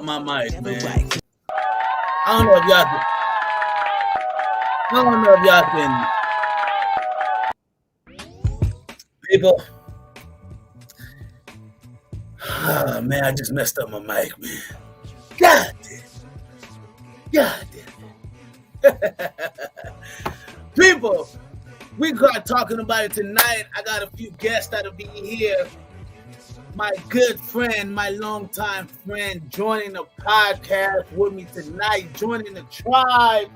My mic, man. I don't know if y'all can. People. Oh, man, I just messed up my mic, man. God damn it. People, we got talking about it tonight. I got a few guests that'll be here. My good friend, my longtime friend, joining the podcast with me tonight, joining the tribe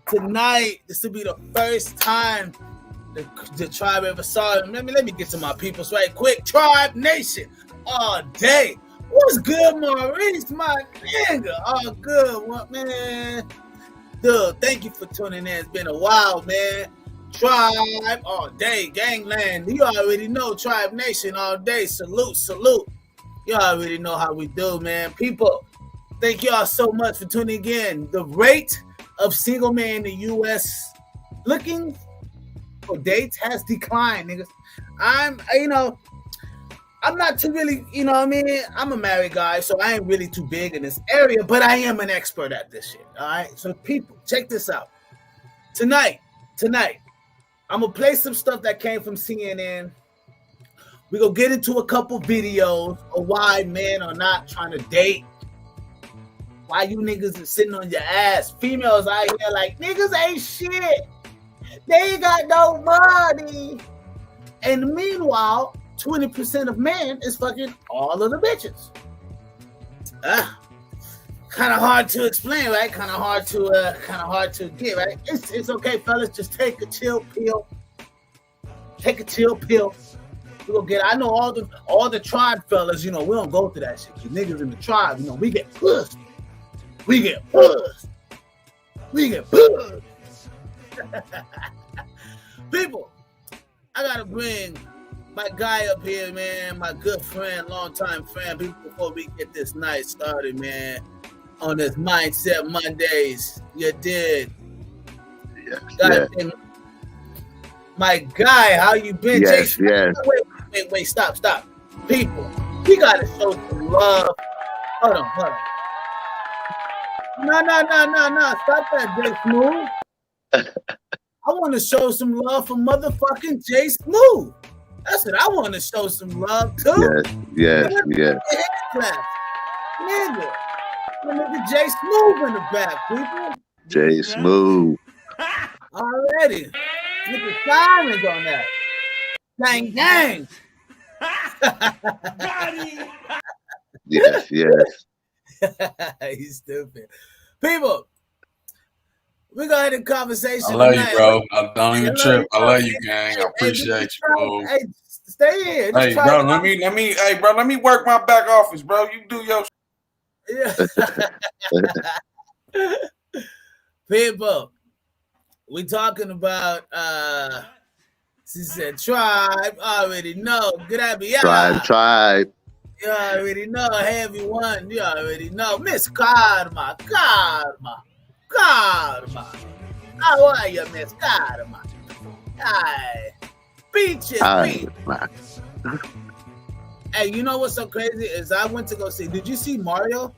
tonight. This will be the first time the tribe ever saw him. Let me get to my peoples right quick. Tribe Nation, all day. What's good, Maurice, my nigga? All good, what, man? Dude, thank you for tuning in. It's been a while, man. Tribe all day, gangland. You already know, Tribe Nation all day. Salute. You already know how we do, man. People, thank y'all so much for tuning in. The rate of single men in the U.S. looking for dates has declined, niggas. I'm not too really, you know what I mean? I'm a married guy, so I ain't really too big in this area, but I am an expert at this shit, all right? So people, check this out. Tonight, I'm going to play some stuff that came from CNN. We're going to get into a couple videos of why men are not trying to date. Why you niggas are sitting on your ass. Females out here like, niggas ain't shit. They ain't got no money. And meanwhile, 20% of men is fucking all of the bitches. Kind of hard to explain, right? Kind of hard to get, right? It's okay, fellas. Just take a chill pill. Take a chill pill. We gonna get. I know all the tribe fellas. You know, we don't go through that shit. You niggas in the tribe, you know, we get pushed. We get pushed. People, I gotta bring my guy up here, man. My good friend, longtime friend. Before we get this night started, man. On this Mindset Mondays, you did. Yes. My guy, how you been? Yes, Jason? yes. Wait, stop. People, we gotta show some love. Hold on. No. Stop that, Jay Smooth. I want to show some love for motherfucking Jay Smooth. That's what I want to show some love to. Yes. Nigga. Look at Jay Smooth in the back, people. Jay Smooth. Already. Look at sirens on that. Gang. Yes. He's stupid. People, we're going to have a conversation. I love tonight. you, bro. I don't even trip. I love you, gang. I appreciate you, bro. Hey, stay here. Hey, bro, let me work my back office, bro. You do your Yeah. People, we talking about she said tribe. Already know. Good idea. Tribe. You already know. Hey everyone, you already know. Miss Karma. How are you, Miss Karma? Hi. Beaches. Hey, you know what's so crazy is I went to go see. Did you see Mario?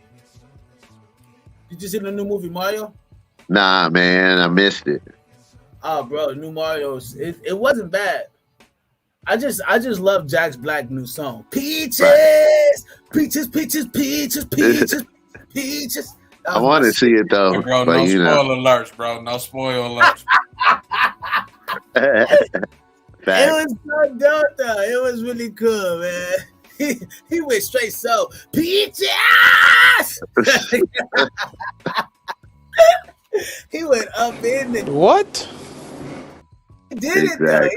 Did you see the new movie Mario? Nah, man, I missed it. Oh, bro, new Mario's. It wasn't bad. I just love Jack's Black new song. Peaches. I want to see it though, bro. but No spoiler alerts, bro. No spoiler alerts. It was so dope though. It was really cool, man. He went straight so peaches. He went up in the what? He did it though.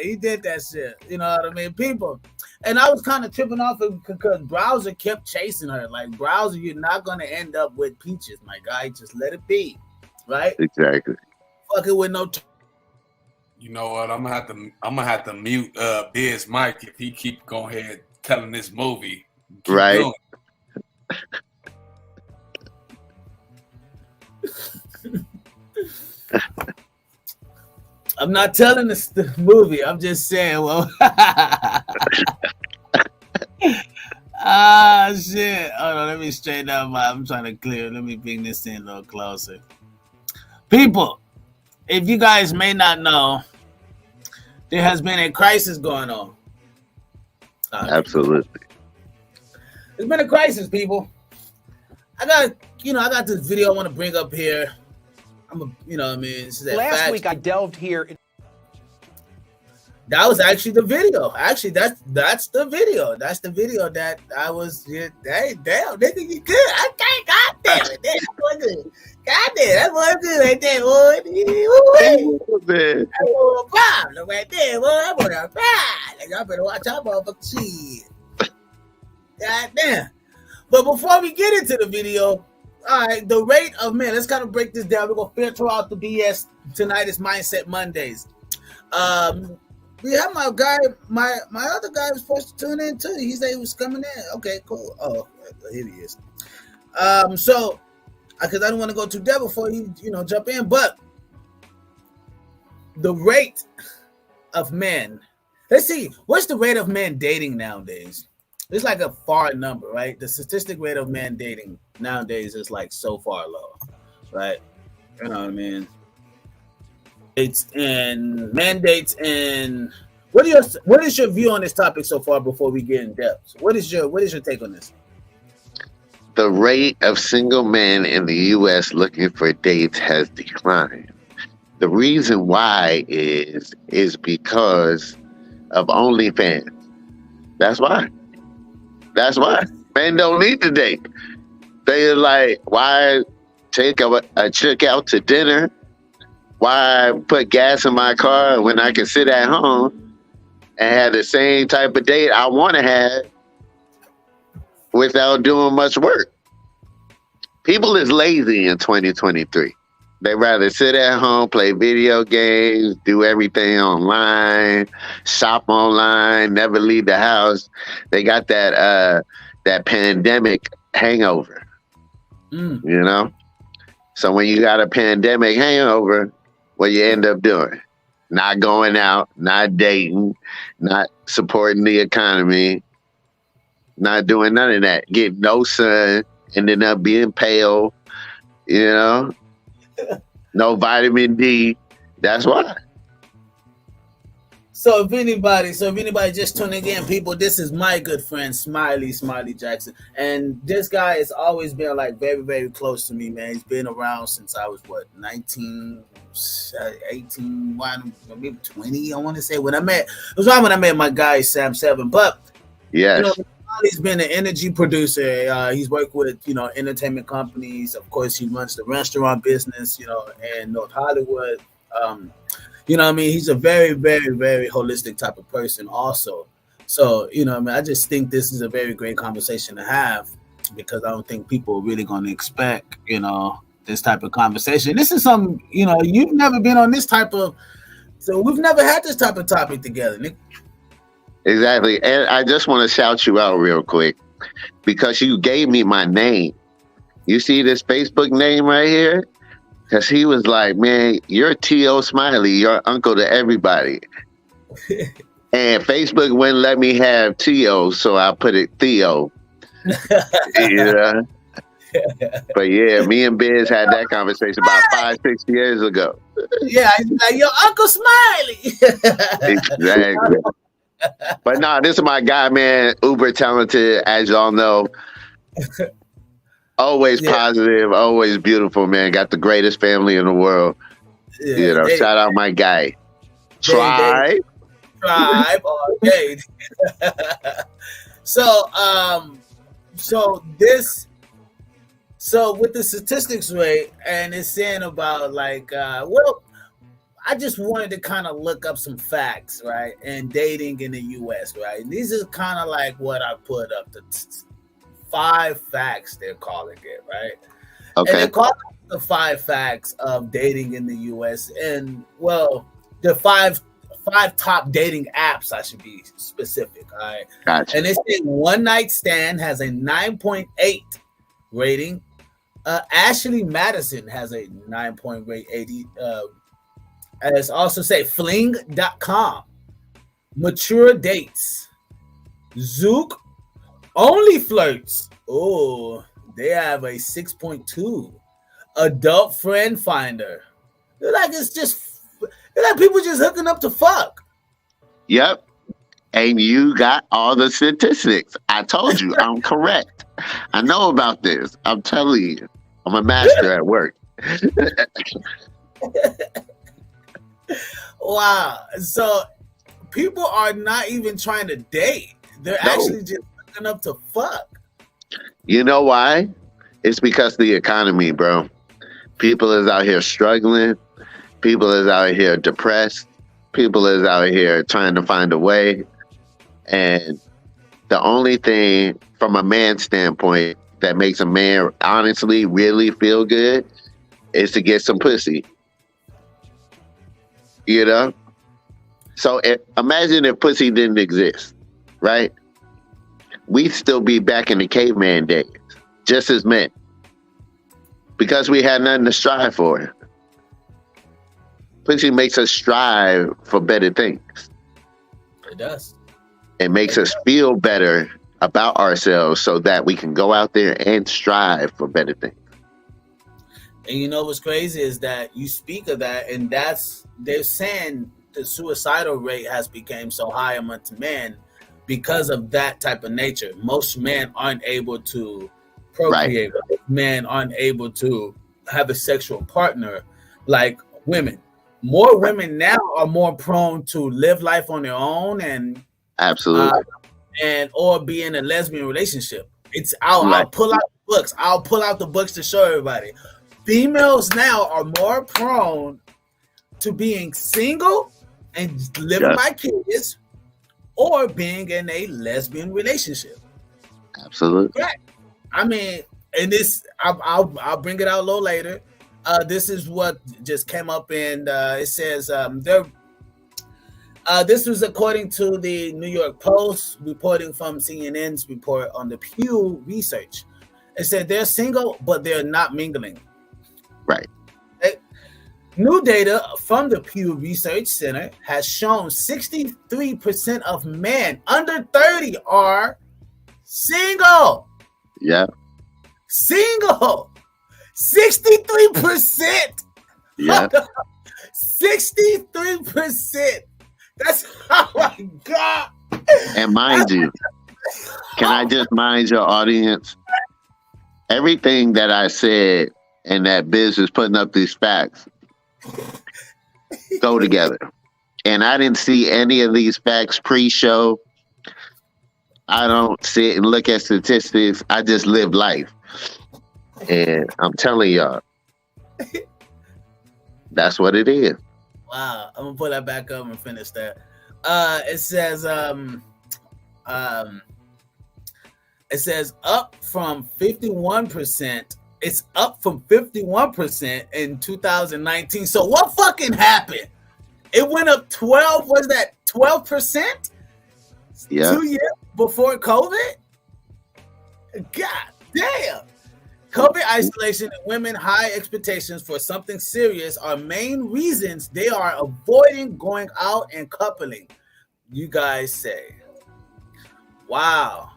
He did that shit. You know what I mean, people. And I was kind of tripping off because Browser kept chasing her. Like Browser, you're not gonna end up with peaches, my guy. Just let it be, right? Exactly. Fuck it with no. You know what? I'm gonna have to mute Biz Mike if he keep going ahead telling this movie. Keep right. Going. I'm not telling the movie. I'm just saying, well, Oh shit. Hold on, let me straighten up I'm trying to clear. Let me bring this in a little closer. People, if you guys may not know, there has been a crisis going on. Absolutely. There's been a crisis, people. I got this video I want to bring up here. Last week I delved here. That was actually the video. Actually, that's the video. That's the video that I was. Yeah, hey, damn, nigga, you good? Okay, goddamn it, that boy good. Goddamn, that boy good right there, boy. That boy problem right there, boy. That boy a problem. Y'all better watch out, motherfucker. Shit. Goddamn. But before we get into the video, all right, the rate of men. Let's kind of break this down. We're gonna filter out the BS. Tonight is Mindset Mondays. We have my guy, my other guy was supposed to tune in too. He said he was coming in. Okay, cool. Oh, here he is. So, because I don't want to go too deep before you jump in, but the rate of men. Let's see, what's the rate of men dating nowadays? It's like a far number, right? The statistic rate of men dating nowadays is like so far low, right? You know what I mean? It's in mandates and what is your view on this topic so far before we get in depth? What is your take on this? The rate of single men in the U.S. looking for dates has declined. The reason why is because of OnlyFans. That's why. Men don't need to date. They're like, why take a chick out to dinner? Why put gas in my car when I can sit at home and have the same type of date I want to have without doing much work? People is lazy in 2023. They rather sit at home, play video games, do everything online, shop online, never leave the house. They got that pandemic hangover, you know? So when you got a pandemic hangover, what you end up doing? Not going out, not dating, not supporting the economy, not doing none of that. Getting no sun, ending up being pale, no vitamin D. That's why. So if anybody just tuning in, people, this is my good friend Smiley Jackson, and this guy has always been like very, very close to me, man. He's been around since I was 19, 18, maybe 20. I want to say when I met my guy Sam Seven. But yes, he's been an energy producer. He's worked with entertainment companies. Of course, he runs the restaurant business, in North Hollywood. He's a very, very, very holistic type of person also. So, I just think this is a very great conversation to have because I don't think people are really going to expect, this type of conversation. This is you've never been on this type of, so we've never had this type of topic together, Nick. Exactly. And I just want to shout you out real quick because you gave me my name. You see this Facebook name right here? Because he was like, man, you're T.O. Smiley. You're uncle to everybody. And Facebook wouldn't let me have T.O., so I put it Theo. But yeah, me and Biz had that conversation about 5-6 years ago. Yeah, like, your Uncle Smiley. Exactly. But no, this is my guy, man. Uber talented, as y'all know. Always positive, always beautiful, man. Got the greatest family in the world. Shout out my guy. Tribe all day. So with the statistics rate, and it's saying about I just wanted to kind of look up some facts, right? And dating in the U.S., right? And these are kind of like what I put up, the 5 facts they're calling it, right? Okay. And they're calling it the 5 facts of dating in the U.S. And, the 5 top dating apps, I should be specific, all right? Gotcha. And they say One Night Stand has a 9.8 rating. Ashley Madison has a 9.8. And it's also say Fling.com, Mature Dates, Zook, Only flirts. Oh, they have a 6.2. Adult friend finder. They're like they're like people just hooking up to fuck. Yep. And you got all the statistics. I told you, I'm correct. I know about this. I'm telling you, I'm a master at work. Wow. So people are not even trying to date. They're actually just hooking up to fuck. You know why? It's because of the economy, bro. People is out here struggling. People is out here depressed. People is out here trying to find a way. And the only thing from a man's standpoint that makes a man honestly really feel good is to get some pussy. You know? So imagine if pussy didn't exist, right? We'd still be back in the caveman days, just as men. Because we had nothing to strive for. Pussy makes us strive for better things. It does. It makes us feel better about ourselves so that we can go out there and strive for better things. And you know what's crazy is that you speak of that, and they're saying the suicidal rate has become so high amongst men because of that type of nature. Most men aren't able to procreate. Right. Men aren't able to have a sexual partner like women. More women now are more prone to live life on their own and absolutely or be in a lesbian relationship. I'll pull out the books. I'll pull out the books to show everybody. Females now are more prone to being single and living by kids or being in a lesbian relationship. Absolutely. Right. I mean, and this I'll bring it out a little later. This is what just came up, and it says this was according to the New York Post, reporting from CNN's report on the Pew Research. It said they're single, but they're not mingling. Right. New data from the Pew Research Center has shown 63% of men under 30 are single. Yeah. Single. 63%. Yeah. 63%. That's oh my God. And mind you, can I just mind your audience? Everything that I said and that Biz is putting up these facts go together. And I didn't see any of these facts pre-show. I don't sit and look at statistics. I just live life. And I'm telling y'all, that's what it is. Wow. I'm gonna pull that back up and finish that. It says up from 51%. It's up from 51% in 2019. So what fucking happened? It went up 12. Was that 12%? Yeah. 2 years before COVID? God damn. COVID isolation and women high expectations for something serious are main reasons they are avoiding going out and coupling. You guys say. Wow.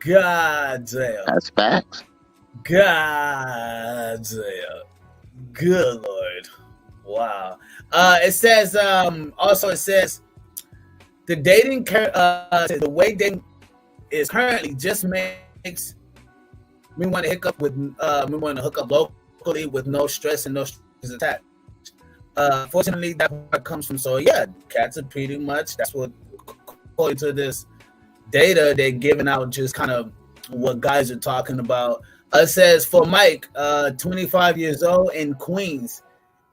God damn. That's facts. God damn. Good Lord. Wow. It says also it says the dating the way dating is currently just makes me want to hook up locally with no stress and no strings attached. Fortunately, that comes from cats are pretty much, that's what, according to this data they're giving out, just kind of what guys are talking about. It says for Mike, 25 years old in Queens,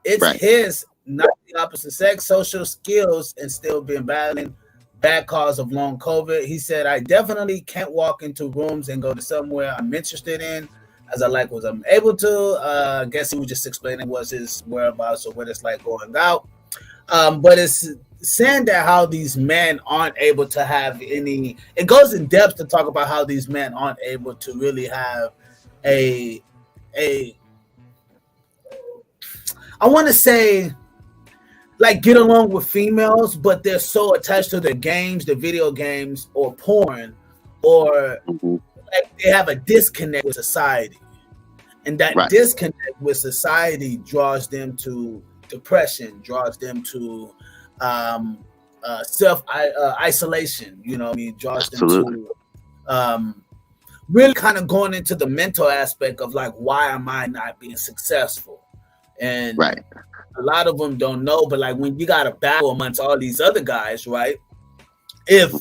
it's his, not the opposite sex, social skills and still been battling bad cause of long COVID. He said, I definitely can't walk into rooms and go to somewhere I'm interested in as I was I'm able to. I guess he was just explaining what's his whereabouts or what it's like going out. But it's saying that how these men aren't able to have any, it goes in depth to talk about how these men aren't able to really have I want to say like get along with females, but they're so attached to their games, the video games, or porn, or like they have a disconnect with society, and that disconnect with society draws them to depression, draws them to self isolation. You know what I mean? Draws them to really kind of going into the mental aspect of like, why am I not being successful? And a lot of them don't know, but like when you got a battle amongst all these other guys, right? If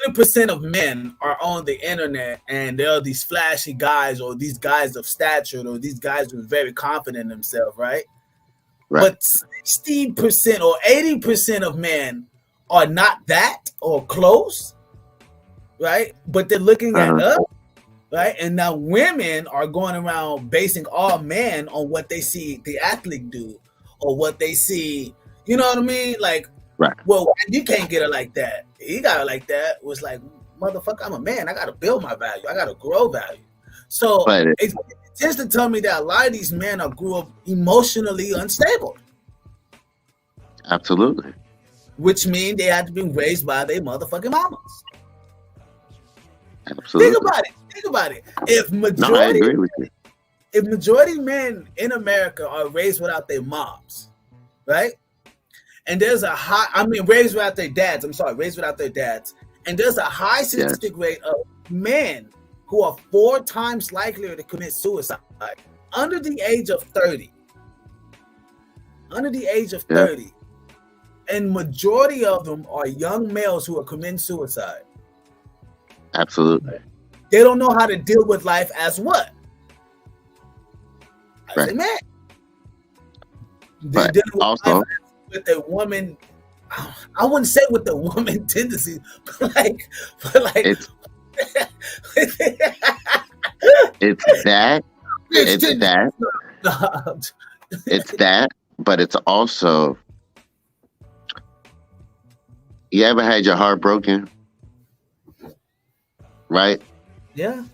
20% of men are on the internet and there are these flashy guys or these guys of stature or these guys who are very confident in themselves, right? But 60% or 80% of men are not that or close, right? But they're looking at us, right? And now women are going around basing all men on what they see the athlete do or what they see, you know what I mean? Like, well, you can't get it like that. He got it like that. It was like, motherfucker, I'm a man. I got to build my value. I got to grow value. So it tends to tell me that a lot of these men grew up emotionally unstable. Absolutely. Which means they had to be raised by their motherfucking mamas. Absolutely. Think about it. If I agree with you. If majority men in America are raised without their moms, right? And there's raised without their dads. Raised without their dads. And there's a high statistic rate of men who are 4 times likelier to commit suicide under the age of 30. Under the age of 30. And majority of them are young males who are committing suicide. Absolutely. They don't know how to deal with life as what? As a man. They're dealing with also life with a woman. I wouldn't say with the woman tendency, but like it's that, but it's also, you ever had your heart broken? Right? Yeah.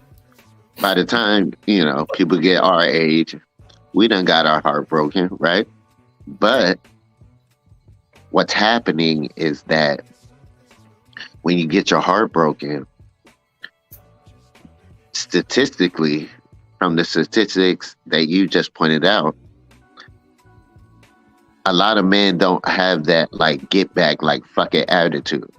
By the time, people get our age, we done got our heart broken, right? But what's happening is that when you get your heart broken, statistically, from the statistics that you just pointed out, a lot of men don't have that like get back, like fuck it attitude.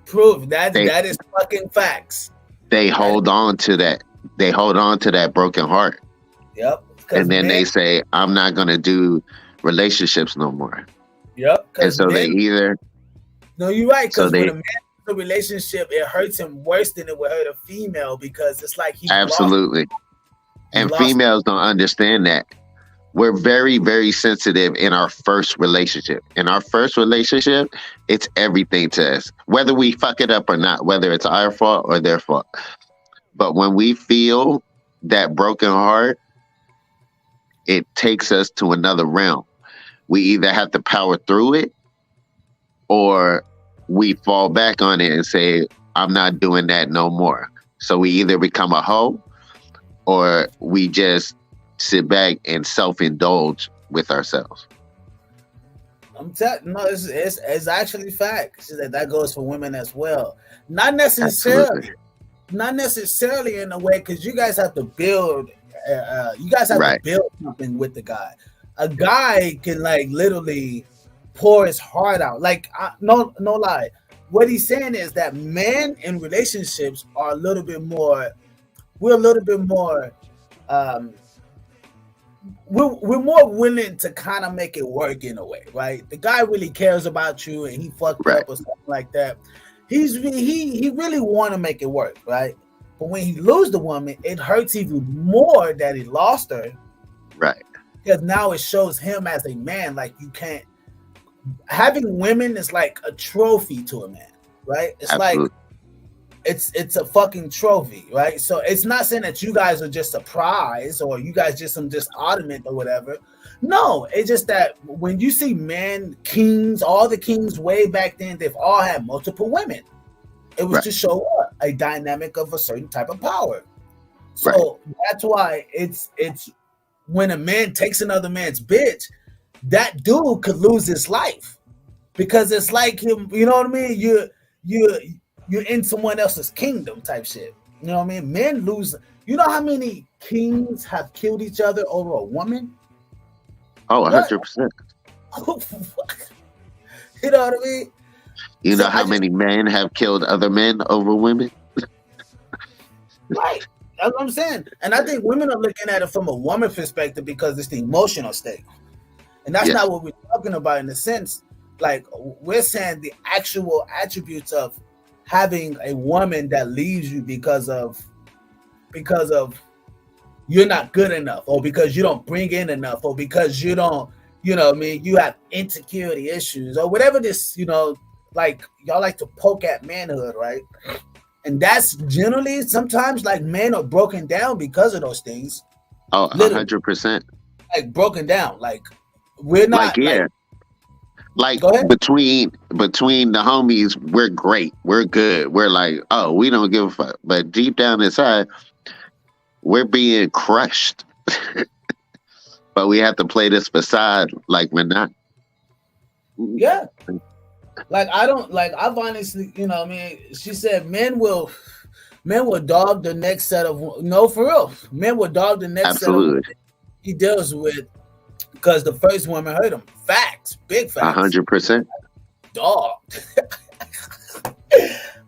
Proof that is fucking facts. They hold on to that. They hold on to that broken heart. Yep. And then they say, I'm not going to do relationships no more. Yep. And so they either... No, you're right. Because when a man in a relationship, it hurts him worse than it would hurt a female because it's like he absolutely. And females don't understand that. We're very, very sensitive in our first relationship. In our first relationship, it's everything to us. Whether we fuck it up or not, whether it's our fault or their fault. But when we feel that broken heart, it takes us to another realm. We either have to power through it or we fall back on it and say, I'm not doing that no more. So we either become a hoe or we just sit back and self-indulge with ourselves. It's actually fact that goes for women as well. Not necessarily in a way, because you guys have to build. You guys have to build something with the guy. A guy can like literally pour his heart out. Like no lie. What he's saying is that men in relationships are a little bit more. We're a little bit more. We're more willing to kind of make it work in a way, right? The guy really cares about you, and he fucked up or something like that. He really want to make it work, right? But when he loses the woman, it hurts even more that he lost her, right? Because now it shows him as a man, like you can't. Having women is like a trophy to a man, right? It's absolutely. Like it's a fucking trophy, right? So it's not saying that you guys are just a prize or you guys just some ottoman or whatever. No, it's just that when you see men, kings, all the kings way back then, they've all had multiple women. It was to show a dynamic of a certain type of power. So that's why it's when a man takes another man's bitch, that dude could lose his life because it's like him. You know what I mean? You're in someone else's kingdom type shit. You know what I mean? Men lose. You know how many kings have killed each other over a woman? Oh, 100%. You know what I mean? You know how many men have killed other men over women? Right. That's what I'm saying. And I think women are looking at it from a woman perspective because it's the emotional state. And that's not what we're talking about in the sense. Like, we're saying the actual attributes of having a woman that leaves you because of you're not good enough, or because you don't bring in enough, or because you don't, you know what I mean, you have insecurity issues, or whatever this, you know, like y'all like to poke at manhood, right? And that's generally sometimes like men are broken down because of those things. Oh, 100%. Like broken down. Like we're not like between the homies, we're great. We're good. We're like, oh, we don't give a fuck. But deep down inside, we're being crushed. But we have to play this facade like we're not. Yeah. Like I've honestly, you know what I mean, she said men will dog the next set of, no, for real. Men will dog the next set of he deals with because the first woman hurt him. Facts. Big facts. 100%. Dog.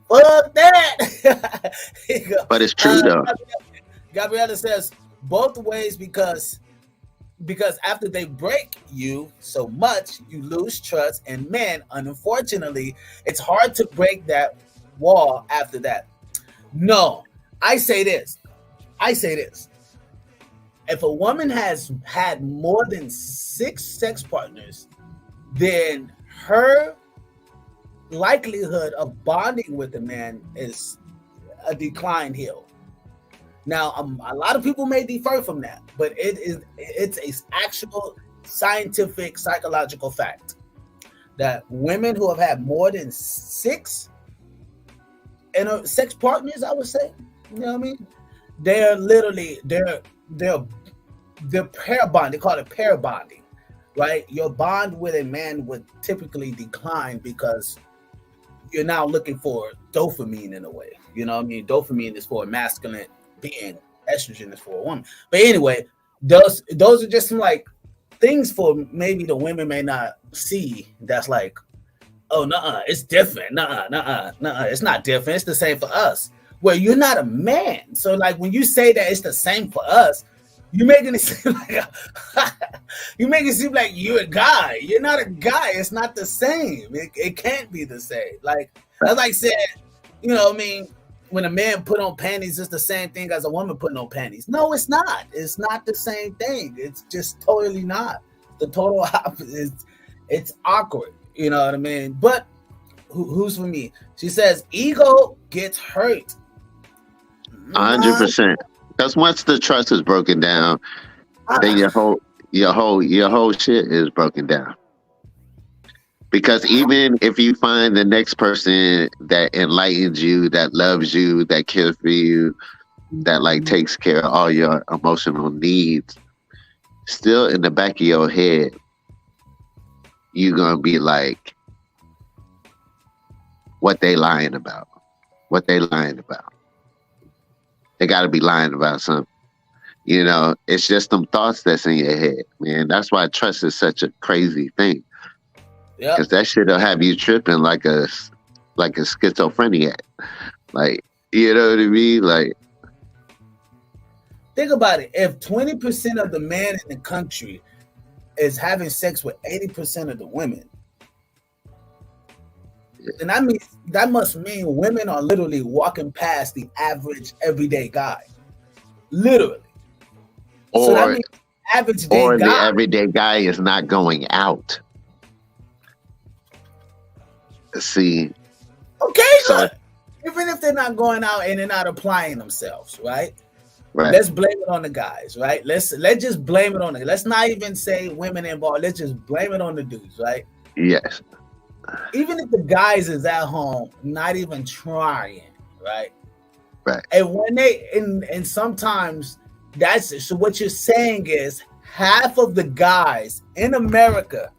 Fuck that. But it's true though. Gabriella says both ways because after they break you so much, you lose trust, and men, unfortunately, it's hard to break that wall after that. No, I say this. If a woman has had more than 6 sex partners, then her likelihood of bonding with a man is a declined hill. Now, a lot of people may differ from that, but it's an actual scientific, psychological fact that women who have had more than 6 sex partners, I would say, you know what I mean? They're literally they're pair bond. They call it pair bonding, right? Your bond with a man would typically decline because you're now looking for dopamine in a way. You know what I mean? Dopamine is for a masculine being, estrogen is for a woman. But anyway, those are just some like things for maybe the women may not see. That's like, oh, nuh-uh, it's different. Nuh-uh, it's not different. It's the same for us. Well, you're not a man. So like when you say that it's the same for us, you're making it seem like you're a guy. You're not a guy. It's not the same. It can't be the same. Like that's like saying, you know what I mean, when a man put on panties, it's the same thing as a woman putting on panties. No, it's not. It's not the same thing. It's just totally not. The total opposite. It's awkward. You know what I mean? But who's for me? She says ego gets hurt. 100%. Because once the trust is broken down, then your whole shit is broken down. Because even if you find the next person that enlightens you, that loves you, that cares for you, that like takes care of all your emotional needs, still in the back of your head, you're gonna be like, what they lying about? What they lying about? They got to be lying about something. You know, it's just them thoughts that's in your head, man. That's why trust is such a crazy thing. Yeah. Because that shit'll have you tripping like a schizophrenic. Like, you know what I mean? Like, think about it. If 20% of the men in the country is having sex with 80% of the women, and that must mean women are literally walking past the average everyday guy. Literally. So that means the everyday guy is not going out. See. Okay, so even if they're not going out and they're not applying themselves, right? Right. Let's blame it on the guys, right? Let's just blame it on the. Let's not even say women involved. Let's just blame it on the dudes, right? Yes. Even if the guys is at home, not even trying, right? Right. And when and sometimes that's so what you're saying is half of the guys in America,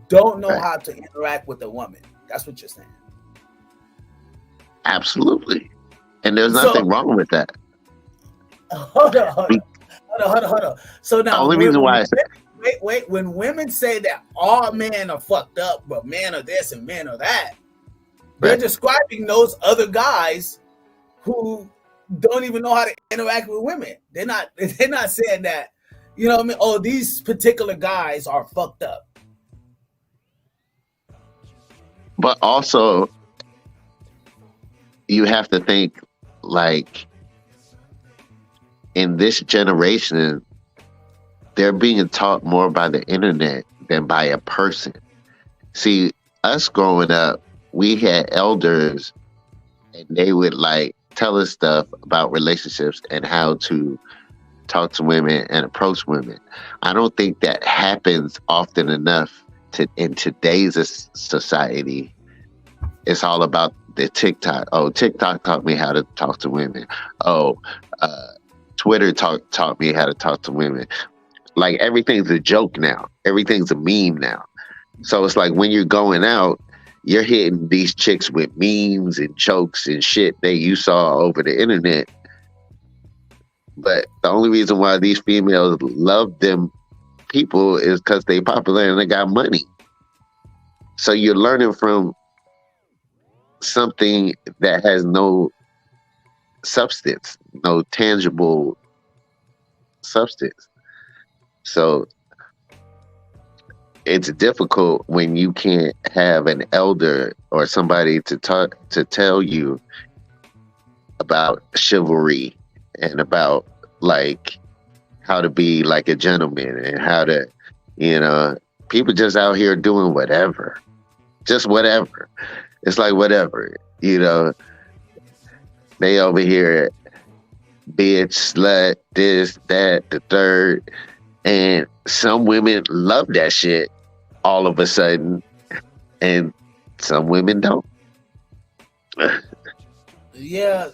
don't know Right. how to interact with a woman. That's what you're saying. Absolutely. And there's So nothing wrong with that. hold on. So The now, only reason why I say, wait. When women say that all men are fucked up, but men are this and men are that, they're Right. describing those other guys who don't even know how to interact with women. They're not saying that, you know what I mean? Oh, these particular guys are fucked up. but also you have to think, like, in this generation, they're being taught more by the internet than by a person. See, us growing up, we had elders and they would like tell us stuff about relationships and how to talk to women and approach women. I don't think that happens often enough in today's society. It's all about the TikTok. Oh, TikTok taught me how to talk to women. Oh, Twitter taught me how to talk to women. Like, everything's a joke now. Everything's a meme now. So it's like when you're going out, you're hitting these chicks with memes and jokes and shit that you saw over the internet. But the only reason why these females love them people is because they popular and they got money. So you're learning from something that has no substance, no tangible substance. So it's difficult when you can't have an elder or somebody to tell you about chivalry and about like how to be like a gentleman and how to, people just out here doing whatever, just whatever. It's like whatever, they over here, bitch, slut, this, that, the third. And some women love that shit all of a sudden, and some women don't. Yeah.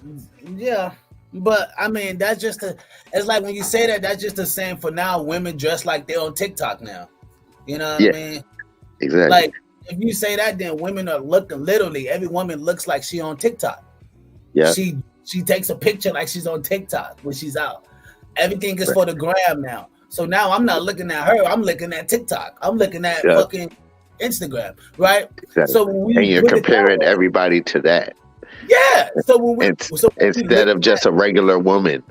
But I mean, it's like when you say that, that's just the same for now. Women dress like they're on TikTok now. You know what I mean? Exactly. Like, if you say that, then women are looking, literally, every woman looks like she on TikTok. Yeah. She takes a picture like she's on TikTok when she's out. Everything is for the gram now. So now I'm not looking at her. I'm looking at TikTok. I'm looking at fucking Instagram, right? Exactly. So and you're comparing everybody to that. Yeah. So when we instead of just a regular woman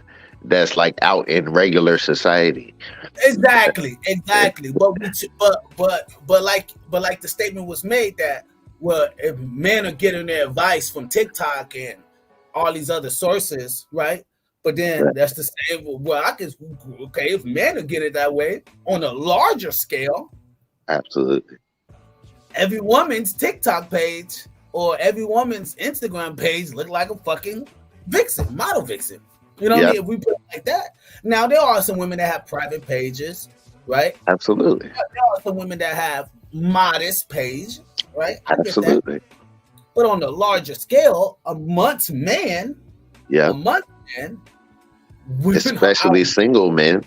that's like out in regular society. Exactly. But like the statement was made that, well, if men are getting their advice from TikTok and all these other sources, right? But then that's the same. Well, if men are getting it that way on a larger scale, absolutely. Every woman's TikTok page or every woman's Instagram page look like a fucking vixen, model vixen. You know what I mean? If we put it like that. Now, there are some women that have private pages, right? Absolutely. There are some women that have modest page, right? Absolutely. But on the larger scale, amongst men, especially single men.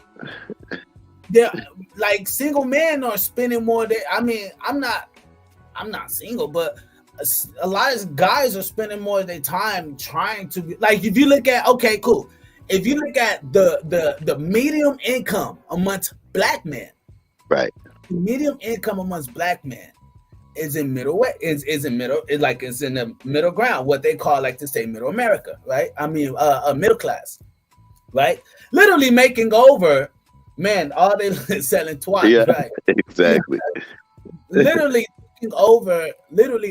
Yeah, like single men are spending more. I'm not single, but a lot of guys are spending more of their time trying to be like. If you look at, okay, cool. If you look at the medium income amongst black men, right? The medium income amongst black men is in middle way. It's in the middle ground. What they call, like to say, middle America, right? I mean, a middle class, right? Literally making over, man. All they selling twice, right? Exactly. Literally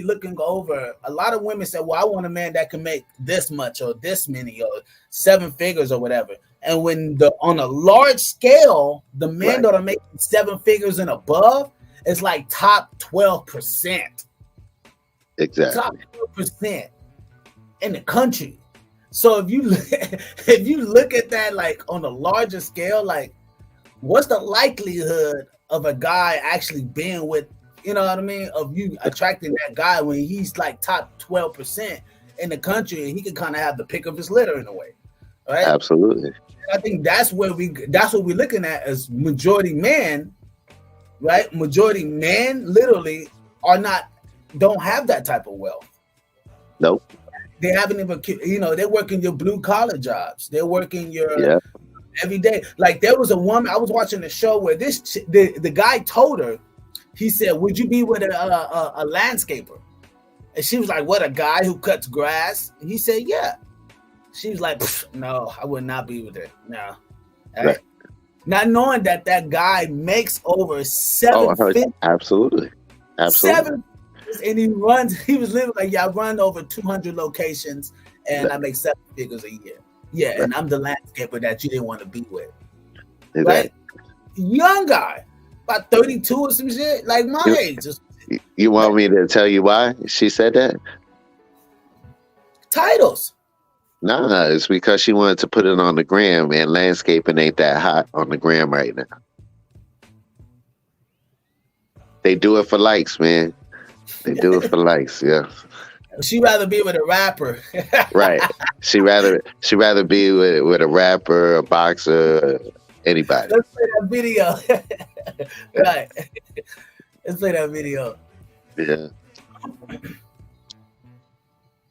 looking over. A lot of women say, well, I want a man that can make this much or this many or 7 figures or whatever. And when on a large scale, the men that are making 7 figures and above, it's like top 12%. Exactly. Top 12% in the country. So if you look at that like on a larger scale, like what's the likelihood of a guy actually being with, you know what I mean, of you attracting that guy when he's like top 12% in the country and he can kind of have the pick of his litter in a way, right? Absolutely. I think that's what we're looking at as majority men, right? Majority men literally don't have that type of wealth. Nope. They haven't even, they're working your blue collar jobs. They're working your every day. Like there was a woman, I was watching a show where the guy told her, he said, "Would you be with a landscaper?" And she was like, "What, a guy who cuts grass?" And he said, "Yeah." She was like, "No, I would not be with her. No." Right. Not knowing that guy makes over absolutely. And he was living like, I run over 200 locations and I make 7 figures a year. Yeah, right. And I'm the landscaper that you didn't want to be with. Exactly. Right? Young guy, about 32 or some shit, like my age. You want me to tell you why she said that? Titles. Nah, it's because she wanted to put it on the gram, and landscaping ain't that hot on the gram right now. They do it for likes, man. They do it for likes, yeah. She'd rather be with a rapper. Right. She rather be with a rapper, a boxer, anybody. Let's play that video. Right. Let's play that video. Yeah.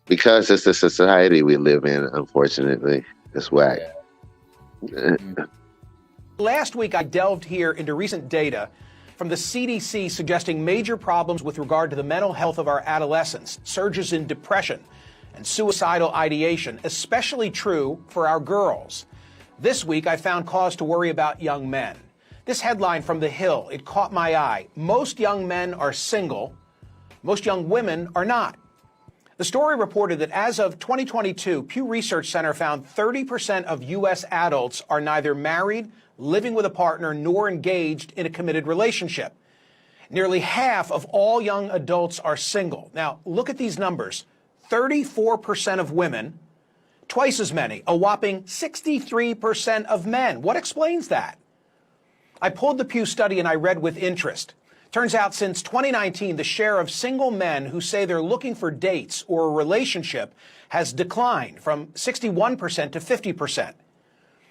Because it's the society we live in, unfortunately. It's whack. Yeah. Last week, I delved here into recent data from the CDC suggesting major problems with regard to the mental health of our adolescents, surges in depression and suicidal ideation, especially true for our girls. This week, I found cause to worry about young men. This headline from The Hill, it caught my eye. Most young men are single. Most young women are not. The story reported that as of 2022, Pew Research Center found 30% of U.S. adults are neither married, living with a partner, nor engaged in a committed relationship. Nearly half of all young adults are single. Now, look at these numbers. 34% of women, twice as many, a whopping 63% of men. What explains that? I pulled the Pew study and I read with interest. Turns out since 2019, the share of single men who say they're looking for dates or a relationship has declined from 61% to 50%.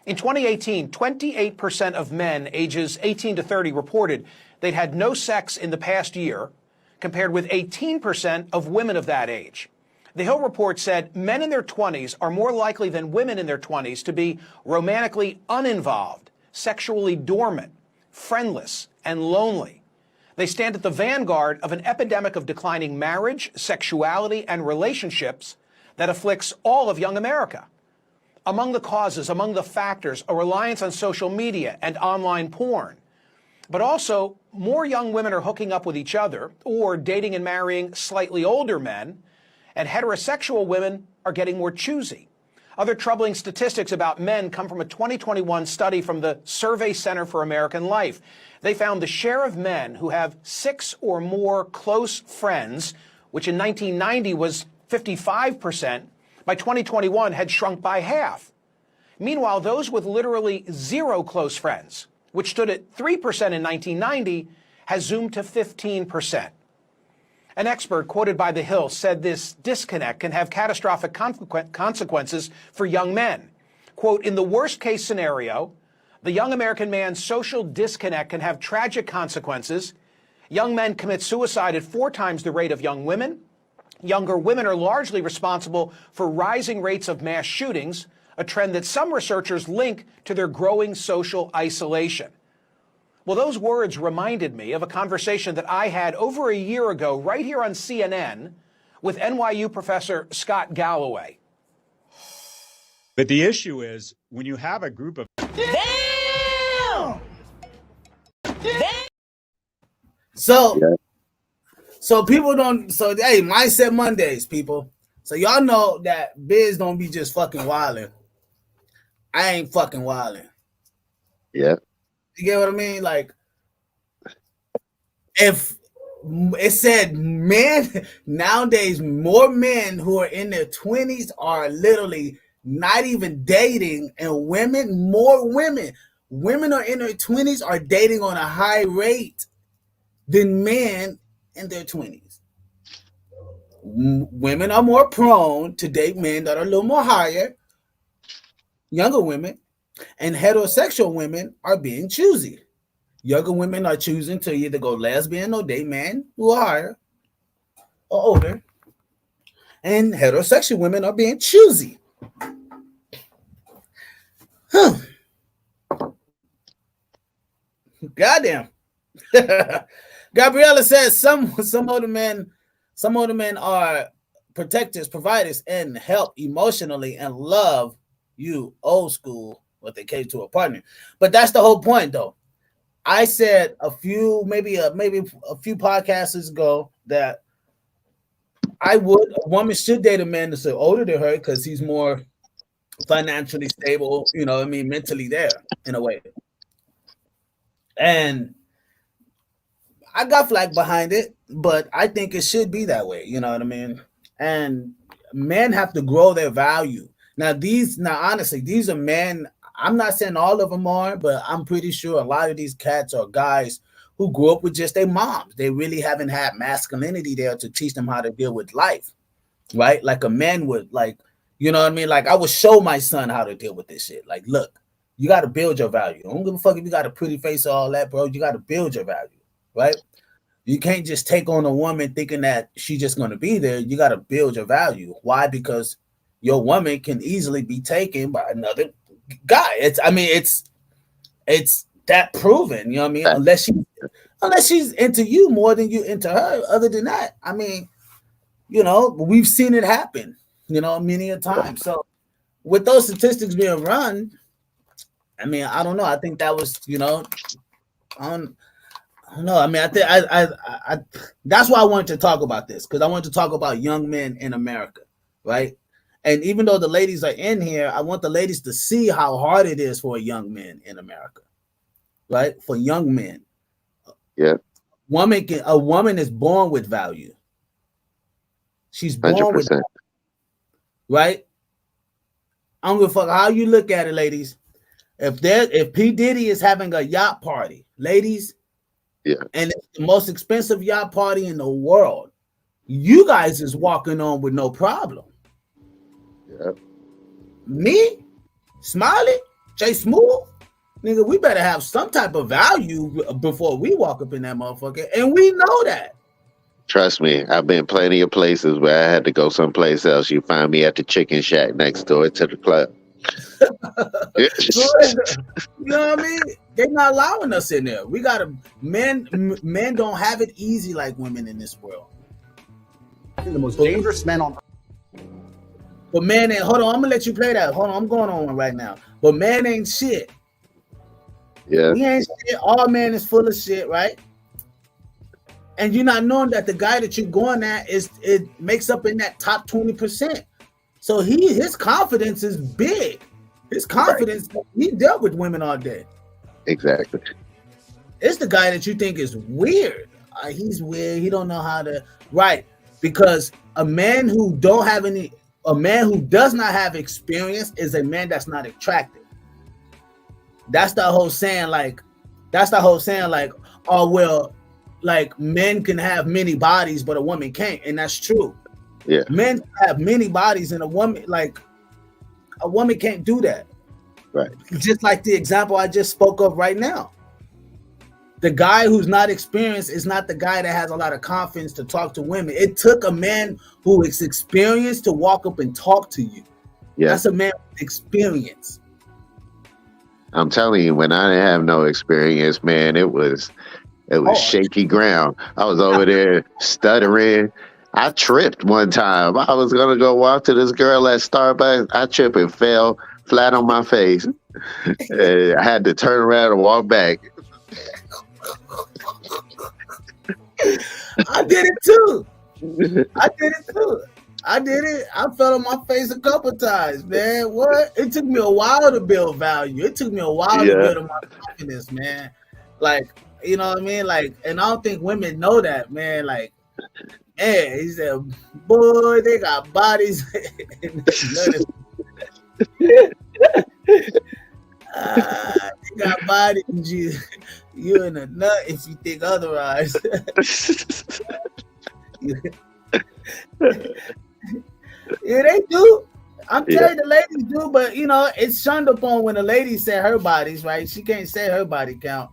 In 2018, 28% of men ages 18 to 30 reported they'd had no sex in the past year, compared with 18% of women of that age. The Hill report said men in their 20s are more likely than women in their 20s to be romantically uninvolved, sexually dormant, friendless, and lonely. They stand at the vanguard of an epidemic of declining marriage, sexuality, and relationships that afflicts all of young America. Among the causes, among the factors, a reliance on social media and online porn. But also, more young women are hooking up with each other or dating and marrying slightly older men, and heterosexual women are getting more choosy. Other troubling statistics about men come from a 2021 study from the Survey Center for American Life. They found the share of men who have 6 or more close friends, which in 1990 was 55%, by 2021 had shrunk by half. Meanwhile, those with literally 0 close friends, which stood at 3% in 1990, has zoomed to 15%. An expert quoted by The Hill said this disconnect can have catastrophic consequences for young men. Quote, in the worst case scenario, the young American man's social disconnect can have tragic consequences. Young men commit suicide at 4 times the rate of young women. Younger women are largely responsible for rising rates of mass shootings, a trend that some researchers link to their growing social isolation. Well, those words reminded me of a conversation that I had over a year ago right here on CNN with NYU professor Scott Galloway. But the issue is when you have a group of... Damn! So people don't, hey, Mindset Mondays, people. So y'all know that Biz don't be just fucking wilding. I ain't fucking wilding. Yeah. You get what I mean? Like, if it said men, nowadays, more men who are in their 20s are literally not even dating, and more women are in their 20s are dating on a high rate than men in their 20s. Women are more prone to date men that are a little more higher, younger women, And heterosexual women are being choosy. Younger women are choosing to either go lesbian or date men who are higher or older. And heterosexual women are being choosy. Huh. Goddamn. Gabriella says some older men are protectors, providers, and help emotionally and love you old school what they came to a partner. But that's the whole point, though. I said a few podcasts ago that a woman should date a man that's older than her because he's more financially stable, you know what I mean, mentally there in a way. And I got flack behind it, but I think it should be that way, you know what I mean? And men have to grow their value. Now honestly, these are men. I'm not saying all of them are, but I'm pretty sure a lot of these cats are guys who grew up with just their moms. They really haven't had masculinity there to teach them how to deal with life, right? Like a man would, like, you know what I mean? Like I would show my son how to deal with this shit. Like, look, you got to build your value. I don't give a fuck if you got a pretty face or all that, bro. You got to build your value, right? You can't just take on a woman thinking that she's just going to be there. You got to build your value. Why? Because your woman can easily be taken by another guy. It's that proven, you know what I mean? Unless she's into you more than you into her. Other than that, I mean, you know, we've seen it happen, you know, many a time. So with those statistics being run, I mean, I don't know. I think that was, you know, I don't know. I mean, I think I that's why I wanted to talk about this, because I wanted to talk about young men in America, right? And even though the ladies are in here, I want the ladies to see how hard it is for a young man in America, right? For young men. Yeah. A woman is born with value. She's born 100%. with value, right? I don't give a fuck how you look at it, ladies. If P. Diddy is having a yacht party, ladies, yeah, and it's the most expensive yacht party in the world, you guys is walking on with no problem. Yeah. Me, Smiley, Jay Smooth, nigga, we better have some type of value before we walk up in that motherfucker, and we know that. Trust me, I've been plenty of places where I had to go someplace else. You find me at the chicken shack next door to the club. You know what I mean? They're not allowing us in there. We gotta men don't have it easy like women in this world. The most dangerous men on. But man ain't, hold on, I'm gonna let you play that. Hold on, I'm going on one right now. But man ain't shit. Yeah. He ain't shit. All man is full of shit, right? And you're not knowing that the guy that you're going at it makes up in that top 20%. So his confidence is big. His confidence, right. He dealt with women all day. Exactly. It's the guy that you think is weird. He's weird. He don't know how to, right? Because a man who does not have experience is a man that's not attractive. That's the whole saying, like, oh well, like men can have many bodies, but a woman can't, and that's true. Yeah, men have many bodies, and a woman can't do that. Right. Just like the example I just spoke of right now. The guy who's not experienced is not the guy that has a lot of confidence to talk to women. It took a man who is experienced to walk up and talk to you. Yeah. That's a man with experience. I'm telling you, when I didn't have no experience, man, it was shaky ground. I was over there stuttering. I tripped one time. I was gonna go walk to this girl at Starbucks. I tripped and fell flat on my face. I had to turn around and walk back. I did it too. I fell on my face a couple times, man. What? It took me a while to build value. It took me a while to build my confidence, man. Like, you know what I mean? Like, and I don't think women know that, man. Like, man, he said, boy, they got bodies. They got bodies. You in a nut if you think otherwise. Yeah, they do. I'm telling you, the ladies do, but you know, it's shunned upon when the ladies say her bodies, right? She can't say her body count.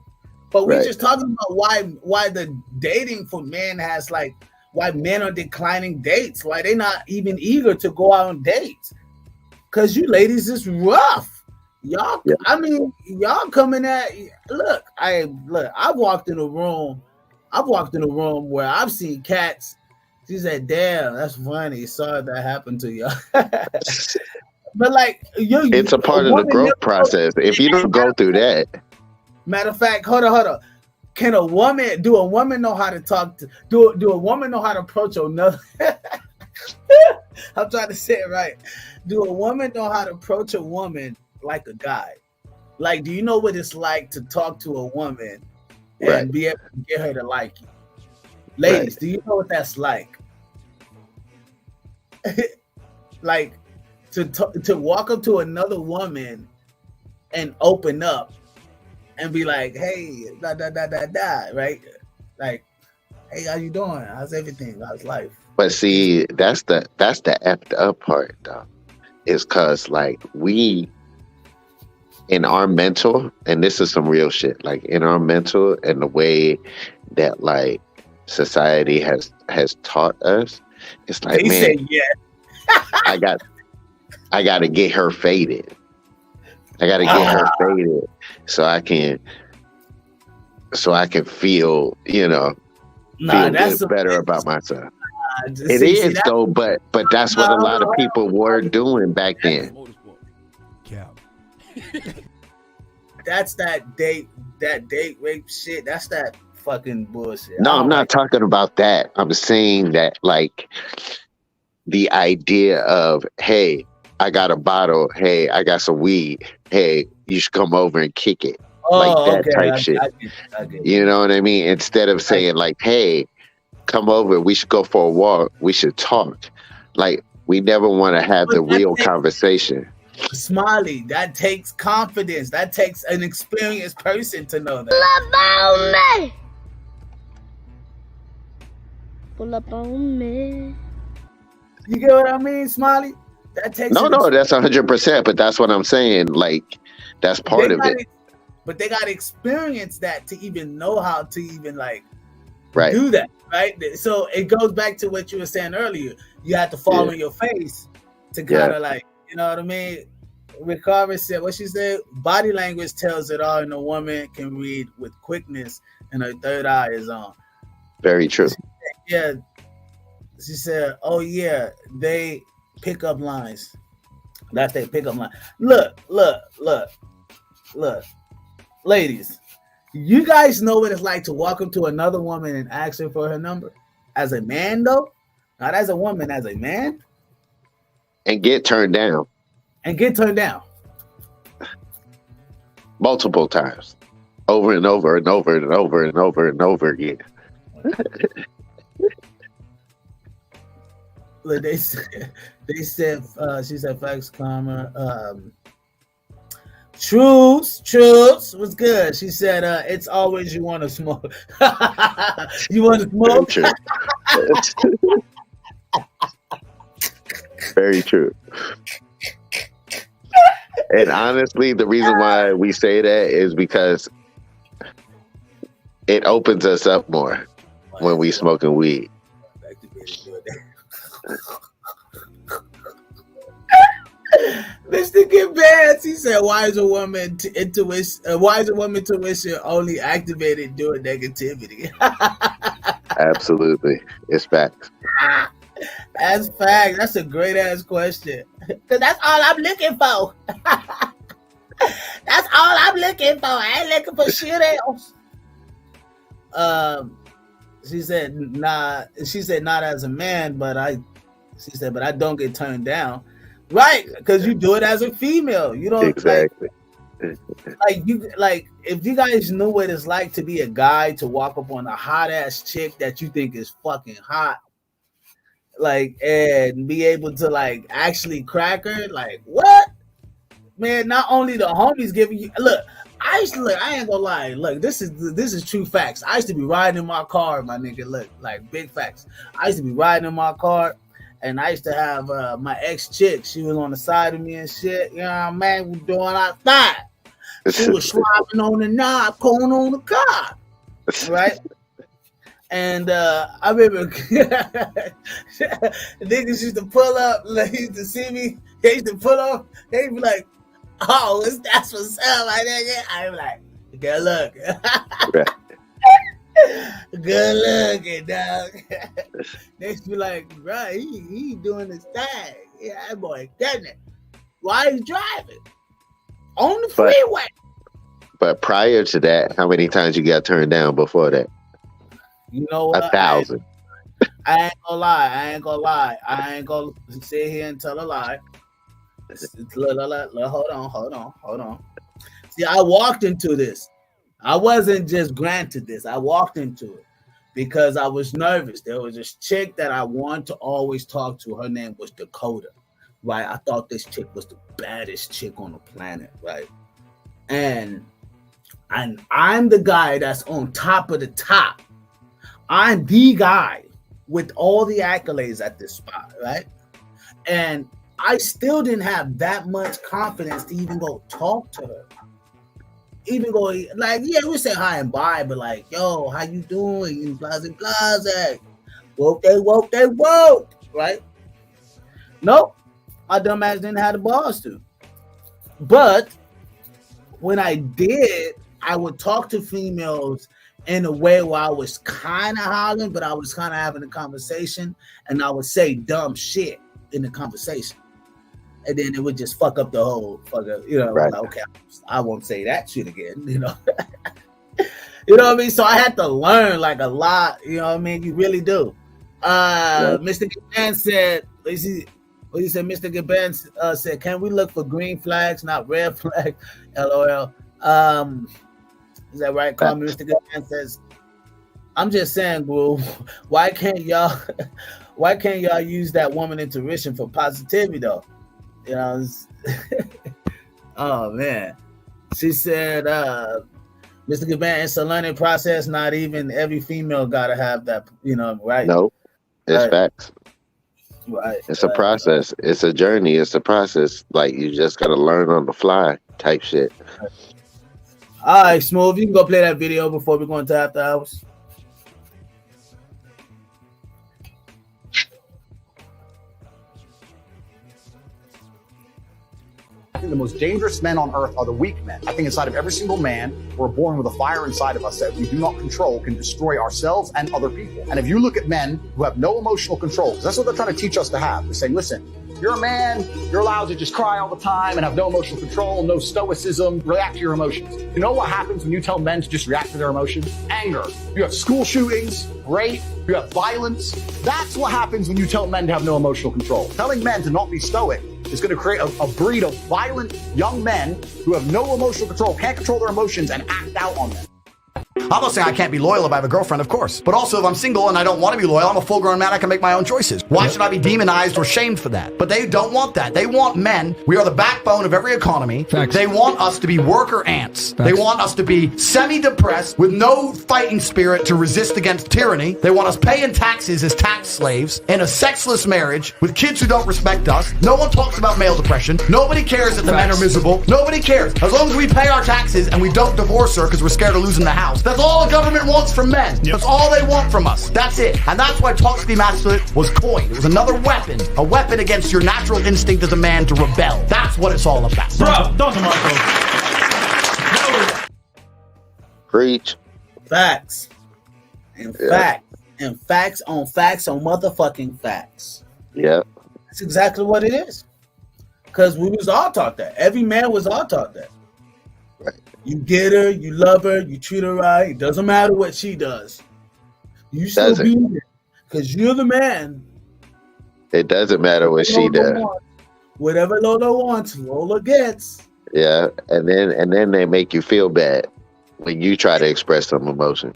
But we're just talking about why the dating for men has like why men are declining dates, why they're not even eager to go out on dates. Cause you ladies is rough. Y'all, I mean, y'all coming at look, I've walked in a room where I've seen cats. She said, damn, that's funny. Sorry that happened to y'all. But like it's a part of the growth process. If you don't go through that. Matter of fact, hold on. Do a woman know how to talk to do a woman know how to approach another? I'm trying to say it right. Do a woman know how to approach a woman like a guy? Like, do you know what it's like to talk to a woman and be able to get her to like you? Ladies, do you know what that's like? Like to walk up to another woman and open up and be like, hey, right? Like, hey, how you doing? How's everything? How's life? But see, that's the effed up part, though. Is because like we in our mental, and this is some real shit. Like in our mental and the way that like society has taught us, it's like, man, I got to get her faded. I got to get her faded so I can feel, feel good, better about myself. It is though, but that's what a lot of people were doing back then. That's that date rape shit. That's that fucking bullshit. No, I'm not talking about that. I'm saying that like the idea of, hey, I got a bottle. Hey, I got some weed. Hey, you should come over and kick it. Like that type shit. I get you know what I mean? Instead of saying like, hey, come over, we should go for a walk. We should talk. Like, we never want to have the real conversation. Smiley, that takes confidence. That takes an experienced person to know that. Pull up on me. You get what I mean, Smiley? That takes no, that's 100%. But that's what I'm saying. Like, that's part of it. But they got to experience that to even know how to even like do that, right? So it goes back to what you were saying earlier. You have to fall on your face to kind of like, you know what I mean? Ricardo said, what she said, body language tells it all, and a woman can read with quickness, and her third eye is on. Very true. She said, oh yeah, they pick up lines. That's their pickup line. Look. Ladies, you guys know what it's like to walk up to another woman and ask her for her number? As a man, though? Not as a woman, as a man? And get turned down. Multiple times. Over and over and over and over and over and over again. Look, they said, she said, facts, karma. Truths was good. She said, it's always you want to smoke. You want to smoke? Very true. And honestly, the reason why we say that is because it opens us up more when we smoking weed. Mr. Get Bands, he said, why is a woman intuition only activated during negativity? Absolutely. It's facts. That's fact. That's a great ass question. Cause that's all I'm looking for. That's all I'm looking for. I ain't looking for shit else. She said, nah. She said, not as a man, but I don't get turned down. Right, because you do it as a female. You don't exactly. Like if you guys knew what it's like to be a guy to walk up on a hot ass chick that you think is fucking hot, like, and be able to like actually crack her, like what? Man, not only the homies giving you I ain't gonna lie. Look, this is true facts. I used to be riding in my car, my nigga. Look, like big facts. I used to be riding in my car, And I used to have my ex-chick. She was on the side of me and shit. You know what I mean? We doing outside. She was swapping on the knob, pulling on the car. Right? And I remember niggas used to pull up. Like, used to see me. They used to pull up. They'd be like, oh, that's what's up. I'm like, good look. Good looking, dog. They be like, bro, he doing his thing. Yeah, that boy getting it. Why he driving? On the freeway. But prior to that, how many times you got turned down before that? You know what? 1,000. I ain't gonna lie. I ain't gonna sit here and tell a lie. Hold on. See, I walked into this. I wasn't just granted this. I walked into it because I was nervous. There was this chick that I wanted to always talk to. Her name was Dakota, right? I thought this chick was the baddest chick on the planet, right? And I'm the guy that's on top of the top. I'm the guy with all the accolades at this spot, right? And I still didn't have that much confidence to even go talk to her. Even go, like, yeah, we say hi and bye, but like, yo, how you doing? Blase. Woke, right? Nope. My dumb ass didn't have the balls to. But when I did, I would talk to females in a way where I was kind of hollering, but I was kind of having a conversation, and I would say dumb shit in the conversation. And then it would just fuck up the whole fucker, you know, right. Like, okay, I won't say that shit again, you know. You know what I mean? So I had to learn like a lot, you know what I mean? You really do. Mr. Gaban said, he said, Mr. Gaban said, can we look for green flags, not red flags? LOL. Is that right? Call me Mr. Gaban says, I'm just saying, bro, why can't y'all use that woman intuition for positivity though? You know, oh man. She said, Mr. Gaban, it's a learning process. Not even every female gotta have that, you know, right? No, it's facts. Right. It's a process. It's a journey. It's a process. Like, you just gotta learn on the fly type shit. All right, Smooth, you can go play that video before we go into after hours. I think the most dangerous men on earth are the weak men. I think inside of every single man, we're born with a fire inside of us that we do not control can destroy ourselves and other people. And if you look at men who have no emotional control, because that's what they're trying to teach us to have. They're saying, listen, you're a man, you're allowed to just cry all the time and have no emotional control, no stoicism, react to your emotions. You know what happens when you tell men to just react to their emotions? Anger. You have school shootings, rape, you have violence. That's what happens when you tell men to have no emotional control. Telling men to not be stoic is going to create a breed of violent young men who have no emotional control, can't control their emotions, and act out on them. I'm not saying I can't be loyal if I have a girlfriend, of course. But also, if I'm single and I don't want to be loyal, I'm a full-grown man, I can make my own choices. Why should I be demonized or shamed for that? But they don't want that. They want men. We are the backbone of every economy. Facts. They want us to be worker ants. Facts. They want us to be semi-depressed with no fighting spirit to resist against tyranny. They want us paying taxes as tax slaves in a sexless marriage with kids who don't respect us. No one talks about male depression. Nobody cares that the men are miserable. Nobody cares. As long as we pay our taxes and we don't divorce her because we're scared of losing the house. That's all the government wants from men. Yep. That's all they want from us. That's it. And that's why toxic masculinity was coined. It was another weapon. A weapon against your natural instinct as a man to rebel. That's what it's all about. Bro, don't come on, Preach. Facts. And facts. And facts on motherfucking facts. Yep. That's exactly what it is. Because we was all taught that. Every man was all taught that. Right. You get her, you love her, you treat her right. It doesn't matter what she does. You still be there because you're the man. It doesn't matter what she does. Whatever Lola wants, Lola gets. Yeah, and then they make you feel bad when you try to express some emotion.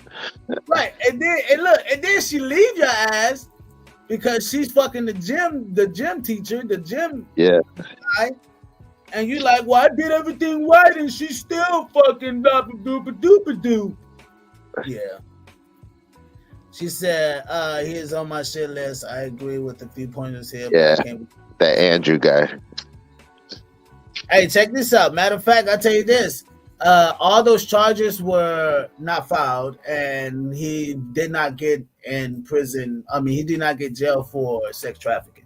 Right, and then she leave your ass because she's fucking the gym teacher, the gym guy. And you like, well, I did everything right, and she's still fucking doopa-doopa-doo. Yeah. She said, he's on my shit list. I agree with a few pointers here. Yeah, but I can't... that Andrew guy. Hey, check this out. Matter of fact, I'll tell you this. All those charges were not filed, and he did not get in prison. I mean, he did not get jail for sex trafficking.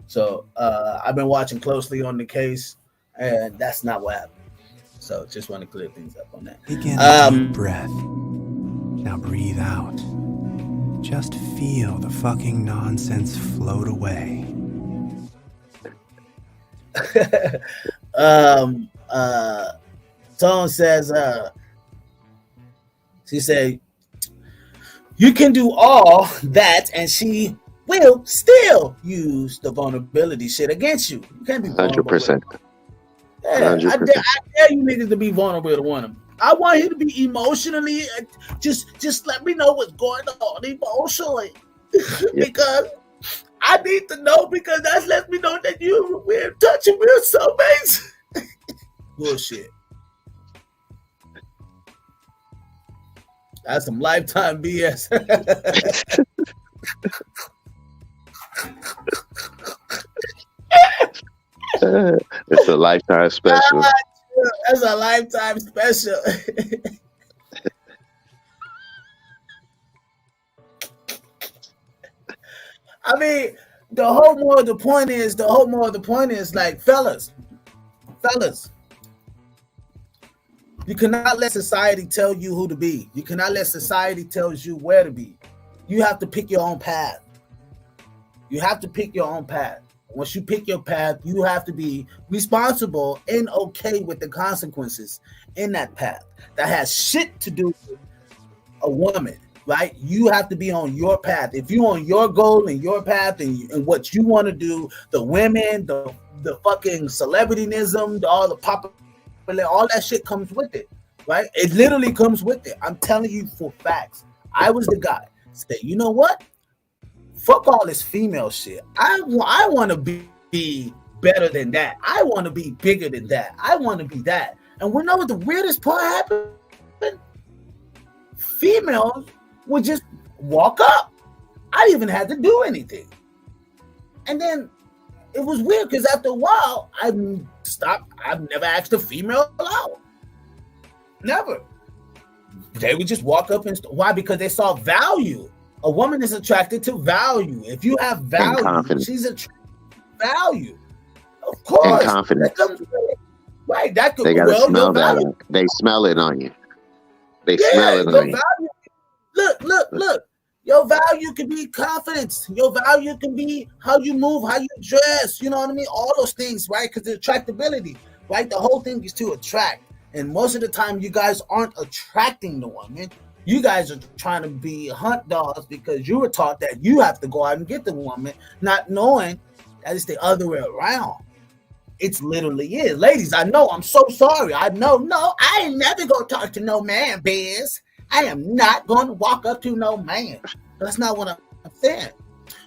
So I've been watching closely on the case, and that's not what happened. So just want to clear things up on that. Begin a deep breath. Now breathe out. Just feel the fucking nonsense float away. Tone says, she said, you can do all that, and she will still use the vulnerability shit against you. You can't be vulnerable. 100%. Yeah, I dare you niggas to be vulnerable to one of them. I want you to be emotionally, just let me know what's going on emotionally. Because I need to know, because that lets me know that we're touching real soulmates. Bullshit. That's some lifetime BS. It's a lifetime special. That's a lifetime special. I mean, the whole more of the point is like, fellas, you cannot let society tell you who to be. You cannot let society tell you where to be. You have to pick your own path. You have to pick your own path. Once you pick your path, you have to be responsible and okay with the consequences in that path. That has shit to do with a woman, right? You have to be on your path. If you're on your goal and your path and what you want to do, the women, the fucking celebrityism, all the pop, all that shit comes with it, right? It literally comes with it. I'm telling you for facts. I was the guy. Say, you know what? Fuck all this female shit. I want to be better than that. I want to be bigger than that. I want to be that. And we know what the weirdest part happened? Females would just walk up. I didn't even have to do anything. And then it was weird because after a while, I stopped. I've never asked a female out. Never. They would just walk up and why? Because they saw value. A woman is attracted to value. If you have value, she's attracted to value. Of course. And confidence. That comes with it. Right. That could they gotta smell that. They smell it on you. They smell it on you. Look. Your value can be confidence. Your value can be how you move, how you dress. You know what I mean? All those things, right? Because the attractability, right? The whole thing is to attract. And most of the time, you guys aren't attracting the woman. You guys are trying to be hunt dogs because you were taught that you have to go out and get the woman, not knowing that it's the other way around. It's literally is. Ladies, I know. I'm so sorry. I know. No, I ain't never going to talk to no man, Biz. I am not going to walk up to no man. That's not what I'm saying.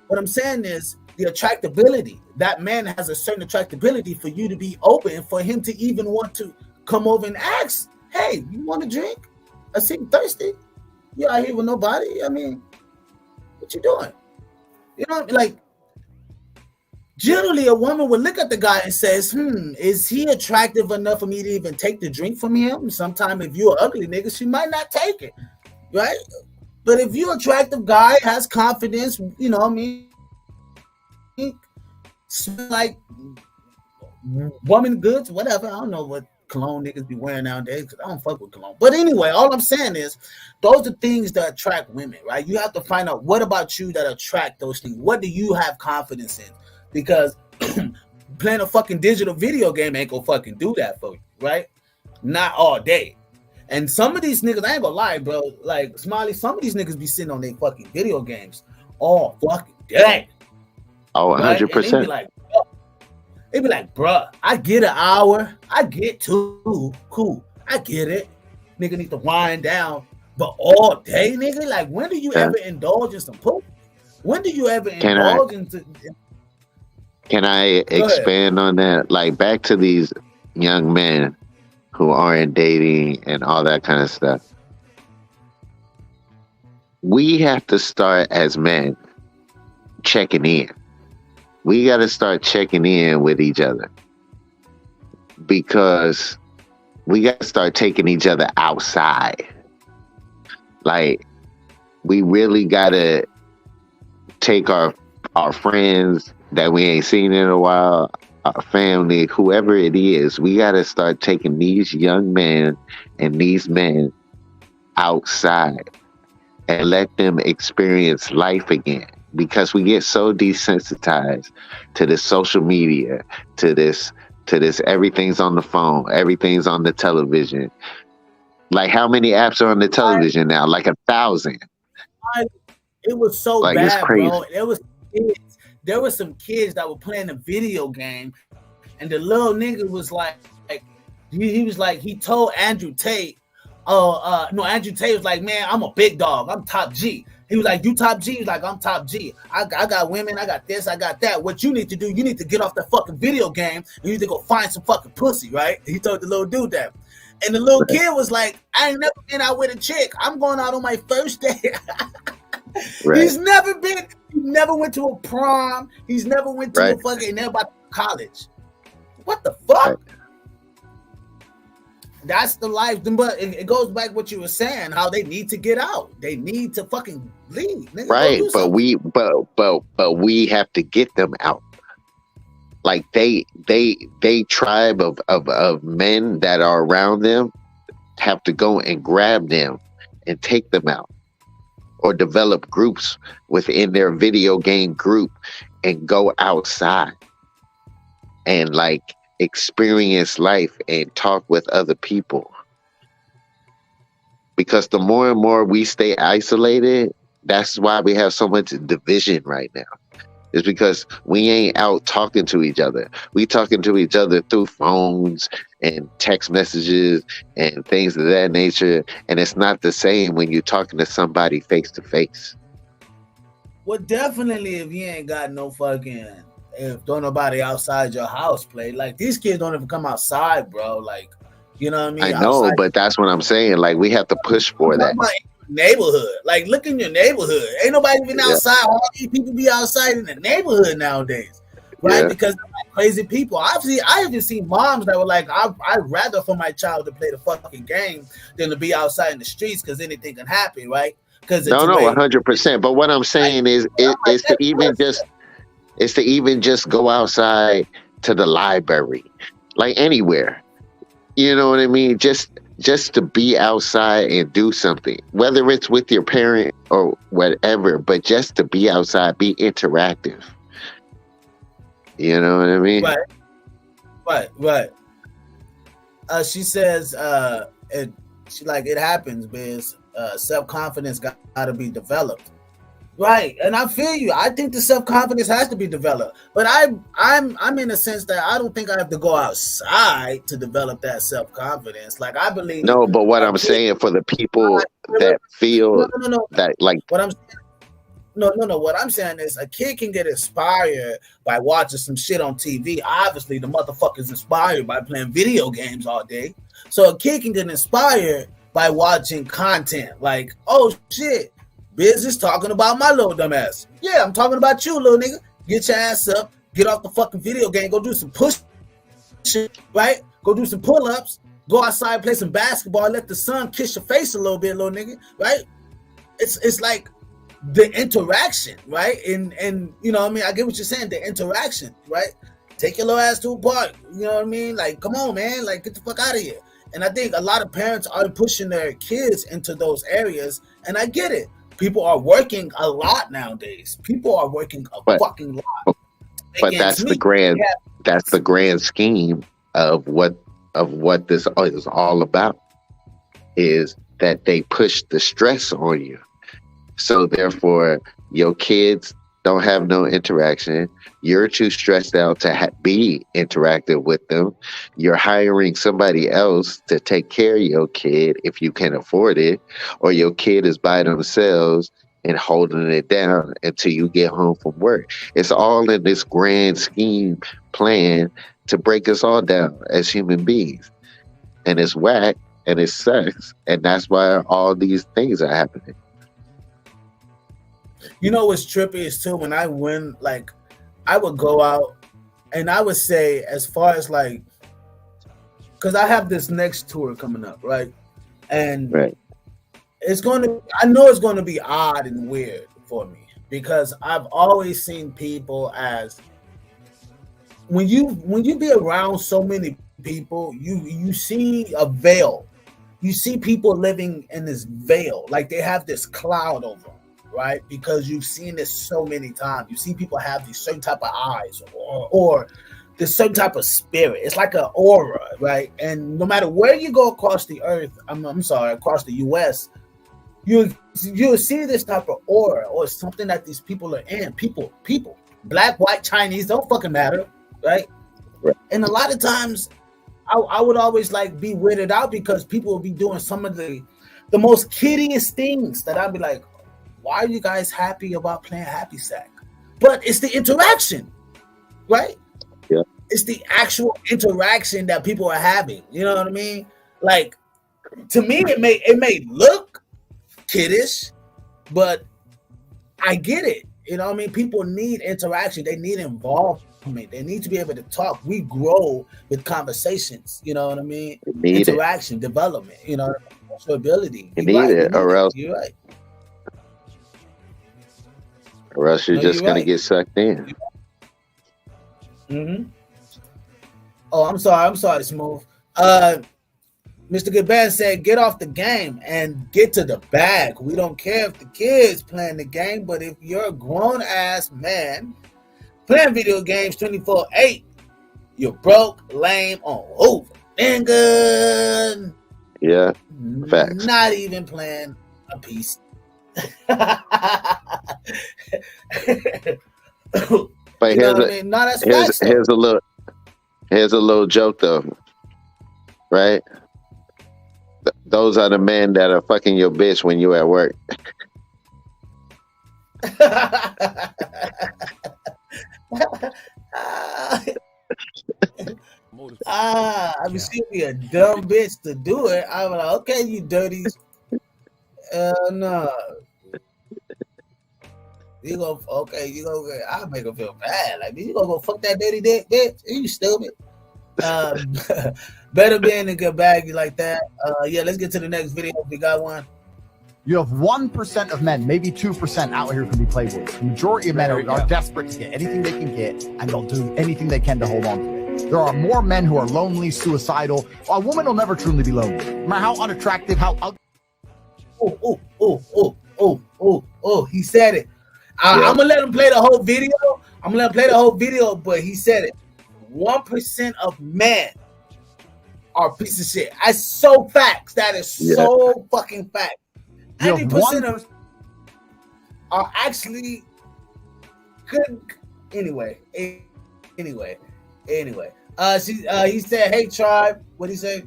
What I'm saying is the attractability. That man has a certain attractability for you to be open, for him to even want to come over and ask, hey, you want a drink? I seem thirsty. You out here with nobody? I mean, what you doing? You know, like, generally a woman would look at the guy and says, is he attractive enough for me to even take the drink from him? Sometimes if you're an ugly nigga, she might not take it, right? But if you're an attractive guy, has confidence, you know what I mean? Like woman goods, whatever. I don't know what cologne niggas be wearing nowadays because I don't fuck with cologne. But anyway, all I'm saying is those are things that attract women, right? You have to find out what about you that attract those things. What do you have confidence in? Because playing a fucking digital video game ain't gonna fucking do that for you, right? Not all day. And some of these niggas, I ain't gonna lie, bro. Like Smiley, some of these niggas be sitting on their fucking video games all fucking day. Oh, 100%. Right? They be like, bruh, I get an hour, I get two, cool, I get it. Nigga need to wind down, but all day, nigga, like when do you ever indulge in some poop? When do you ever indulge into? Can I expand on that? Like back to these young men who aren't dating and all that kind of stuff. we have to start as men checking in. We got to start checking in with each other, because we got to start taking each other outside. Like, we really got to take our friends that we ain't seen in a while, our family, whoever it is, we got to start taking these young men and these men outside and let them experience life again. Because we get so desensitized to this social media, to this everything's on the phone, everything's on the television. Like, how many apps are on the television now? Like 1,000. It was so like, bad, it's crazy. bro. There was some kids that were playing a video game, and the little nigga was like he was like, he told Andrew Tate, Andrew Tate was like, man, I'm a big dog, I'm top G. He was like, you top G? He's like, I'm top G. I got women, I got this, I got that. What you need to do, you need to get off that fucking video game and you need to go find some fucking pussy, right? He told the little dude that. And the little kid was like, I ain't never been out with a chick. I'm going out on my first date. Right. He never went to a prom. He's never went to a fucking college. What the fuck? Right. That's the life. But it goes back to what you were saying, how they need to get out. They need to fucking leave. Right, but we have to get them out. Like, they tribe of men that are around them have to go and grab them and take them out, or develop groups within their video game group and go outside and like experience life and talk with other people. Because the more and more we stay isolated, that's why we have so much division right now. It's because we ain't out talking to each other. We talking to each other through phones and text messages and things of that nature. And it's not the same when you're talking to somebody face to face. Well, definitely if you ain't got no fucking, if don't nobody outside your house play, like these kids don't even come outside, bro. Like, you know what I mean? I know, outside. But that's what I'm saying. Like, we have to push for that. Neighborhood, like, look in your neighborhood. Ain't nobody even outside. All these people be outside in the neighborhood nowadays, right? Because they're like crazy people. I even seen moms that were like, I'd rather for my child to play the fucking game than to be outside in the streets, because anything can happen, right? Because 100%. But what I'm saying is to even just go outside to the library, like anywhere. You know what I mean? Just to be outside and do something, whether it's with your parent or whatever, but just to be outside, be interactive. You know what I mean? Right. She says, it happens, Biz. Self-confidence got to be developed. Right, and I feel you. I think the self-confidence has to be developed, but I'm in a sense that I don't think I have to go outside to develop that self-confidence. Like, I believe. No, but what I'm saying, for the people that feel that, like, what I'm what I'm saying is, a kid can get inspired by watching some shit on TV. Obviously, the motherfucker's inspired by playing video games all day. So a kid can get inspired by watching content like, oh shit, Biz is talking about my little dumbass. Yeah, I'm talking about you, little nigga. Get your ass up, get off the fucking video game, go do some push shit, right? Go do some pull-ups, go outside, play some basketball, let the sun kiss your face a little bit, little nigga, right? It's like the interaction, right? And you know what I mean? I get what you're saying, the interaction, right? Take your little ass to a park, you know what I mean? Like, come on, man, like, get the fuck out of here. And I think a lot of parents are pushing their kids into those areas, and I get it. People are working a lot nowadays. People are working a fucking lot. But that's the grand scheme of what this is all about, is that they push the stress on you. So therefore, your kids don't have no interaction. You're too stressed out to be interactive with them. You're hiring somebody else to take care of your kid if you can afford it, or your kid is by themselves and holding it down until you get home from work. It's all in this grand scheme plan to break us all down as human beings. And it's whack and it sucks. And that's why all these things are happening. You know what's trippy is too, when I win, like I would go out and I would say, as far as like, because I have this next tour coming up, right? And I know it's going to be odd and weird for me, because I've always seen people as, when you be around so many people, you see a veil. You see people living in this veil, like they have this cloud over them, right? Because you've seen this so many times. You see people have these certain type of eyes, or this certain type of spirit. It's like an aura, right? And no matter where you go across the earth, across the U.S., you'll see this type of aura or something that these people are in. People, black, white, Chinese, don't fucking matter, right? And a lot of times, I would always like be weirded out because people will be doing some of the most kiddiest things that I'd be like, why are you guys happy about playing happy sack? But it's the interaction, right? Yeah. It's the actual interaction that people are having. You know what I mean? Like, to me, it may look kiddish, but I get it. You know what I mean? People need interaction. They need involvement. They need to be able to talk. We grow with conversations. You know what I mean? Interaction, development. You know, ability. You need it, or else you're right. Or else you're just gonna get sucked in. Mm-hmm. Oh, I'm sorry, Smooth. Mr. Goodbad said, get off the game and get to the bag. We don't care if the kid's playing the game, but if you're a grown-ass man playing video games 24/8, you're broke, lame, on over. Nigga. Yeah, facts. Not even playing a piece. But here's a little joke though, right? Those are the men that are fucking your bitch when you at work. I mean, she'd be a dumb bitch to do it. I'm like, okay, you dirties. No. I'll make her feel bad. Like, you gonna go fuck that dirty dick, bitch? You stupid. Better be in a good baggy like that. Yeah, let's get to the next video if we got one. You have 1% of men, maybe 2% out here who can be playboys. The majority of men are desperate to get anything they can get, and they'll do anything they can to hold on to it. There are more men who are lonely, suicidal. A woman will never truly be lonely. No matter how unattractive, how ugly. He said it. I'm gonna let him play the whole video. But he said it. 1% of men are pieces of shit. That's so facts. That is so fucking fact. 90% of are actually good. Anyway. He said, "Hey tribe." What did he say?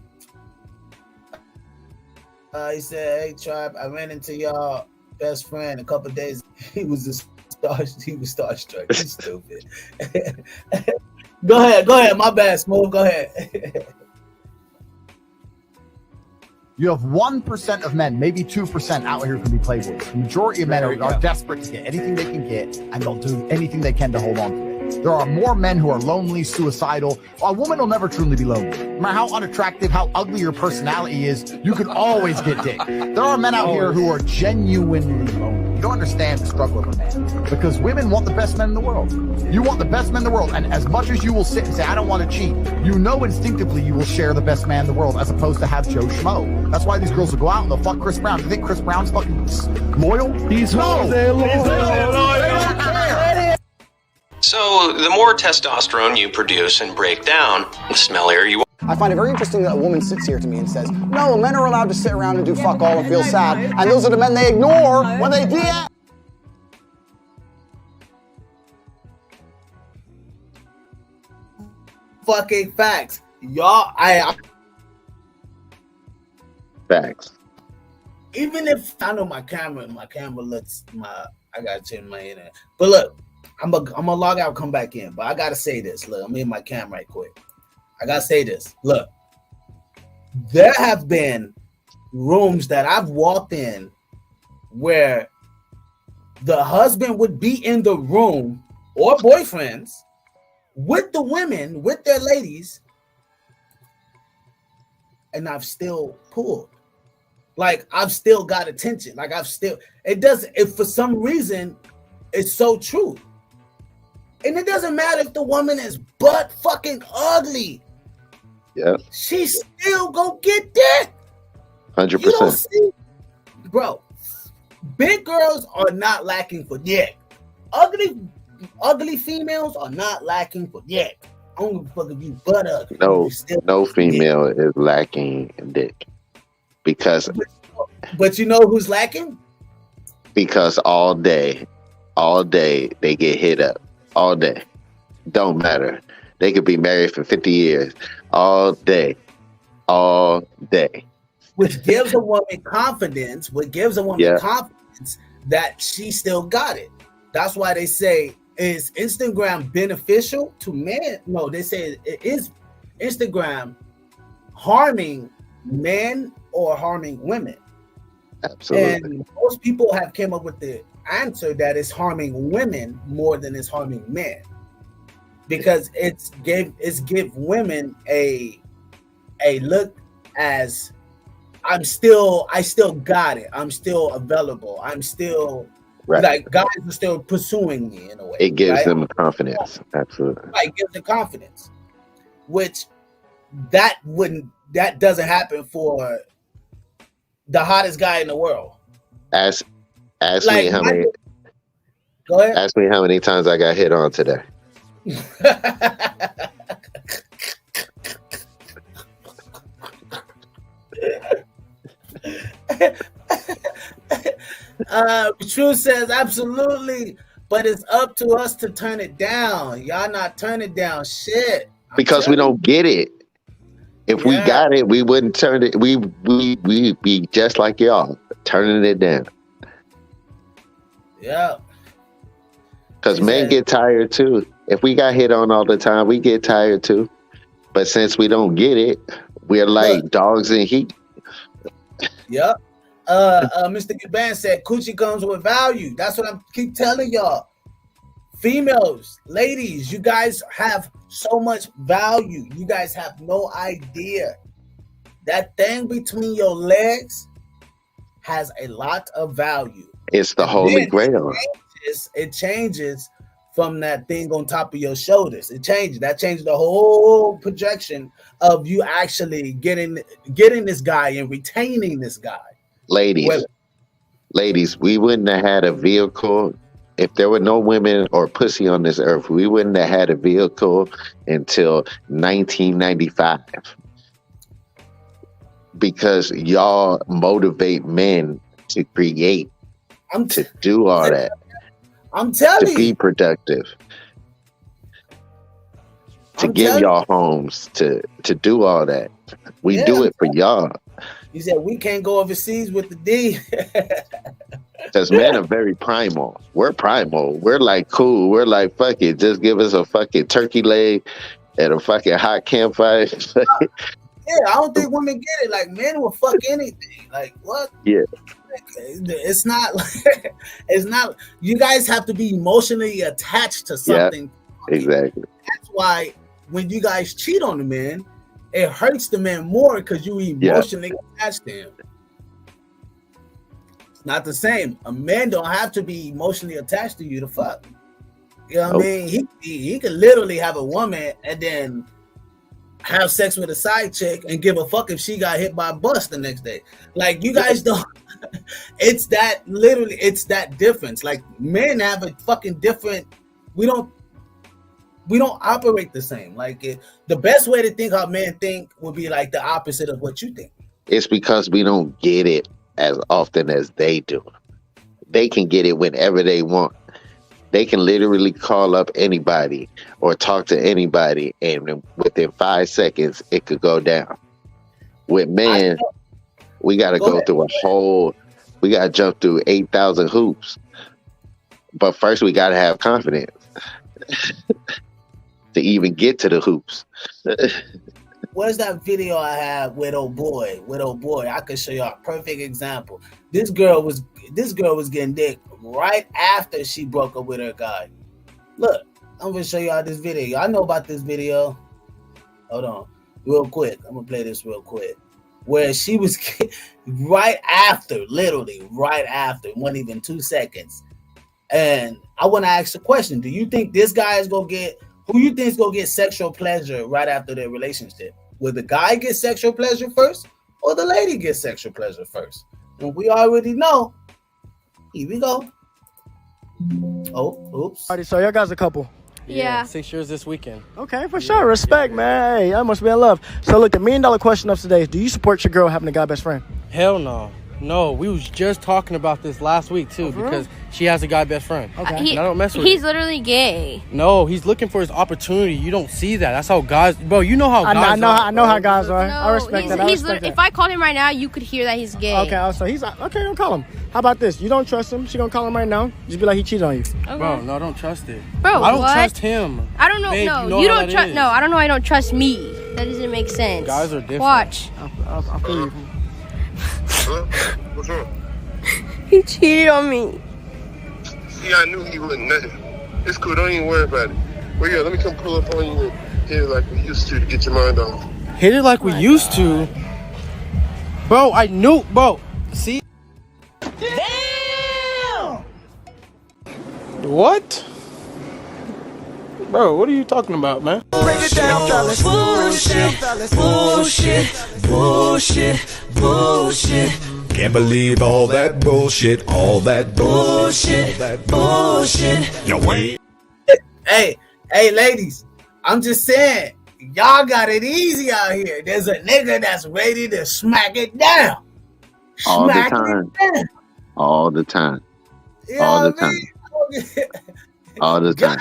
He said, "Hey tribe, I ran into y'all best friend a couple of days. He was starstruck. He's stupid." Go ahead. My bad, Smooth. Go ahead. You have 1% of men, maybe 2% out here who can be playboys. The majority of men are desperate to get anything they can get, and they'll do anything they can to hold on to it. There are more men who are lonely, suicidal. A woman will never truly be lonely. No matter how unattractive, how ugly your personality is, you can always get dick. There are men out here who are genuinely lonely. You don't understand the struggle of a man, because women want the best men in the world. You want the best men in the world, and as much as you will sit and say, I don't want to cheat, you know instinctively you will share the best man in the world, as opposed to have Joe Schmo. That's why these girls will go out and they'll fuck Chris Brown. Do you think Chris Brown's fucking loyal? He's loyal. So the more testosterone you produce and break down, the smellier you are. I find it very interesting that a woman sits here to me and says, no, men are allowed to sit around and do fuck all and feel sad. And those are the men they ignore when they DM. Fucking facts. Y'all, Facts. Even if I know my camera looks I gotta change my internet. But look, I'm gonna log out, come back in. But I gotta say this. Look, I'm in my cam right quick. I gotta say this. Look, there have been rooms that I've walked in where the husband would be in the room or boyfriends with the women, with their ladies, and I've still pulled. Like, I've still got attention. Like, it doesn't, if for some reason, it's so true. And it doesn't matter if the woman is butt fucking ugly. Yeah. She still gonna get that. 100%. You don't see, bro, big girls are not lacking for dick. Ugly females are not lacking for dick. I don't give a fuck if you butt ugly. No female is lacking dick. Because but you know who's lacking? Because all day they get hit up. All day. Don't matter. They could be married for 50 years. All day. Which gives a woman confidence. Confidence that she still got it. That's why they say, is Instagram beneficial to men? No, they say it is Instagram harming men or harming women. Absolutely. And most people have came up with the answer that it's harming women more than it's harming men, because it's give women a look as I still got it. I'm still available. I'm still like, guys are still pursuing me in a way. It gives them confidence. Absolutely. Right, it gives them confidence. Which that doesn't happen for the hottest guy in the world. Ask Like, me how many. Go ahead. Ask me how many times I got hit on today. True says absolutely, but it's up to us to turn it down. Y'all not turning down shit. Because we don't get it. If we got it, we wouldn't turn it. We be just like y'all, turning it down. Yeah. Because men get tired too. If we got hit on all the time, we get tired too. But since we don't get it, we're like dogs in heat. Yep. Mr. Gaban said coochie comes with value. That's what I keep telling y'all. Females, ladies, you guys have so much value. You guys have no idea. That thing between your legs has a lot of value. It's the holy grail. It changes from that thing on top of your shoulders. It changes. That changes the whole projection of you actually getting this guy and retaining this guy. Ladies, we wouldn't have had a vehicle if there were no women or pussy on this earth. We wouldn't have had a vehicle until 1995. Because y'all motivate men to create, to do all that. I'm telling you. To be productive. To give y'all homes, to do all that. We do it for y'all. You said we can't go overseas with the D. Because men are very primal. We're primal. We're like, cool. We're like, fuck it. Just give us a fucking turkey leg and a fucking hot campfire. Yeah, I don't think women get it. Like, men will fuck anything. Like, what? Yeah. It's not like, it's not. You guys have to be emotionally attached to something. Yeah, exactly. That's why when you guys cheat on the man, it hurts the man more because you emotionally attached to him. It's not the same. A man don't have to be emotionally attached to you to fuck. You know what I mean? He could literally have a woman and then have sex with a side chick and give a fuck if she got hit by a bus the next day. Like, you guys don't. It's that difference. Like, men have a fucking different. We don't operate the same. Like, the best way to think how men think would be like the opposite of what you think. It's because we don't get it as often as they do. They can get it whenever they want. They can literally call up anybody or talk to anybody, and within 5 seconds, it could go down. With men, we got to go through we got to jump through 8,000 hoops. But first, we got to have confidence to even get to the hoops. where's that video I have with old boy? I could show y'all a perfect example. This girl was getting dick right after she broke up with her guy. Look, I'm gonna show y'all this video. Y'all know about this video. Hold on, real quick. I'm gonna play this real quick. Where she was right after, literally right after, it wasn't even 2 seconds. And I want to ask the question: do you think this guy is gonna get? Who you think is gonna get sexual pleasure right after their relationship? Will the guy get sexual pleasure first, or the lady get sexual pleasure first? And we already know. Here we go. Oh, oops. Alrighty, so y'all guys a couple. Yeah. 6 years this weekend. Okay, for sure. Respect, man. Hey, y'all must be in love. So look, the $1 million question of today is: do you support your girl having a guy best friend? Hell no. No, we was just talking about this last week too, because she has a guy best friend. Okay. And I don't mess with He's it. literally gay. No, he's looking for his opportunity. You don't see that. That's how guys, bro. You know how guys are. I know how guys are. No, I respect that. If I called him right now, you could hear that he's gay. Okay, so he's okay. Don't call him. How about this? You don't trust him. She gonna call him right now. Just be like he cheated on you. Okay. Bro, no, don't trust it. Bro, I don't what? trust him. I don't know. Babe, no, you you know don't trust. No, I don't know. I don't trust me. That doesn't make sense. Guys are different. Watch. I'll feel you. What's wrong? He cheated on me. See, I knew he wasn't nothing. It's cool. Don't even worry about it. Well, yeah, let me come pull up on you and hit it like we used to get your mind off. Hit it like we used to. Bro, I knew. Bro, see? Damn! What? Bro, what are you talking about, man? Break it down, fellas. Bullshit. Can't believe all that bullshit, Yo, wait. Hey, ladies, I'm just saying, y'all got it easy out here. There's a nigga that's ready to smack it down. All the time. All the time. You know All the what I time. mean? All the time.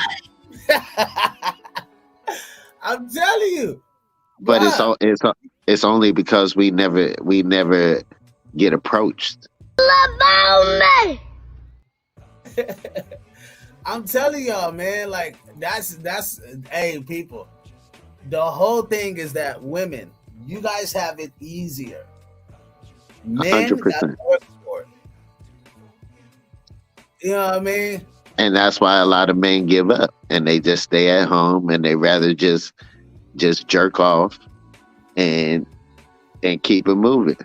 I'm telling you. But it's only because we never get approached. I'm telling y'all, man, like that's hey people. The whole thing is that women, you guys have it easier. Men 100%. got to work for it. You know what I mean? And that's why a lot of men give up and they just stay at home and they rather just jerk off and keep it moving.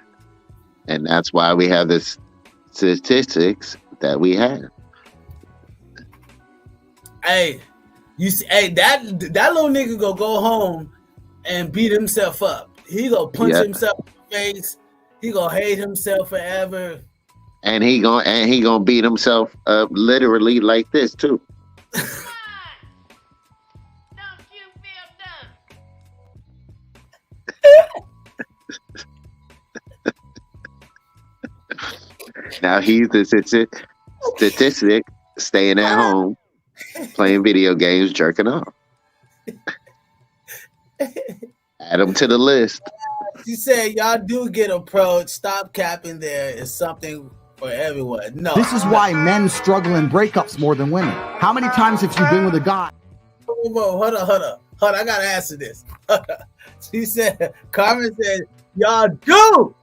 And that's why we have this statistics that we have. Hey, you see, hey, that little nigga go home and beat himself up. He gonna punch himself in the face. He gonna hate himself forever. And he gonna beat himself up literally like this too. Now he's the statistic staying at home, playing video games, jerking off. Add him to the list. She said, y'all do get approached. Stop capping there. It's something for everyone. No. This is why men struggle in breakups more than women. How many times have you been with a guy? Whoa, hold on. I gotta answer this. She said, Carmen said, y'all do,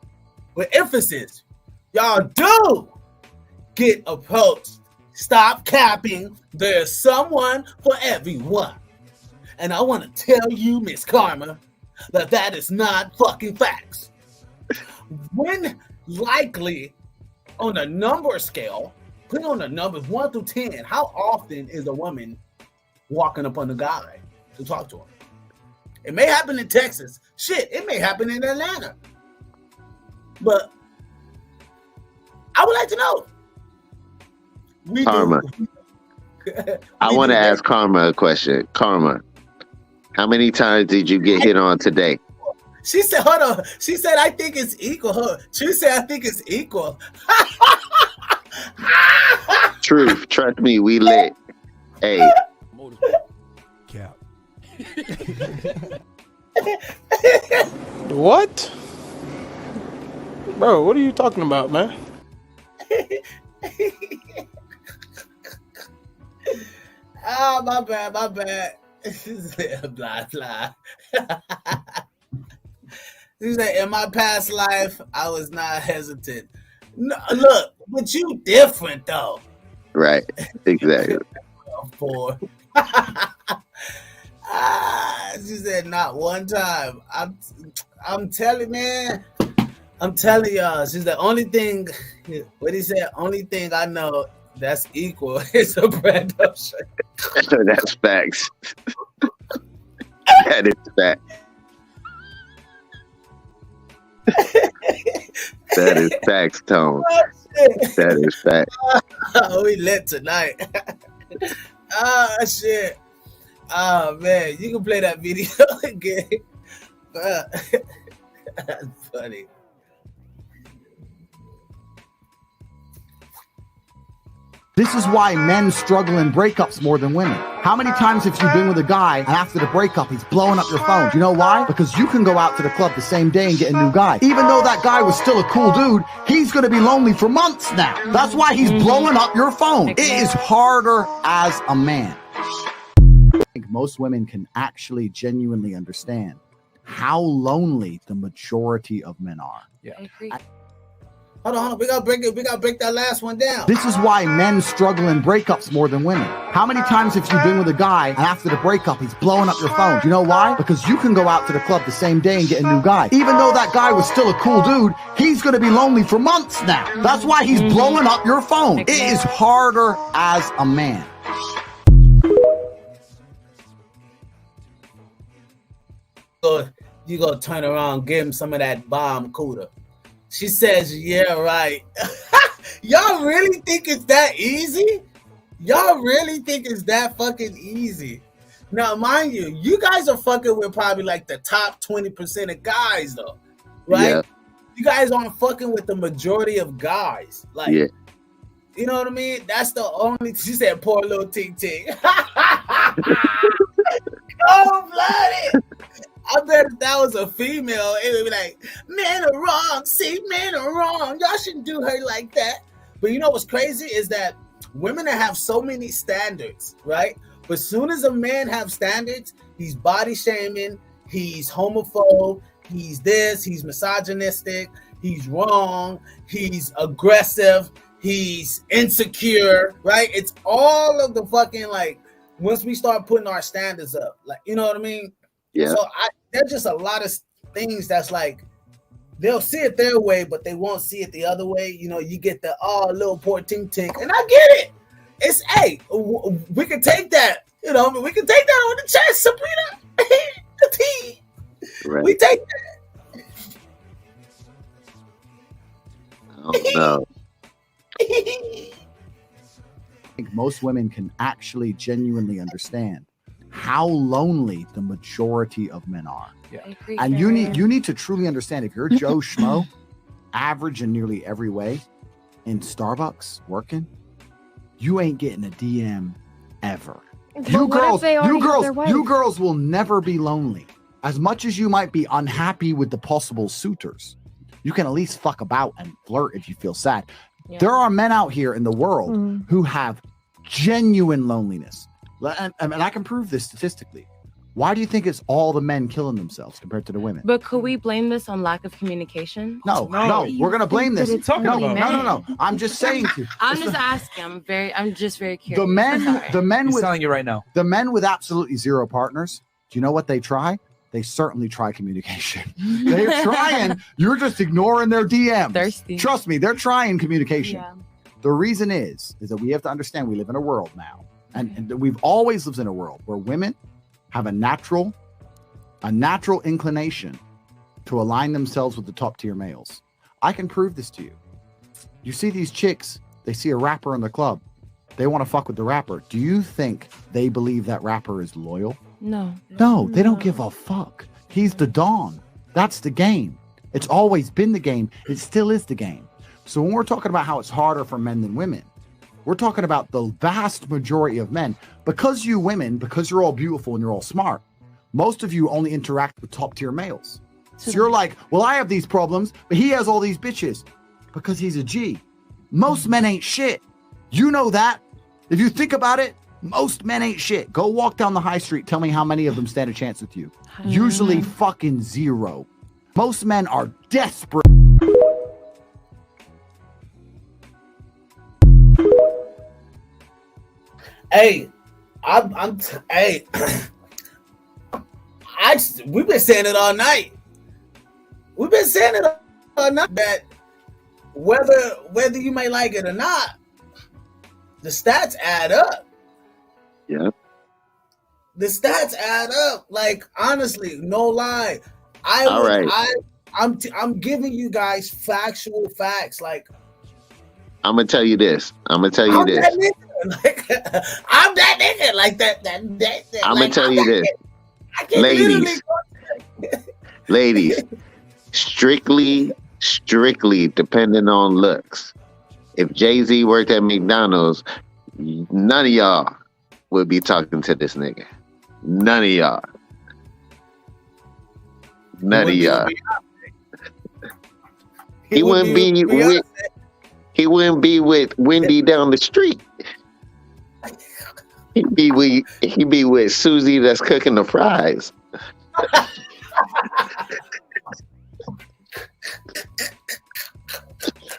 with emphasis, y'all do get approached. Stop capping. There's someone for everyone. And I want to tell you, Miss Karma, that is not fucking facts. When likely on a number scale, put on the numbers 1 through 10, how often is a woman walking up on a guy to talk to him? It may happen in Texas. Shit, it may happen in Atlanta. But I would like to know. Karma. I want to ask Karma a question. Karma, how many times did you get hit on today? She said, hold on. She said, I think it's equal. She said, I think it's equal. Truth. Trust me, we lit. Hey. Cap. What? Bro, what are you talking about, man? Oh, my bad. Blah, blah. She said, in my past life, I was not hesitant. No, look, but you different though. Right. Exactly. Poor. She said, not one time. I'm telling, man. I'm telling y'all. She's the only thing. What he said? Only thing I know that's equal is a brand of shirt. That's facts. That is fact. That is facts, Tone. That is facts. We lit tonight. Shit. Oh man, you can play that video again. That's funny. This is why men struggle in breakups more than women. How many times have you been with a guy and after the breakup, he's blowing up your phone? Do you know why? Because you can go out to the club the same day and get a new guy. Even though that guy was still a cool dude, he's going to be lonely for months now. That's why he's blowing up your phone. It is harder as a man. I think most women can actually genuinely understand how lonely the majority of men are. Yeah. I agree. Hold on. We gotta break that last one down. This is why men struggle in breakups more than women. How many times have you been with a guy and after the breakup, he's blowing up your phone? Do you know why? Because you can go out to the club the same day and get a new guy. Even though that guy was still a cool dude, he's going to be lonely for months now. That's why he's blowing up your phone. It is harder as a man. You go turn around, give him some of that bomb cooter. She says, yeah, right. Y'all really think it's that easy? Y'all really think it's that fucking easy? Now, mind you, you guys are fucking with probably like the top 20% of guys, though, right? Yeah. You guys aren't fucking with the majority of guys. Like, yeah. You know what I mean? That's the only, she said, poor little ting ting. Cold-blooded. I bet if that was a female, it would be like, men are wrong. See, men are wrong. Y'all shouldn't do her like that. But you know what's crazy is that women have so many standards, right? But as soon as a man have standards, he's body shaming, he's homophobe, he's this, he's misogynistic, he's wrong, he's aggressive, he's insecure, right? It's all of the fucking, like, once we start putting our standards up, like, you know what I mean? Yeah. So there's just a lot of things that's like, they'll see it their way, but they won't see it the other way. You know, you get the, little poor ting ting, and I get it. It's, hey, we can take that, you know, we can take that on the chest, Sabrina. Right. We take that. I don't know. I think most women can actually genuinely understand how lonely the majority of men are. Yeah. And you need to truly understand, if you're Joe Schmo, average in nearly every way, in Starbucks working, you ain't getting a DM ever. You girls will never be lonely. As much as you might be unhappy with the possible suitors, you can at least fuck about and flirt if you feel sad. Yeah. There are men out here in the world who have genuine loneliness. And I can prove this statistically. Why do you think it's all the men killing themselves compared to the women? But could we blame this on lack of communication? No. We're gonna blame this. No. I'm just saying. I'm just asking. I'm just very curious. The men He's with telling you right now. The men with absolutely zero partners. Do you know what they try? They certainly try communication. They're trying. You're just ignoring their DMs. Thirsty. Trust me, they're trying communication. Yeah. The reason is that we have to understand we live in a world now. And we've always lived in a world where women have a natural inclination to align themselves with the top tier males. I can prove this to you. You see these chicks, they see a rapper in the club. They want to fuck with the rapper. Do you think they believe that rapper is loyal? No. No, they don't give a fuck. He's the Don. That's the game. It's always been the game. It still is the game. So when we're talking about how it's harder for men than women, we're talking about the vast majority of men. Because you women, because you're all beautiful and you're all smart, most of you only interact with top tier males. So you're like, well, I have these problems, but he has all these bitches because he's a G. Most men ain't shit. You know that. If you think about it, most men ain't shit. Go walk down the high street. Tell me how many of them stand a chance with you. Usually fucking zero. Most men are desperate. Hey, hey, we've been saying it all night. We've been saying it all night that whether you may like it or not, the stats add up. Yeah. The stats add up. Like, honestly, no lie. I'm giving you guys factual facts. Like, I'm gonna tell you this. I'm that nigga. Like, I'm that nigga. Like that. I'm gonna tell you this, ladies. Strictly depending on looks. If Jay-Z worked at McDonald's, none of y'all would be talking to this nigga. None of y'all. He wouldn't be with Wendy down the street. He'd be with Susie that's cooking the fries.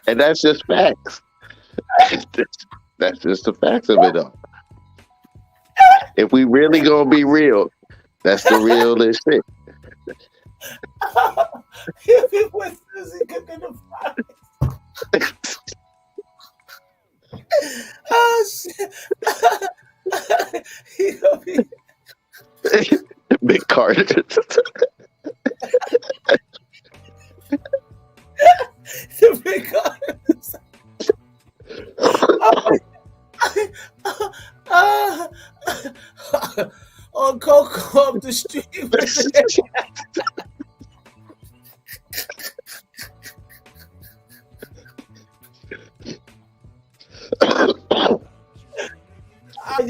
And that's just facts. That's just the facts of it all. If we really gonna be real, that's the realest shit. He'll be with Susie cooking the fries. Oh shit! He'll be Big Carter. The Big Carter. On Coco up the street. You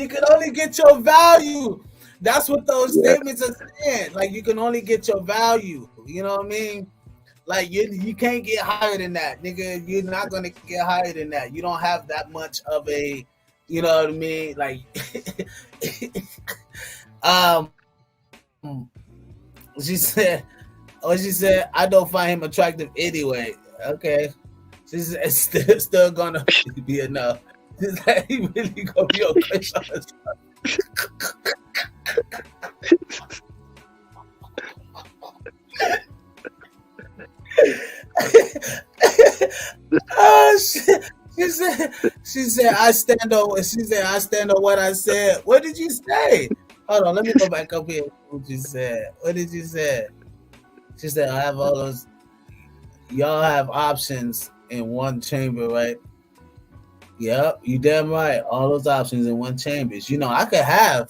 can only get your value. That's what those statements are saying. Like, you can only get your value. You know what I mean? Like, you can't get higher than that, nigga. You're not gonna get higher than that. You don't have that much of a, you know what I mean? Like, she said, I don't find him attractive anyway. Okay, she said it's still gonna be enough. She's like, he really gonna be okay. Oh shit! She said I stand on what I said. What did you say? Hold on, let me go back up here. What you said? What did you say? She said I have all those. Y'all have options in one chamber, right? Yep, you damn right. All those options in one chamber. You know, I could have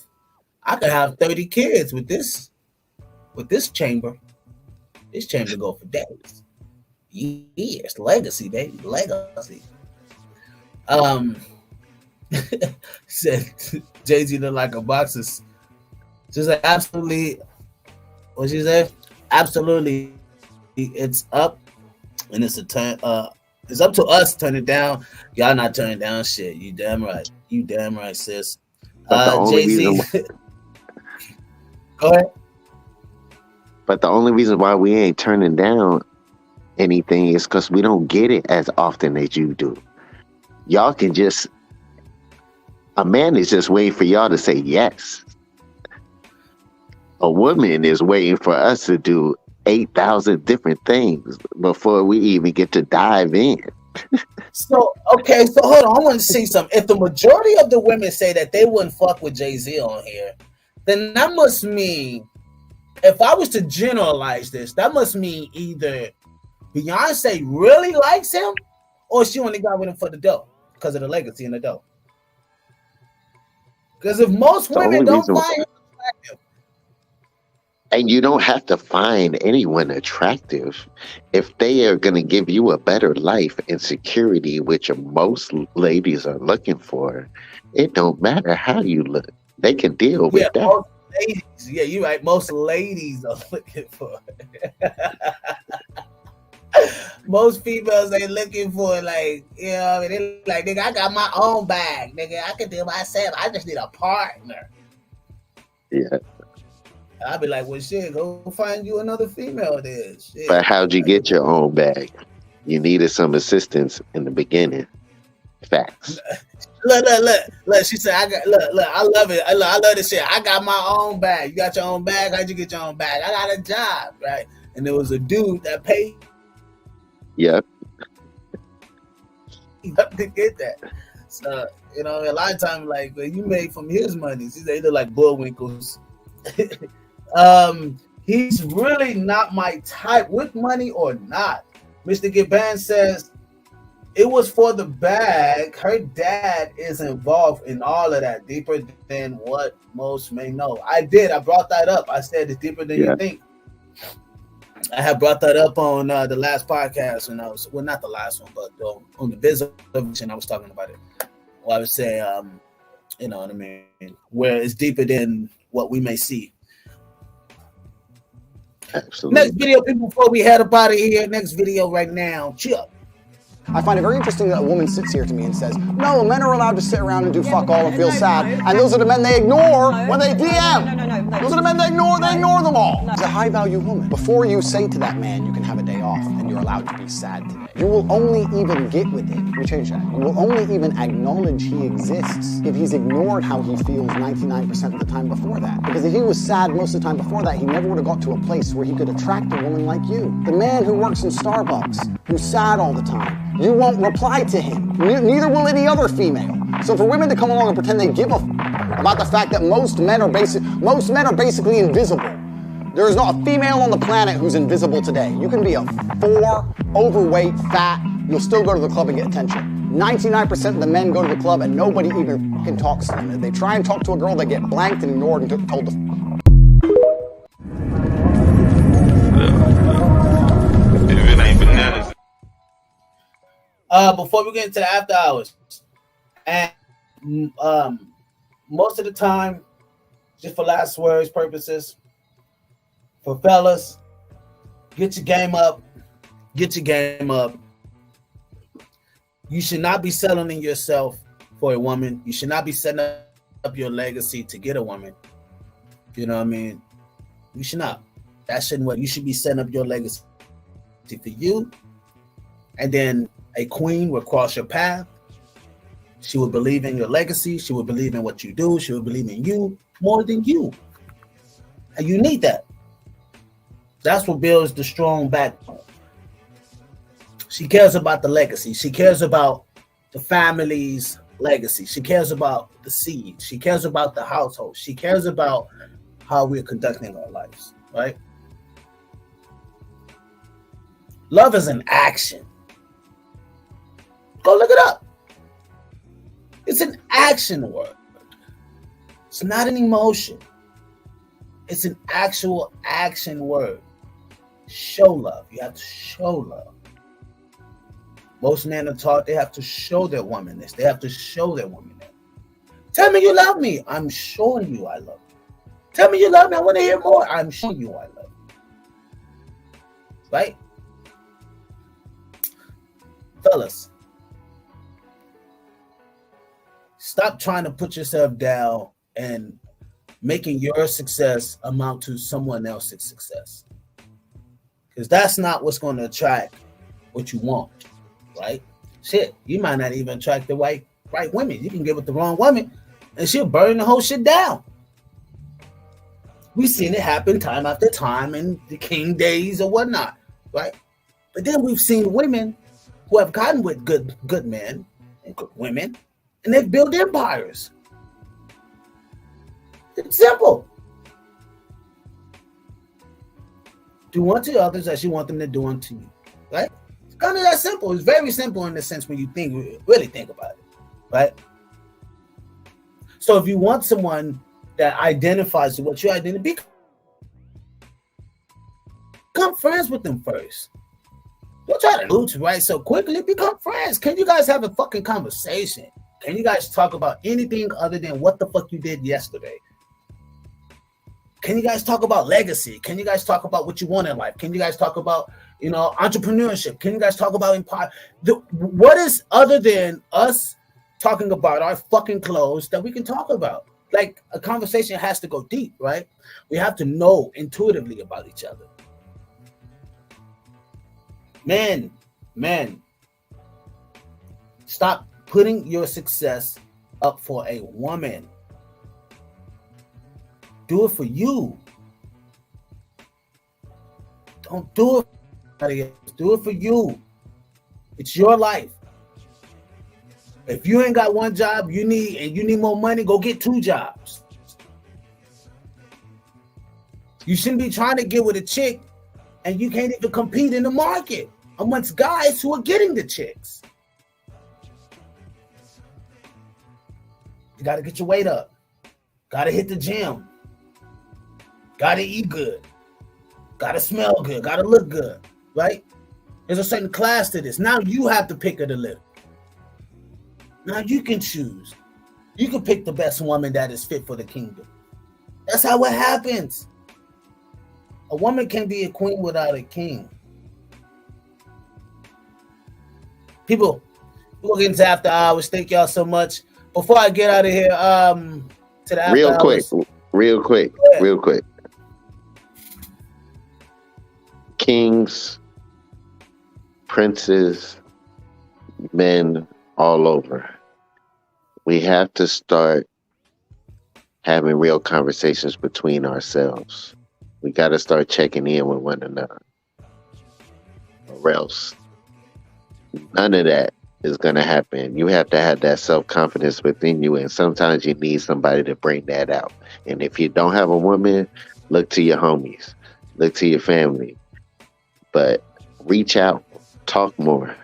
30 kids with this chamber. This chamber go for days. Years. Legacy, baby. Legacy. Said Jay-Z look like a boxer. She said, absolutely. What she said? Absolutely. It's up. And it's a turn. It's up to us to turn it down. Y'all not turning down shit. You damn right. You damn right, sis. Jay-Z. Go ahead. But the only reason why we ain't turning down anything is because we don't get it as often as you do. Y'all can just, a man is just waiting for y'all to say yes. A woman is waiting for us to do 8,000 different things before we even get to dive in. So hold on. I want to see something. If the majority of the women say that they wouldn't fuck with Jay-Z on here, then that must mean, if I was to generalize this, that must mean either Beyonce really likes him or she only got with him for the dough because of the legacy and the dough. Because if most women don't find him attractive. And you don't have to find anyone attractive if they are going to give you a better life and security, which most ladies are looking for. It don't matter how you look. They can deal with that. Most ladies, yeah, you're right. Most ladies are looking for it. Most females ain't looking for, like, you know, I mean, they like, nigga, I got my own bag, nigga. I can do it myself. I just need a partner. Yeah. I'd be like, well, shit, go find you another female there. Shit. But how'd you get your own bag? You needed some assistance in the beginning. Facts. Look. She said, I love it. I love this shit. I got my own bag. You got your own bag? How'd you get your own bag? I got a job, right? And there was a dude that paid. Yep. To get that. So, you know, a lot of times, like, you made from his money. They look like bullwinkles. He's really not my type, with money or not. Mr. Giban says, it was for the bag. Her dad is involved in all of that, deeper than what most may know. I brought that up. I said it's deeper than you think. I have brought that up on the last podcast, and not the last one, but on the Biz Entertainment, I was talking about it. Well, I would say, you know what I mean, where it's deeper than what we may see. Absolutely. Next video, people, before we head up out of here. Next video right now. Chill. I find it very interesting that a woman sits here to me and says, no, men are allowed to sit around and do fuck all and feel sad. And those are the men they ignore when they DM. Those are the men they ignore them all. It's a high value woman. Before you say to that man, you can have a day off and you're allowed to be sad today. You will only even get with it. Let me change that. You will only even acknowledge he exists if he's ignored how he feels 99% of the time before that. Because if he was sad most of the time before that, he never would have got to a place where he could attract a woman like you. The man who works in Starbucks, who's sad all the time, you won't reply to him. Neither will any other female. So for women to come along and pretend they give a about the fact that most men are basically invisible. There is not a female on the planet who's invisible today. You can be a 4, overweight, fat, you'll still go to the club and get attention. 99% of the men go to the club and nobody even fucking talks to them. If they try and talk to a girl, they get blanked and ignored and told to Before we get into the after hours, and most of the time, just for last words purposes, for fellas, get your game up. Get your game up. You should not be settling yourself for a woman. You should not be setting up your legacy to get a woman. You know what I mean? You should not. That shouldn't work. You should be setting up your legacy for you, and then a queen will cross your path. She will believe in your legacy. She will believe in what you do. She will believe in you more than you. And you need that. That's what builds the strong backbone. She cares about the legacy. She cares about the family's legacy. She cares about the seed. She cares about the household. She cares about how we're conducting our lives, right? Love is an action. Go look it up. It's an action word. It's not an emotion. It's an actual action word. Show love. You have to show love. Most men are taught they have to show their womanness. They have to show their womanhood. Tell me you love me. I'm showing you I love you. Tell me you love me. I want to hear more. I'm showing you I love you. Right? Fellas, stop trying to put yourself down and making your success amount to someone else's success. Because that's not what's going to attract what you want, right? Shit, you might not even attract the right women. You can get with the wrong woman and she'll burn the whole shit down. We've seen it happen time after time in the king days or whatnot, right? But then we've seen women who have gotten with good men and good women, and they've built empires. It's simple. Do unto others as you want them to do unto you, right? It's kind of that simple. It's very simple in the sense when you really think about it, right? So if you want someone that identifies with what you identify, become friends with them first. Don't try to loot right so quickly. Become friends. Can you guys have a fucking conversation? Can you guys talk about anything other than what the fuck you did yesterday? Can you guys talk about legacy? Can you guys talk about what you want in life? Can you guys talk about, entrepreneurship? Can you guys talk about empire? What is other than us talking about our fucking clothes that we can talk about? like a conversation has to go deep, right? We have to know intuitively about each other. Men, stop putting your success up for a woman. Do it for you. Don't do it for anybody else. Do it for you. It's your life. If you ain't got one job, you need more money, go get 2 jobs. You shouldn't be trying to get with a chick and you can't even compete in the market amongst guys who are getting the chicks. You got to get your weight up. Got to hit the gym. Got to eat good. Got to smell good. Got to look good, right? There's a certain class to this. Now you have to pick of the litter. Now you can choose. You can pick the best woman that is fit for the kingdom. That's how it happens. A woman can be a queen without a king. People, we'll get into after hours. Thank y'all so much. Before I get out of here, to the after hours. Real quick. Kings, princes, men all over. We have to start having real conversations between ourselves. We got to start checking in with one another. Or else, none of that is going to happen. You have to have that self-confidence within you, and sometimes you need somebody to bring that out. And if you don't have a woman, look to your homies. Look to your family. But reach out. Talk more.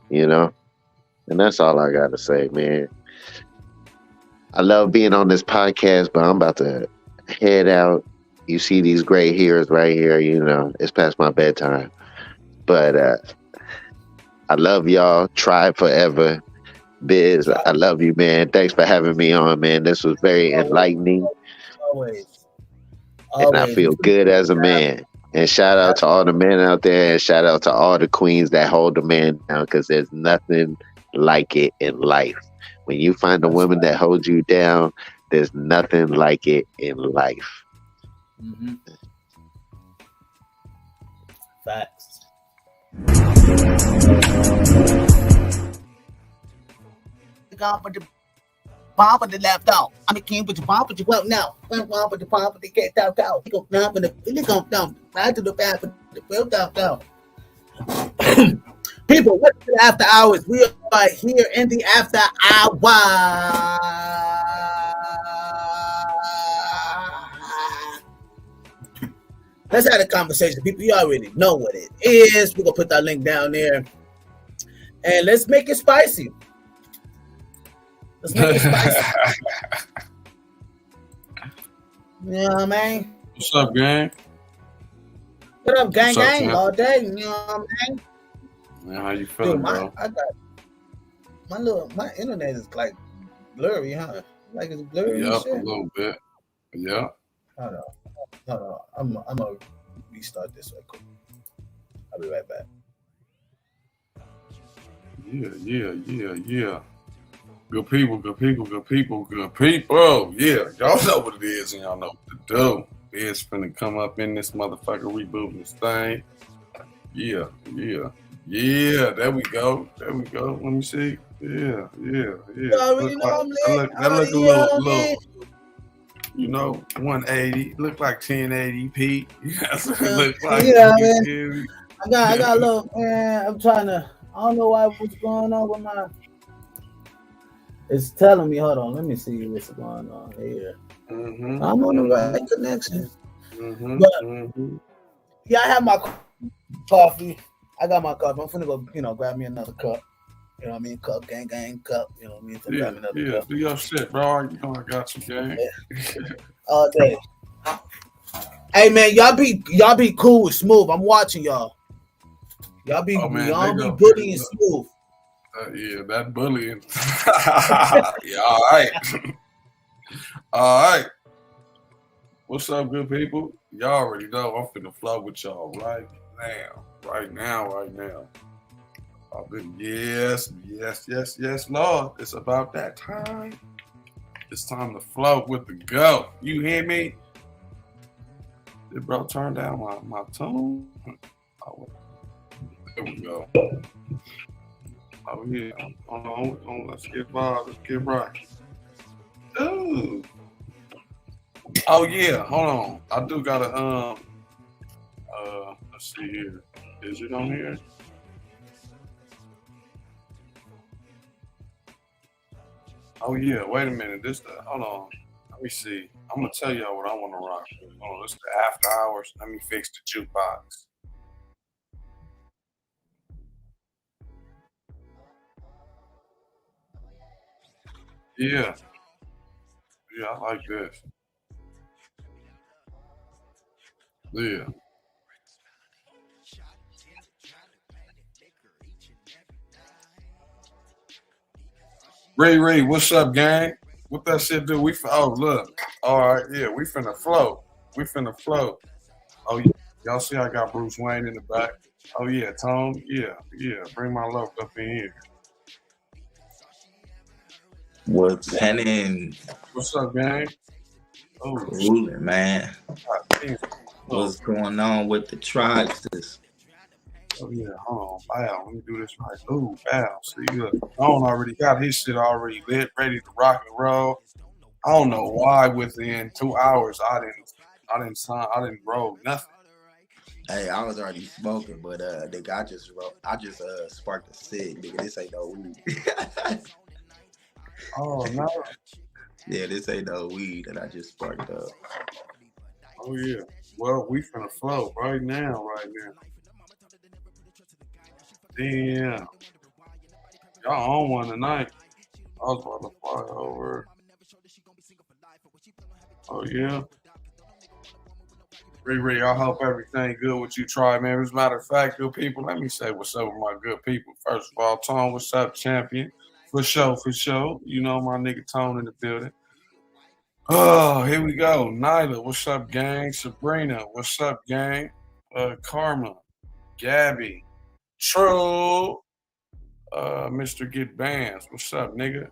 You know? And that's all I got to say, man. I love being on this podcast, but I'm about to head out. You see these gray hairs right here, you know, it's past my bedtime. But I love y'all. Try forever. Biz, I love you, man. Thanks for having me on, man. This was very enlightening. Always. And I feel good as a man. And shout out to all the men out there, and shout out to all the queens that hold the man down, because there's nothing like it in life. When you find a woman that holds you down, there's nothing like it in life. Mm-hmm. Facts. Bomb with the left out. I'm a king with the bomb with the well now. Bomb with the bomb with the get down down. He go down with the really go down. Right to the back with the well down down. People, what's the after hours? We are here in the after hour. Let's have a conversation. People, you already know what it is. We're going to put that link down there. And let's make it spicy. Let's make it spicy. You know what I mean? What's up, gang? What up, gang? What's up, gang? All day. You know what I mean? Man, how you feeling, bro? I got my internet is like blurry, huh? Like it's blurry. Yeah, a little bit. Yeah. Hold on. I'm gonna restart this right quick. I'll be right back. Yeah. Good people. Yeah, y'all know what it is, and y'all know what to do. It's finna come up in this motherfucker, rebooting this thing. Yeah. There we go. Let me see. Yeah. You already know I'm lit. That look a little, you know, 180. Look like 1080p. Look like. Yeah, man. I got a little, man. I'm trying to. I don't know what's going on with my. It's telling me. Hold on. Let me see what's going on here. Mm-hmm. I'm on the right connection. But yeah, I have my coffee. I got my cup. I'm finna go, grab me another cup. You know what I mean? Cup, gang, cup. You know what I mean? Yeah, grab me another cup. Do your shit, bro. You know I got you, gang. Yeah. All day. Hey, man, y'all be cool with Smooth. I'm watching y'all. Y'all be bullying Smooth. Yeah, that bullying. Yeah, all right. All right. What's up, good people? Y'all already know I'm finna flow with y'all right now. Right now. Yes, Lord. It's about that time. It's time to float with the go. You hear me? Did bro turn down my tone? Oh, there we go. Oh yeah. Hold on. Let's get by. Let's get right. Ooh. Oh yeah. Hold on. I do gotta let's see here. Is it on here? Oh yeah. Wait a minute. Hold on. Let me see. I'm gonna tell y'all what I want to rock with. Hold on. This is the after hours. Let me fix the jukebox. Yeah. Yeah, I like this. Yeah. Ray, what's up, gang? What that shit do? Look. All right, yeah, we finna float. Oh, yeah. Y'all see I got Bruce Wayne in the back? Oh, yeah, Tone? Yeah. Bring my love up in here. What's happening? What's up, gang? Oh, Cooling, man. What's going on with the tribes? Oh yeah, hold on. Bow. Let me do this right. Ooh, bow. See, look, Tone already got his shit already lit, ready to rock and roll. I don't know why within 2 hours I didn't roll nothing. Hey, I was already smoking, but nigga, I just sparked a cig, nigga. This ain't no weed. Oh no. Yeah, this ain't no weed that I just sparked up. Oh yeah. Well, we finna flow right now. Damn. Y'all on one tonight. I was about to fly over. Oh yeah. Ray, I hope everything good with you, Try, man. As a matter of fact, good people, let me say what's up with my good people. First of all, Tone, what's up, champion? For sure. You know my nigga Tone in the building. Oh, here we go. Nyla, what's up, gang? Sabrina, what's up, gang? Karma, Gabby, True, Mr. Get Bands, what's up, nigga?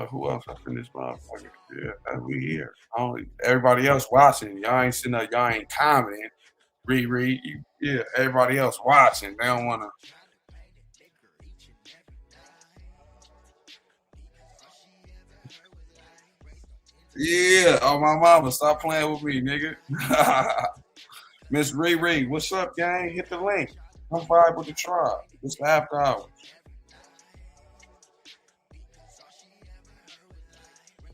Who else up in this motherfucker? Yeah, we here. Everybody else watching, y'all ain't sitting up, y'all ain't commenting. Reread, yeah, everybody else watching. They don't wanna. Yeah, oh my mama, stop playing with me, nigga. Miss Riri, what's up, gang? Hit the link. Come vibe with the tribe. It's the after hours.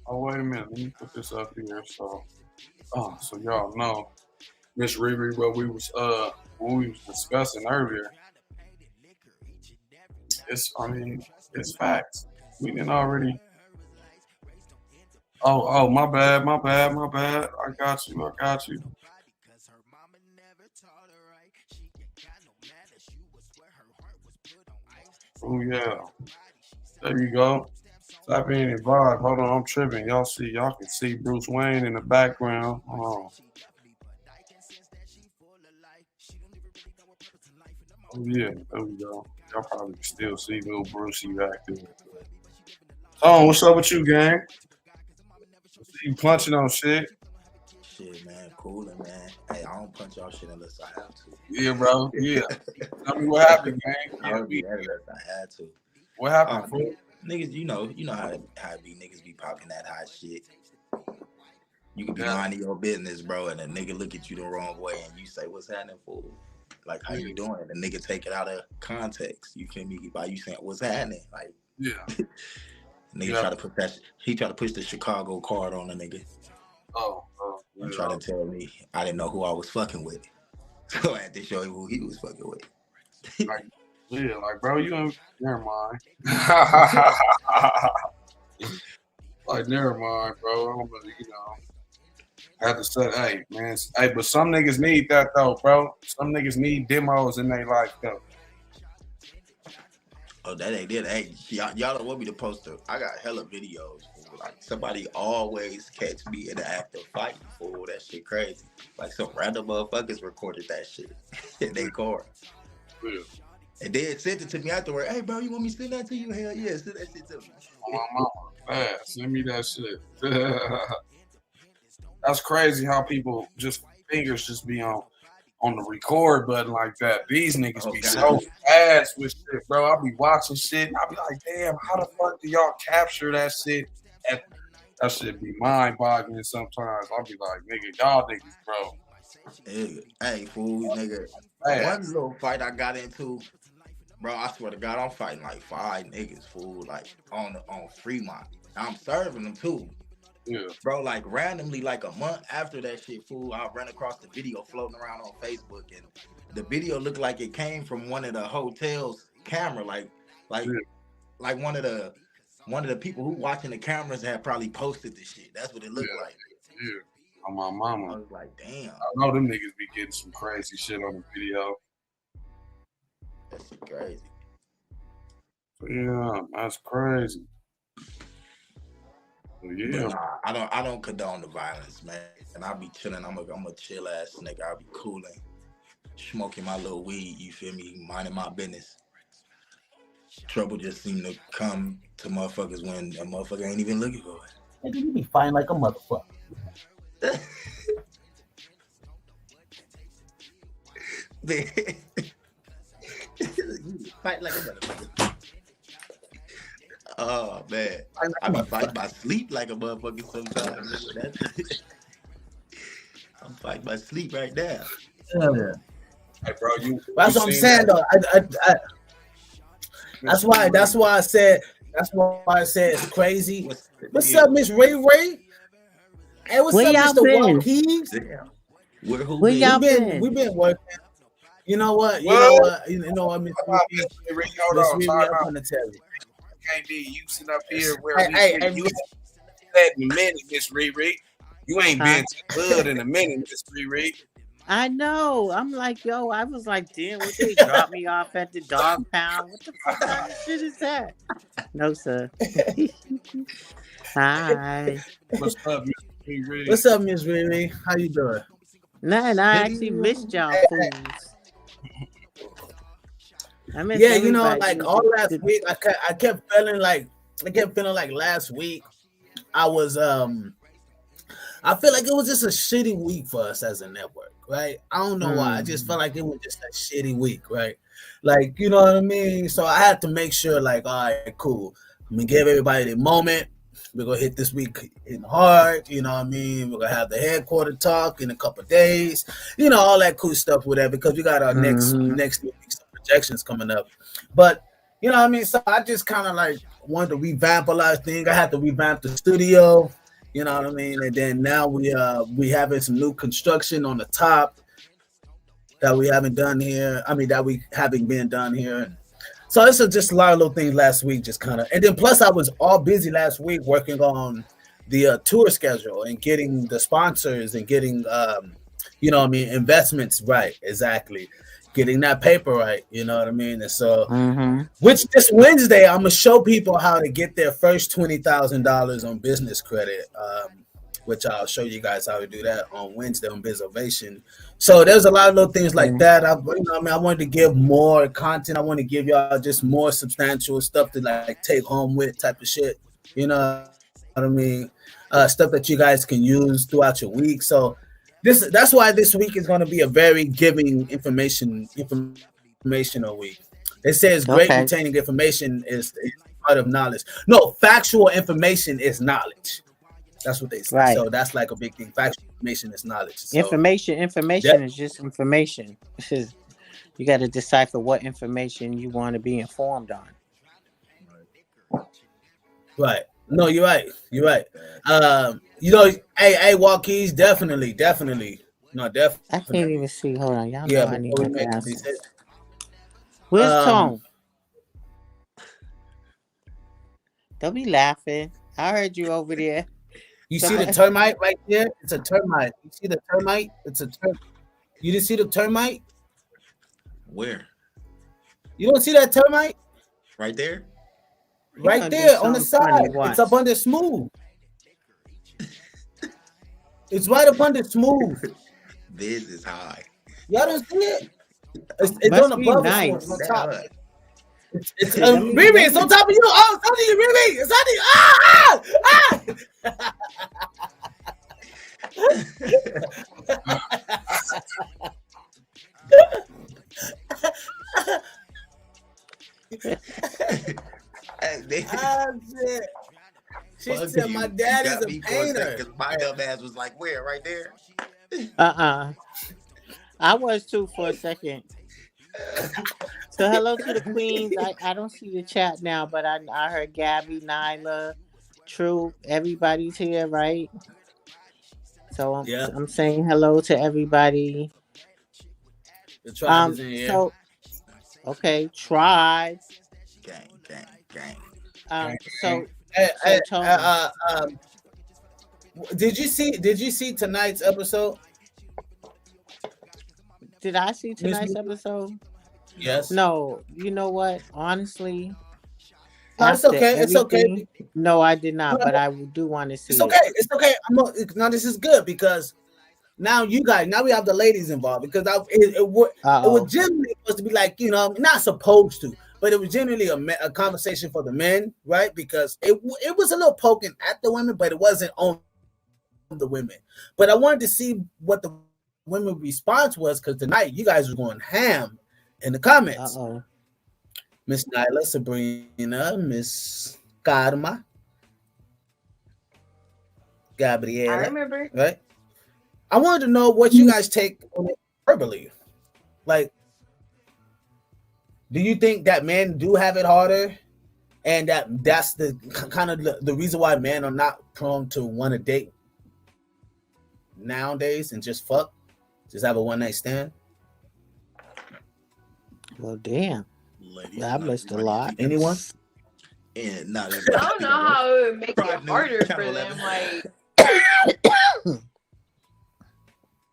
Oh, wait a minute. Let me put this up here. So y'all know, Miss Riri, what we was discussing earlier. It's facts. We didn't already. Oh, my bad. I got you. Oh yeah. There you go. Tap in and vibe. Hold on, I'm tripping. Y'all can see Bruce Wayne in the background. Oh yeah, there we go. Y'all probably can still see little Brucey back there. Oh, what's up with you, gang? You punching on shit? Shit, man, coolin', man. Hey, I don't punch y'all shit unless I have to. Yeah, bro. Yeah. Tell me what happened, gang. I would be there if I had to. What happened, fool? Niggas, you know how it be. Niggas be popping that hot shit. You can be minding your business, bro, and a nigga look at you the wrong way, and you say, "What's happening, fool? Like, how you doing?" And the nigga take it out of context. You feel me? By you saying, "What's happening?" Like, yeah. Nigga try to put that. He tried to push the Chicago card on a nigga. And try to tell me I didn't know who I was fucking with, so I had to show him who he was fucking with. like bro, you ain't. Never mind. Like, never mind, bro. I'm gonna, I have to say, hey, man, but some niggas need that though, bro. Some niggas need demos in their life though. Oh, that ain't it. Hey, y'all don't want me to post them. I got hella videos. Like, somebody always catch me in the act of fighting. Fool, that shit crazy. Like, some random motherfuckers recorded that shit in their car. Yeah. And then sent it to me afterward. Hey, bro, you want me to send that to you? Hell yeah, send that shit to me. My mama, fast. Send me that shit. That's crazy how people just fingers just be on the record button like that. These niggas be so fast with shit, bro. I'll be watching shit. I'll be like, damn, how the fuck do y'all capture that shit? That shit be mind-boggling sometimes. I'll be like, nigga, y'all niggas, bro. Hey, fool, nigga. One little fight I got into, bro, I swear to God, I'm fighting like 5 niggas, fool, like on Fremont. I'm serving them too. Yeah. Bro, like randomly, like a month after that shit, fool, I ran across the video floating around on Facebook, and the video looked like it came from one of the hotel's camera, like one of the people who watching the cameras had probably posted the shit. That's what it looked like. Yeah. On my mama. I was like, damn. I know them niggas be getting some crazy shit on the video. That shit crazy. Yeah, that's crazy. Yeah, nah, I don't condone the violence, man. And I'll be chilling. I'm a chill ass nigga. I'll be cooling, smoking my little weed. You feel me? Minding my business. Trouble just seem to come to motherfuckers when a motherfucker ain't even looking for it. Nigga, you be fighting like a motherfucker. Fight like a motherfucker. Oh man, I be fighting my sleep like a motherfucker sometimes. I'm fighting my sleep right now. Yeah. Hey, bro, that's what I'm saying though. That's why I said it's crazy. What's up, Miss Ray Ray? Hey, what's up, Mr. Walkeys? Where y'all been? We've been working. You know what, Miss Ray, I'm gonna tell you. Can't be you sitting up here where you said in a minute, Miss Riri. You ain't been to the hood in a minute, Miss Riri. I know. I'm like, yo, I was like, damn, what they drop me off at the dog pound? What the fuck kind of shit is that? No, sir. Hi. What's up, Miss Riri? What's up, Miss Riri? How you doing? Man, I actually missed y'all fools. Yeah, you know, like all last week, I kept feeling like last week I was I feel like it was just a shitty week for us as a network, right? I don't know why. I just felt like it was just a shitty week, right? Like, you know what I mean? So I had to make sure, like, all right, cool. I'm gonna give everybody the moment. We're gonna hit this week in hard, you know what I mean? We're gonna have the headquarter talk in a couple of days, you know, all that cool stuff with that, because we got our next week's projections coming up. But you know what I mean? So I just kind of like wanted to revamp a lot of things. I had to revamp the studio, you know what I mean? And then now we having some new construction on the top that we haven't done here. I mean, that we haven't been done here. So this is just a lot of little things last week, just kind of, and then plus I was all busy last week working on the tour schedule and getting the sponsors and getting, you know what I mean, investments right, exactly, getting that paper right, you know what I mean. And so, which this Wednesday I'm gonna show people how to get their first $20,000 on business credit, which I'll show you guys how to do that on Wednesday on Biz Ovation. So there's a lot of little things like that. I wanted to give more content. I want to give y'all just more substantial stuff to like take home with type of shit. You know what I mean? Stuff that you guys can use throughout your week. So that's why this week is going to be a very giving informational week. It says great retaining information is part of knowledge. No, factual information is knowledge. That's what they say. Right. So that's like a big thing. Factual information is knowledge. So, information is just information. It's just, you got to decipher what information you want to be informed on. Right. No, you're right. You're right. You know, hey, Walkeys, definitely. No, definitely. I can't even see. Hold on, y'all know I need to ask. Where's Tone? Don't be laughing. I heard you over there. You see the termite right there? It's a termite. You see the termite? It's a termite. You didn't see the termite? Where? You don't see that termite? Right there? Right there on the side. It's up under smooth. It's right up under smooth. This is high. Y'all don't see it? It's Must on the be bubble nice. sword on top. It's Let me- Riri, it's on top of you. Oh, it's on you, Riri. It's on you. Shit. She said my dad is a painter. My dumb ass was like, where? Right there? I was too for a second. So hello to the queens. I don't see the chat now, but I heard Gabby, Nyla, True, everybody's here, right? So I'm saying hello to everybody. The tribe is in here. So okay, tribe. Gang. Did you see tonight's episode? Did I see tonight's episode? Yes. No. You know what? Honestly, it's okay. It's okay. No, I did not, but I do want to see. It's okay. It's okay. Now this is good because now we have the ladies involved because it was generally supposed to be like, not supposed to, but it was generally a conversation for the men, right? Because it was a little poking at the women, but it wasn't on the women. But I wanted to see what the women response was because tonight you guys were going ham in the comments. Miss Nyla, Sabrina, Miss Karma, Gabriela. I remember. Right? I wanted to know what you guys take on it verbally. Like, do you think that men do have it harder? And that's the kind of the reason why men are not prone to want to date nowadays and just fuck? Just have a one-night stand? Well, damn. That missed a lot. Anyone? And not I don't know how it would make it harder for them. Like,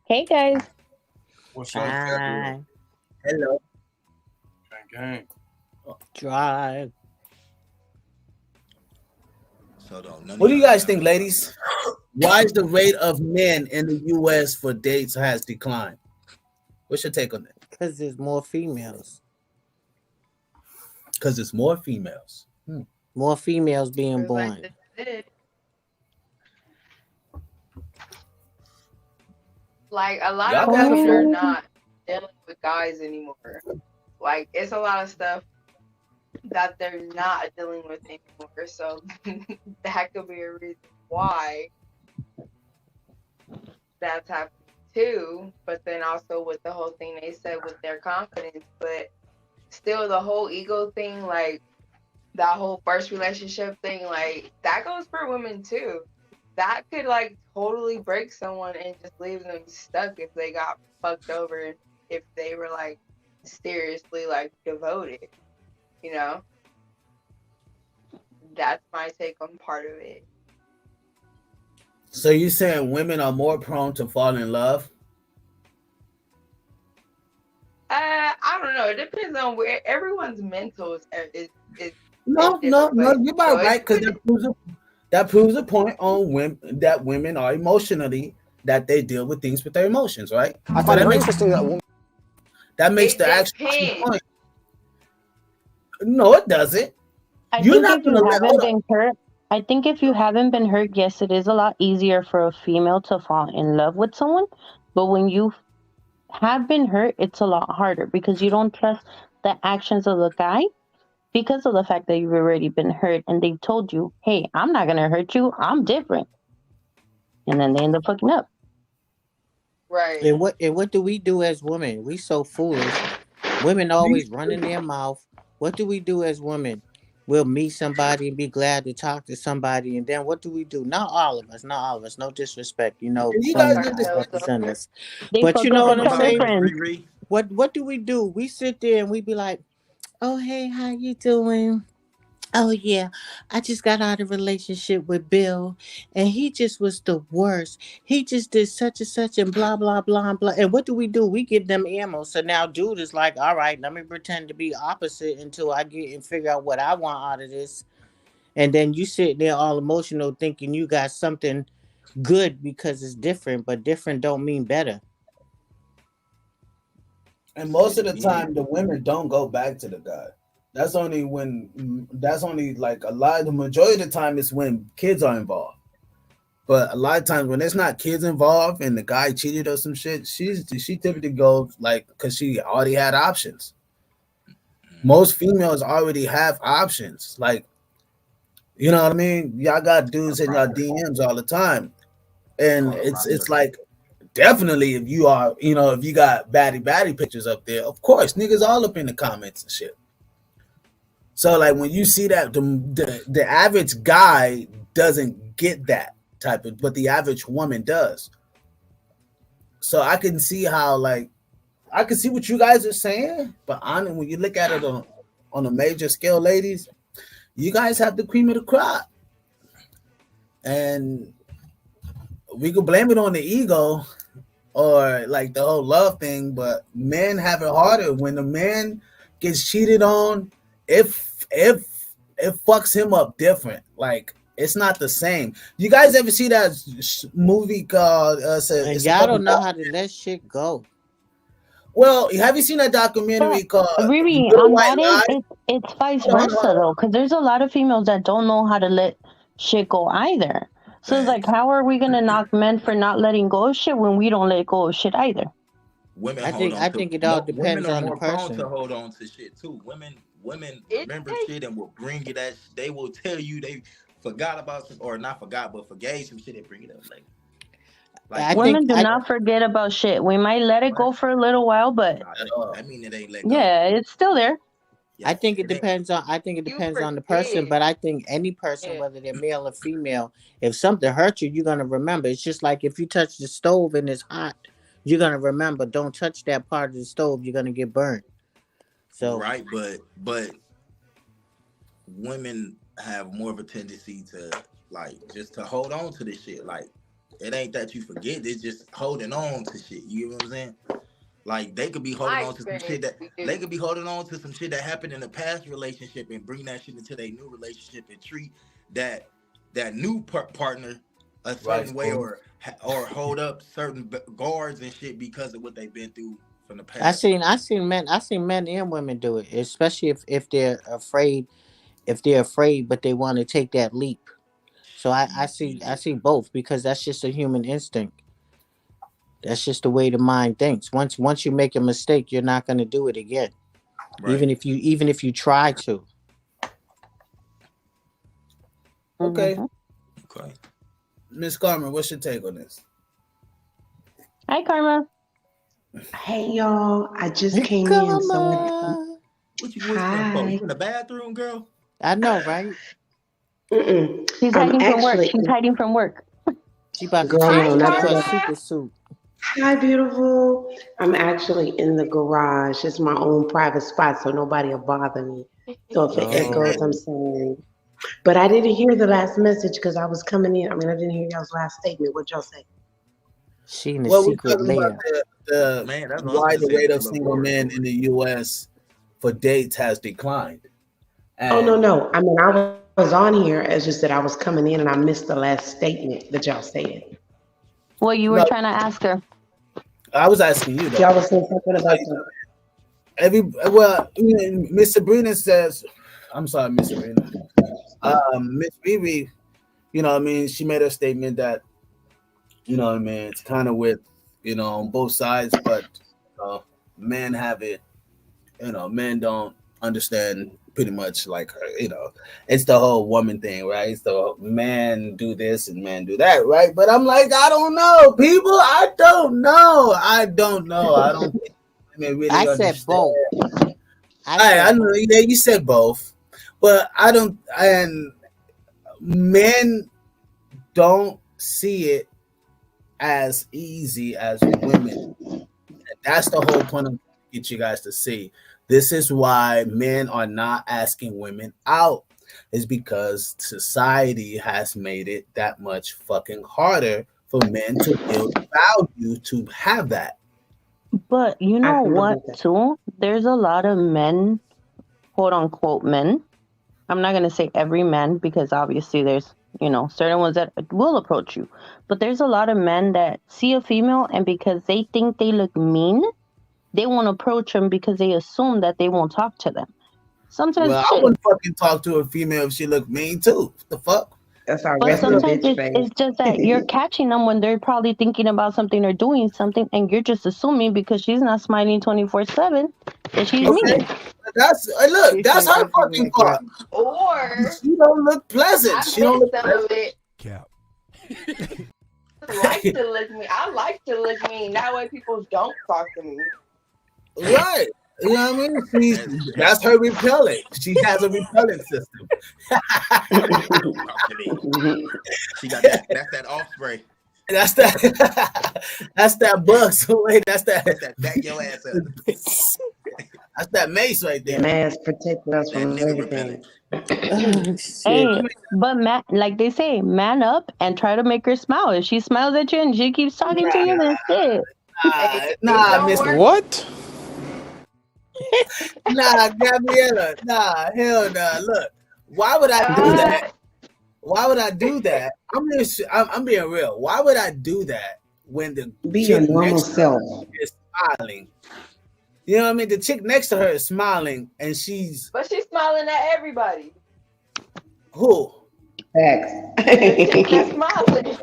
hey guys. What's up? Hi. Hello. Gang. Drive. What do you guys think, ladies? Why is the rate of men in the U.S. for dates has declined? What's your take on that? Because there's more females. Because it's more females. More females being born. Like a lot of women are not dealing with guys anymore. Like it's a lot of stuff that they're not dealing with anymore. So that could be a reason why that's happening too. But then also with the whole thing they said with their confidence, but still the whole ego thing, like that whole first relationship thing, like that goes for women too. That could like totally break someone and just leave them stuck if they got fucked over, if they were like seriously like devoted, you know? That's my take on part of it. So you saying women are more prone to fall in love? I don't know. It depends on where everyone's mental is No, you're about right, because that proves a point on women that women are emotionally, that they deal with things with their emotions, right? I find it very interesting that that makes the actual point. No, it doesn't. I think if you haven't been hurt, yes, it is a lot easier for a female to fall in love with someone. But when you have been hurt, it's a lot harder because you don't trust the actions of the guy because of the fact that you've already been hurt and they've told you, hey, I'm not going to hurt you. I'm different. And then they end up fucking up. Right. And what do we do as women? We so foolish. Women always running their mouth. What do we do as women? We'll meet somebody and be glad to talk to somebody, and then what do we do? Not all of us. No disrespect. You guys represent us. But you know what I'm saying? What do? We sit there and we be like, oh, hey, how you doing? Oh, yeah, I just got out of a relationship with Bill, and he just was the worst. He just did such and such and blah, blah, blah, blah. And what do? We give them ammo. So now dude is like, all right, let me pretend to be opposite until I get and figure out what I want out of this. And then you sit there all emotional thinking you got something good because it's different, but different don't mean better. And most of the time, the women don't go back to the guy. That's only like the majority of the time is when kids are involved. But a lot of times when there's not kids involved and the guy cheated or some shit, she typically goes like, because she already had options. Most females already have options. Like, you know what I mean? Y'all got dudes in your DMs all the time. And it's like, definitely if you are, if you got baddie pictures up there, of course, niggas all up in the comments and shit. So like when you see that, the average guy doesn't get that type of, but the average woman does. So I can see how, like, I can see what you guys are saying, but when you look at it on a major scale, ladies, you guys have the cream of the crop. And we could blame it on the ego or like the whole love thing, but men have it harder. When a man gets cheated on, it fucks him up different. Like, it's not the same. You guys ever see that movie called y'all don't know how to let shit go. Well, have you seen that documentary called Riri, on that end, it's vice versa though, because there's a lot of females that don't know how to let shit go either. So it's like, how are we gonna knock men for not letting go of shit when we don't let go of shit either? Women, I think it all depends on the person. To hold on to shit too. Women remember shit and will bring you that. They will tell you they forgot about some, or not forgot, but forgave some shit and bring it up later. Like, women do not forget about shit. We might let it go for a little while, but I mean it ain't let go. Yeah, it's still there. I think it depends on the person, but I think any person, whether they're male or female, if something hurts you, you're gonna remember. It's just like if you touch the stove and it's hot, you're gonna remember. Don't touch that part of the stove. You're gonna get burned. So right, but women have more of a tendency to like just to hold on to this shit. Like, it ain't that you forget, it's just holding on to shit. You know what I'm saying? Like, they could be holding on to some shit that happened in a past relationship and bring that shit into their new relationship and treat that new partner a certain way or hold up certain guards and shit because of what they've been through from the past. I seen men and women do it, especially if they're afraid, but they want to take that leap. So I see both, because that's just a human instinct. That's just the way the mind thinks. Once you make a mistake, you're not going to do it again, right. even if you try to. Okay. Miss Karma, what's your take on this? Hi, Karma. Hey, y'all. I just came in. So what you in the bathroom, girl? I know, right? She's hiding from work. She's hiding from work. She about to change into a super suit. Hi, beautiful. I'm actually in the garage. It's my own private spot, so nobody will bother me. So if it echoes, I'm sorry. But I didn't hear the last message because I was coming in. I mean, I didn't hear y'all's last statement. What y'all say? She in the secret layer. Why the rate of single men in the U.S. for dates has declined. And no. I mean, I was on here. It's just that I was coming in and I missed the last statement that y'all said. Well, you were trying to ask her. I was asking you, though. Y'all was saying something about Miss Sabrina says, I'm sorry, Miss Sabrina. Miss Riri, you know what I mean, she made a statement that, you know what I mean, it's kind of with, on both sides, but men have it, men don't understand pretty much like her, it's the whole woman thing, right? It's the man do this and man do that, right? But I'm like, I don't know, people. I don't know. I don't think women really understand. Said both. I know, yeah, you said both, but I don't, and men don't see it as easy as women. That's the whole point of get you guys to see. This is why men are not asking women out, is because society has made it that much fucking harder for men to build value to have that. But you know what, too? There's a lot of men, quote unquote men. I'm not going to say every man, because obviously there's, certain ones that will approach you. But there's a lot of men that see a female, and because they think they look mean, they won't approach them because they assume that they won't talk to them. Sometimes Well, I wouldn't fucking talk to a female if she looked mean too. What the fuck? That's our but sometimes it's just that you're catching them when they're probably thinking about something or doing something, and you're just assuming because she's not smiling 24/7 that she's mean. That's look. That's her fucking fault. Or she don't look pleasant. She don't look some of pleasant. it. Like to look mean. I like to look mean. That way people don't talk to me. Right. You know what I mean? That's her repellent. She has a repellent system. She got that, that's that off spray. That's that bug. So wait, that's that back your ass up. That's that mace right there. Mask protect us from everything. Hey, but like they say, man up and try to make her smile. If she smiles at you and she keeps talking to you, then shit. Nah, Mister. What? Nah, Gabriella. Nah, hell nah. Look, why would I do that? Why would I do that? I'm being real. Why would I do that when the your normal self is smiling? You know what I mean? The chick next to her is smiling, and But she's smiling at everybody. Who? Facts. She's smiling.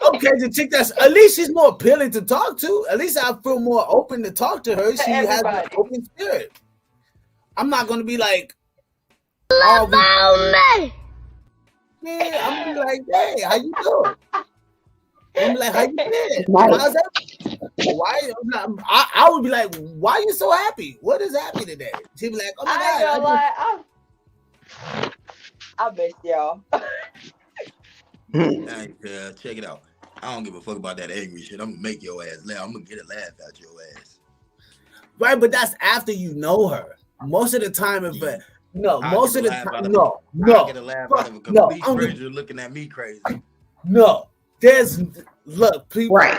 Okay, the chick that's at least she's more appealing to talk to. At least I feel more open to talk to her. She has an open spirit. I'm not gonna be like, yeah, I'm gonna be like, hey, how you doing? I'm like, how you been? How's that? Why? I would be like, why are you so happy? What is happy today? She'd be like, oh my God. I miss y'all. Hey, check it out. I don't give a fuck about that angry shit. I'm gonna make your ass laugh. I'm gonna get a laugh out your ass. Right, but that's after you know her. Most of the time, if most of the time, I get a laugh out of a complete stranger looking at me crazy. No, look, people. Right,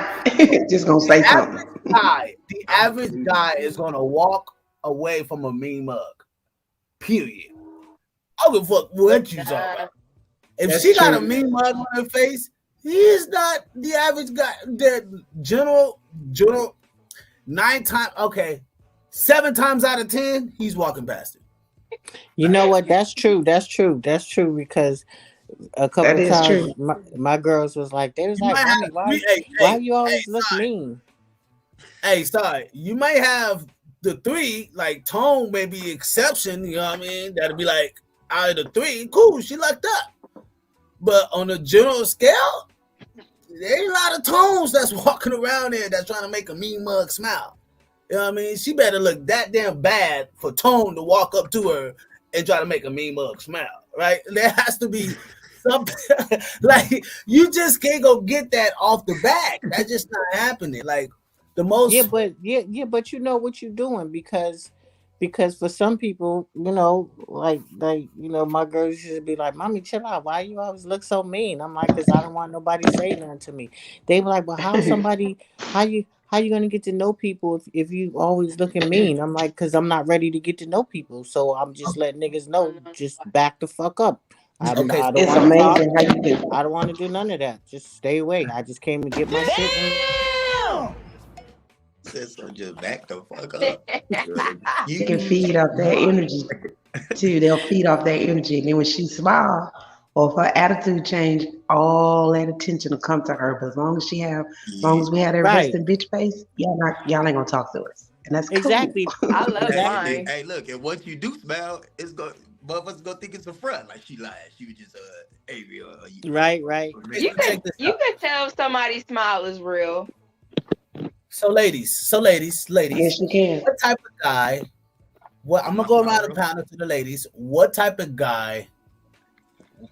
just gonna say something. The average guy is gonna walk away from a mean mug. Period. I don't give a fuck what you talking about. If she got a mean mug on her face, he's not the average guy. The general 7 times out of 10, he's walking past it. You know what? That's true. That's true because a couple of times my girls was like, they was like, why you always look mean? Hey, sorry. You might have the 3, like Tone may be exception, you know what I mean? That'll be like, out of the 3, cool, she lucked up. But on a general scale, there ain't a lot of Tones that's walking around there that's trying to make a mean mug smile. You know what I mean? She better look that damn bad for Tone to walk up to her and try to make a mean mug smile, right? There has to be something. Like, you just can't go get that off the bat. That's just not happening. Like, the most... but you know what you're doing because for some people, you know, like you know, my girls used to be like, "Mommy, chill out. Why you always look so mean?" I'm like, "Cause I don't want nobody saying nothing to me." They be like, "Well, how you gonna get to know people if you always looking mean?" I'm like, "Cause I'm not ready to get to know people, so I'm just letting niggas know, just back the fuck up." I don't want to do none of that. Just stay away. I just came to get my shit. So just back the fuck up. You can feed off that energy too. They'll feed off that energy, and then when she smiles or if her attitude change, all that attention will come to her. But as long as we have that resting bitch face, y'all ain't gonna talk to us, and that's exactly. Cool. I love mine. Hey, look, and once you do smile, it's going. Motherfuckers gonna think it's a front, like she lied. She was just angry. Right. You could tell if somebody's smile is real. So ladies. Yes, you can. What type of guy? I'm gonna go around the panel to the ladies. What type of guy?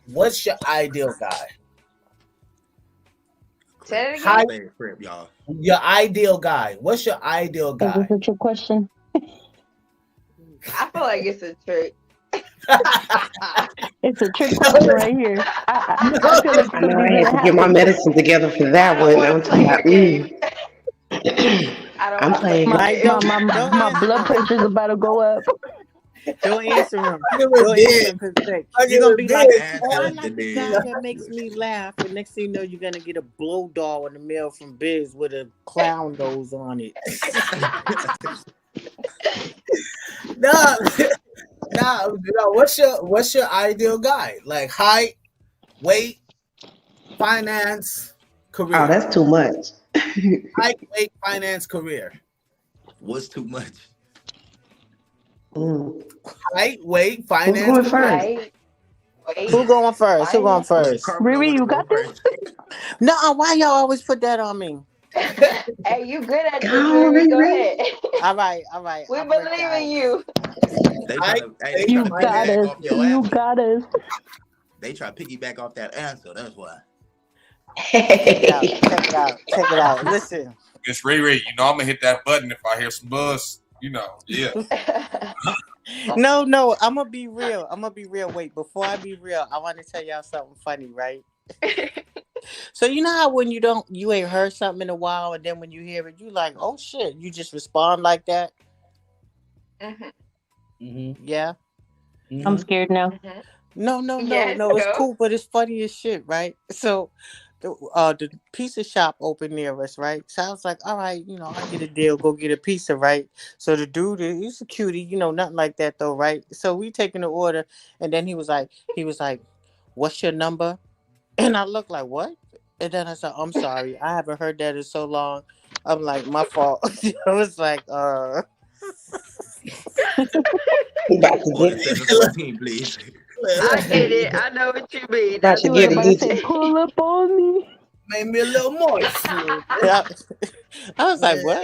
What's your ideal guy? Say it again. Y'all. Your ideal guy. What's your ideal guy? Is this your question? I feel like it's a trick. It's a trick question right here. I feel like I know I had to get my medicine together for that one. I'm playing. I'm playing. My blood pressure's about to go up. Don't answer him. You're gonna be like, I like the guy that makes me laugh. And next thing you know, you're gonna get a blow doll in the mail from Biz with a clown nose on it. No, no. What's your ideal guy? Like height, weight, finance, career. Oh, that's too much. Height, weight, finance, career. What's too much? Height, weight, finance. Who's going career. first? Who going first? Who going first? Riri, you got this? No, why y'all always put that on me? Hey, you good at this, Go, Riri. Go Riri. ahead. All right. We I'll believe break the in ice. you. They You tryna got piggyback us. off your You answer. got us. They try to piggyback off that answer. That's why. Check it out. Listen. Miss Riri, you know I'm gonna hit that button if I hear some buzz. You know, yeah. No, I'm gonna be real. Wait, before I be real, I want to tell y'all something funny, right? So you know how when you ain't heard something in a while, and then when you hear it, you like, oh shit, you just respond like that. Yeah. I'm scared now. No, Yes, it's go. cool, but it's funny as shit, right? So the pizza shop open near us, right? So I was like, all right, I get a deal, go get a pizza, right? So the dude, he's a cutie, nothing like that though, right? So we taking the order, and then he was like, what's your number? And I looked like, what? And then I said, I'm sorry, I haven't heard that in so long. I'm like, my fault. I was like, About to get it. 714, please. I get it. I know what you mean. About to get it. Get Pull up on me. Made me a little moist. I was like, what?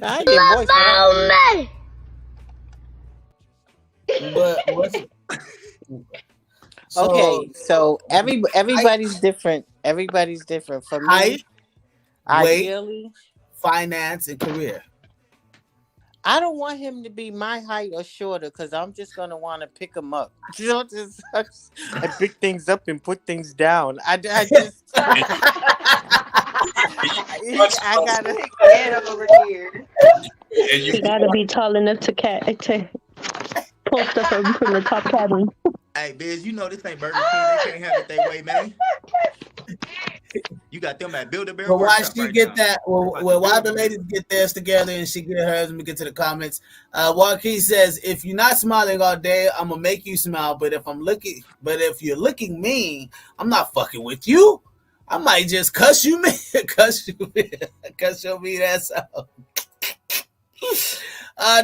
I ain't get moist. But what's Okay, so everybody's different. Everybody's different. For me, height, ideally, weight, finance, and career. I don't want him to be my height or shorter because I'm just gonna want to pick him up. I pick things up and put things down. I gotta Get over here. You gotta be tall enough to pull stuff up from the top cabin. Hey, Biz, you know this ain't Burger King. They can't have it their way, man. You got them at Build-A-Bear. But while she get that, while the ladies get theirs together and she get hers, and we get to the comments. Joaquin says, "If you're not smiling all day, I'm gonna make you smile. But if you're looking mean, I'm not fucking with you. I might just cuss you, man. cuss your mean ass out."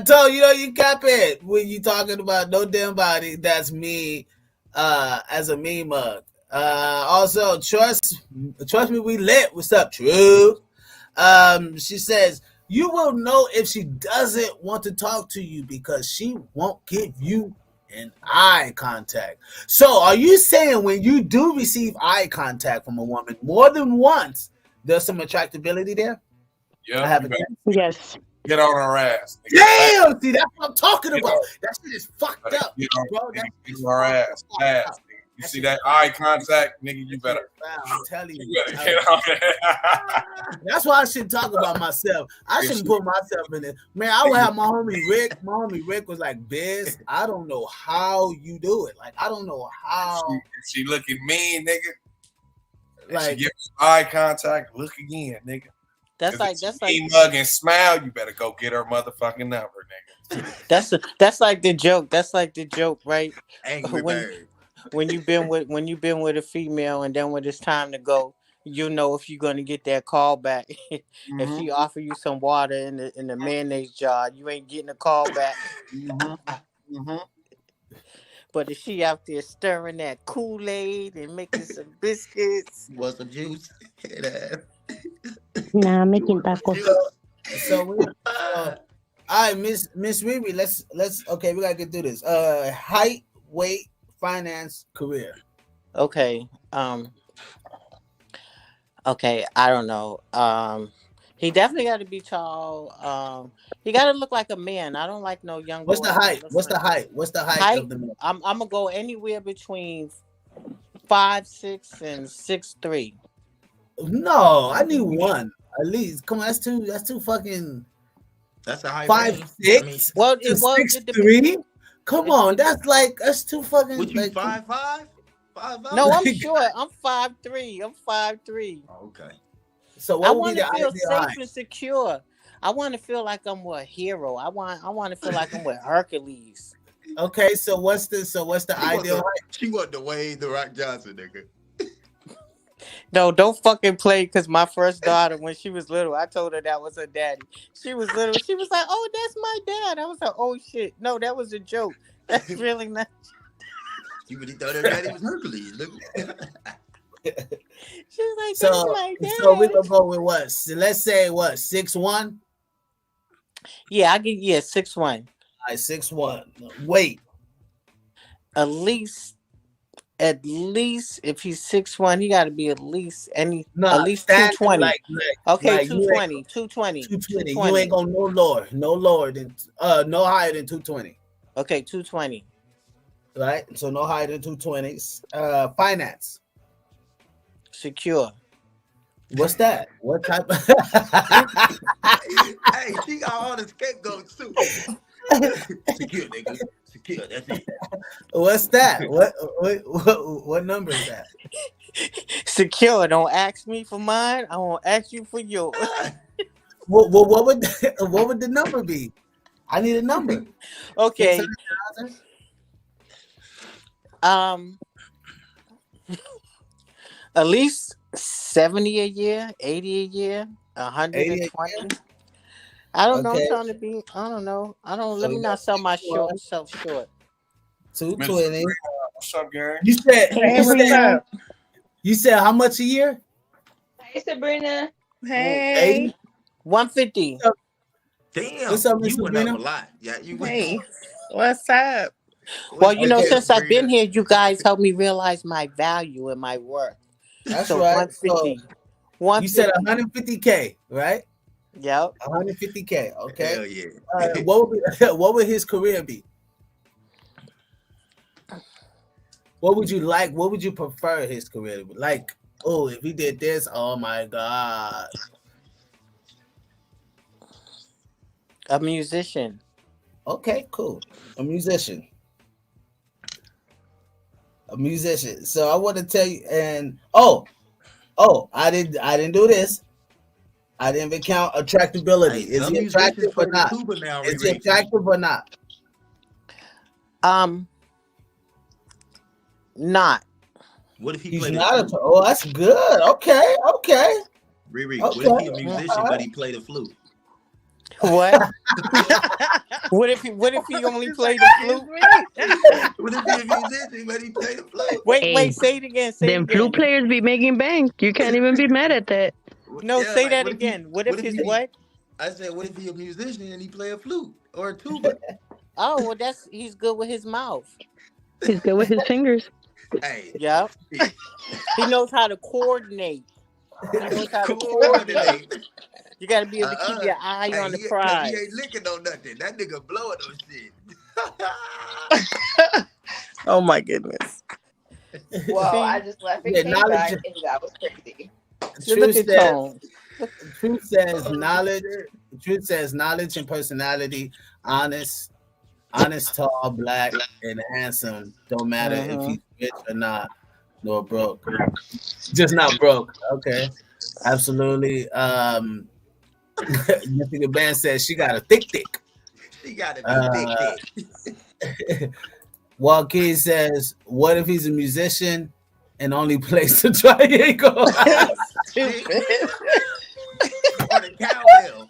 Toe, you cap it when you talking about no damn body. That's me, as a mean mug. Also, trust me, we lit. What's up, True? She says, you will know if she doesn't want to talk to you because she won't give you an eye contact. So are you saying when you do receive eye contact from a woman more than once, there's some attractability there? Yeah. Yes. Get on her ass. Damn, see, that's what I'm talking about. That shit is fucked up, bro. Get on her ass. Fast. You see that eye contact, nigga, you better. I'm telling you. You better get on it. That's why I shouldn't talk about myself. I shouldn't put myself in it. Man, I would have my homie Rick. My homie Rick was like, Biz, I don't know how you do it. Like, I don't know how. She looking mean, nigga. Like, she gives eye contact, look again, nigga. That's like mug and smile. You better go get her motherfucking number, nigga. That's like the joke. That's like the joke, right? Angry bird. When you've been with a female, and then when it's time to go, you know if you're gonna get that call back. If she offer you some water in the mayonnaise jar, you ain't getting a call back. But if she out there stirring that Kool-Aid and making some biscuits, want some juice? Nah, I'm making tacos. So all right, Miss Riri, let's okay, we gotta get through this. Height, weight, finance, career. Okay. Okay, I don't know. He definitely got to be tall. He got to look like a man. I don't like no young. What's the height? What's the height? What's the height of the man? I'm gonna go anywhere between 5'6" and 6'3". No, I need one at least. Come on, that's too fucking. That's a high 5'6". Well, it was 6'3". Come on, that's too fucking. Would you 5'5"? 5'5"? No, I'm short. I'm 5'3". I'm 5'3". Oh, okay. So I want to feel safe and secure. I want to feel like I'm a hero. I want to feel like I'm with Hercules. Okay, so what's the ideal height? She want Dwayne The Rock Johnson, nigga. No, don't fucking play, because my first daughter, when she was little, I told her that was her daddy. She was little. She was like, oh, that's my dad. I was like, oh, shit. No, that was a joke. That's really not. You really thought her daddy was Hercules, nigga. She was like, that's my dad. So we're going to go with what? So let's say what? 6'1"? Yeah, I get 6'1". All right, 6'1". Wait. At least if he's 6'1", he got to be at least 220. Like, okay, like 220. 220. You ain't going no lower than no higher than 220. Okay, 220. Right? So no higher than 220s. Finance. Secure. What's that? What type of Hey, she got all the scapegoats too. Secure, nigga. Secure, that's it. What's that? What number is that? Secure. Don't ask me for mine. I won't ask you for yours. What would the number be? I need a number. Okay. At least 70 a year, 80 a year, 120. I don't know. I'm trying to be. I don't know. Let me not sell myself short. 220. What's up, Gary? You said how much a year? Hey, Sabrina. Hey. 150. Damn. What's up, You went Sabrina? up a lot. Yeah, you went. Hey. What's up? Well, since I've been here, you guys helped me realize my value and my worth. That's so right. 150. So you said 150K, right? Yep. 150K. Okay. Hell yeah. What would his career be? What would you like? What would you prefer his career to be? Like, oh, if he did this, oh my God. A musician. Okay, cool. A musician. So I want to tell you, and I didn't do this. I didn't even count attractability. Is he attractive or not? Is he attractive or not? Not. What if he He's played not that's good. Okay. Riri, Okay. what if he a musician but he played the flute? What? What if he only played the flute? What if he a musician but he played the flute? Wait, say it again. Them flute players be making bank. You can't even be mad at that. No, say that again. What if his what? I said, what if he a musician and he play a flute or a tuba? Oh, well, he's good with his mouth. He's good with his fingers. Hey. Yep. He knows how to coordinate. He knows how to coordinate. You got to be able to keep your eye on the prize. He ain't licking on nothing. That nigga blowing on shit. Oh my goodness. Well, I just left and came back, and that was crazy. Truth says knowledge and personality, honest, tall, black, and handsome. Don't matter if he's rich or not, nor broke. Just not broke. Okay. Absolutely. Nothing band says she got a thick dick. She got a big dick. Joaquin says, what if he's a musician and only plays the triangle? Or the cowbell.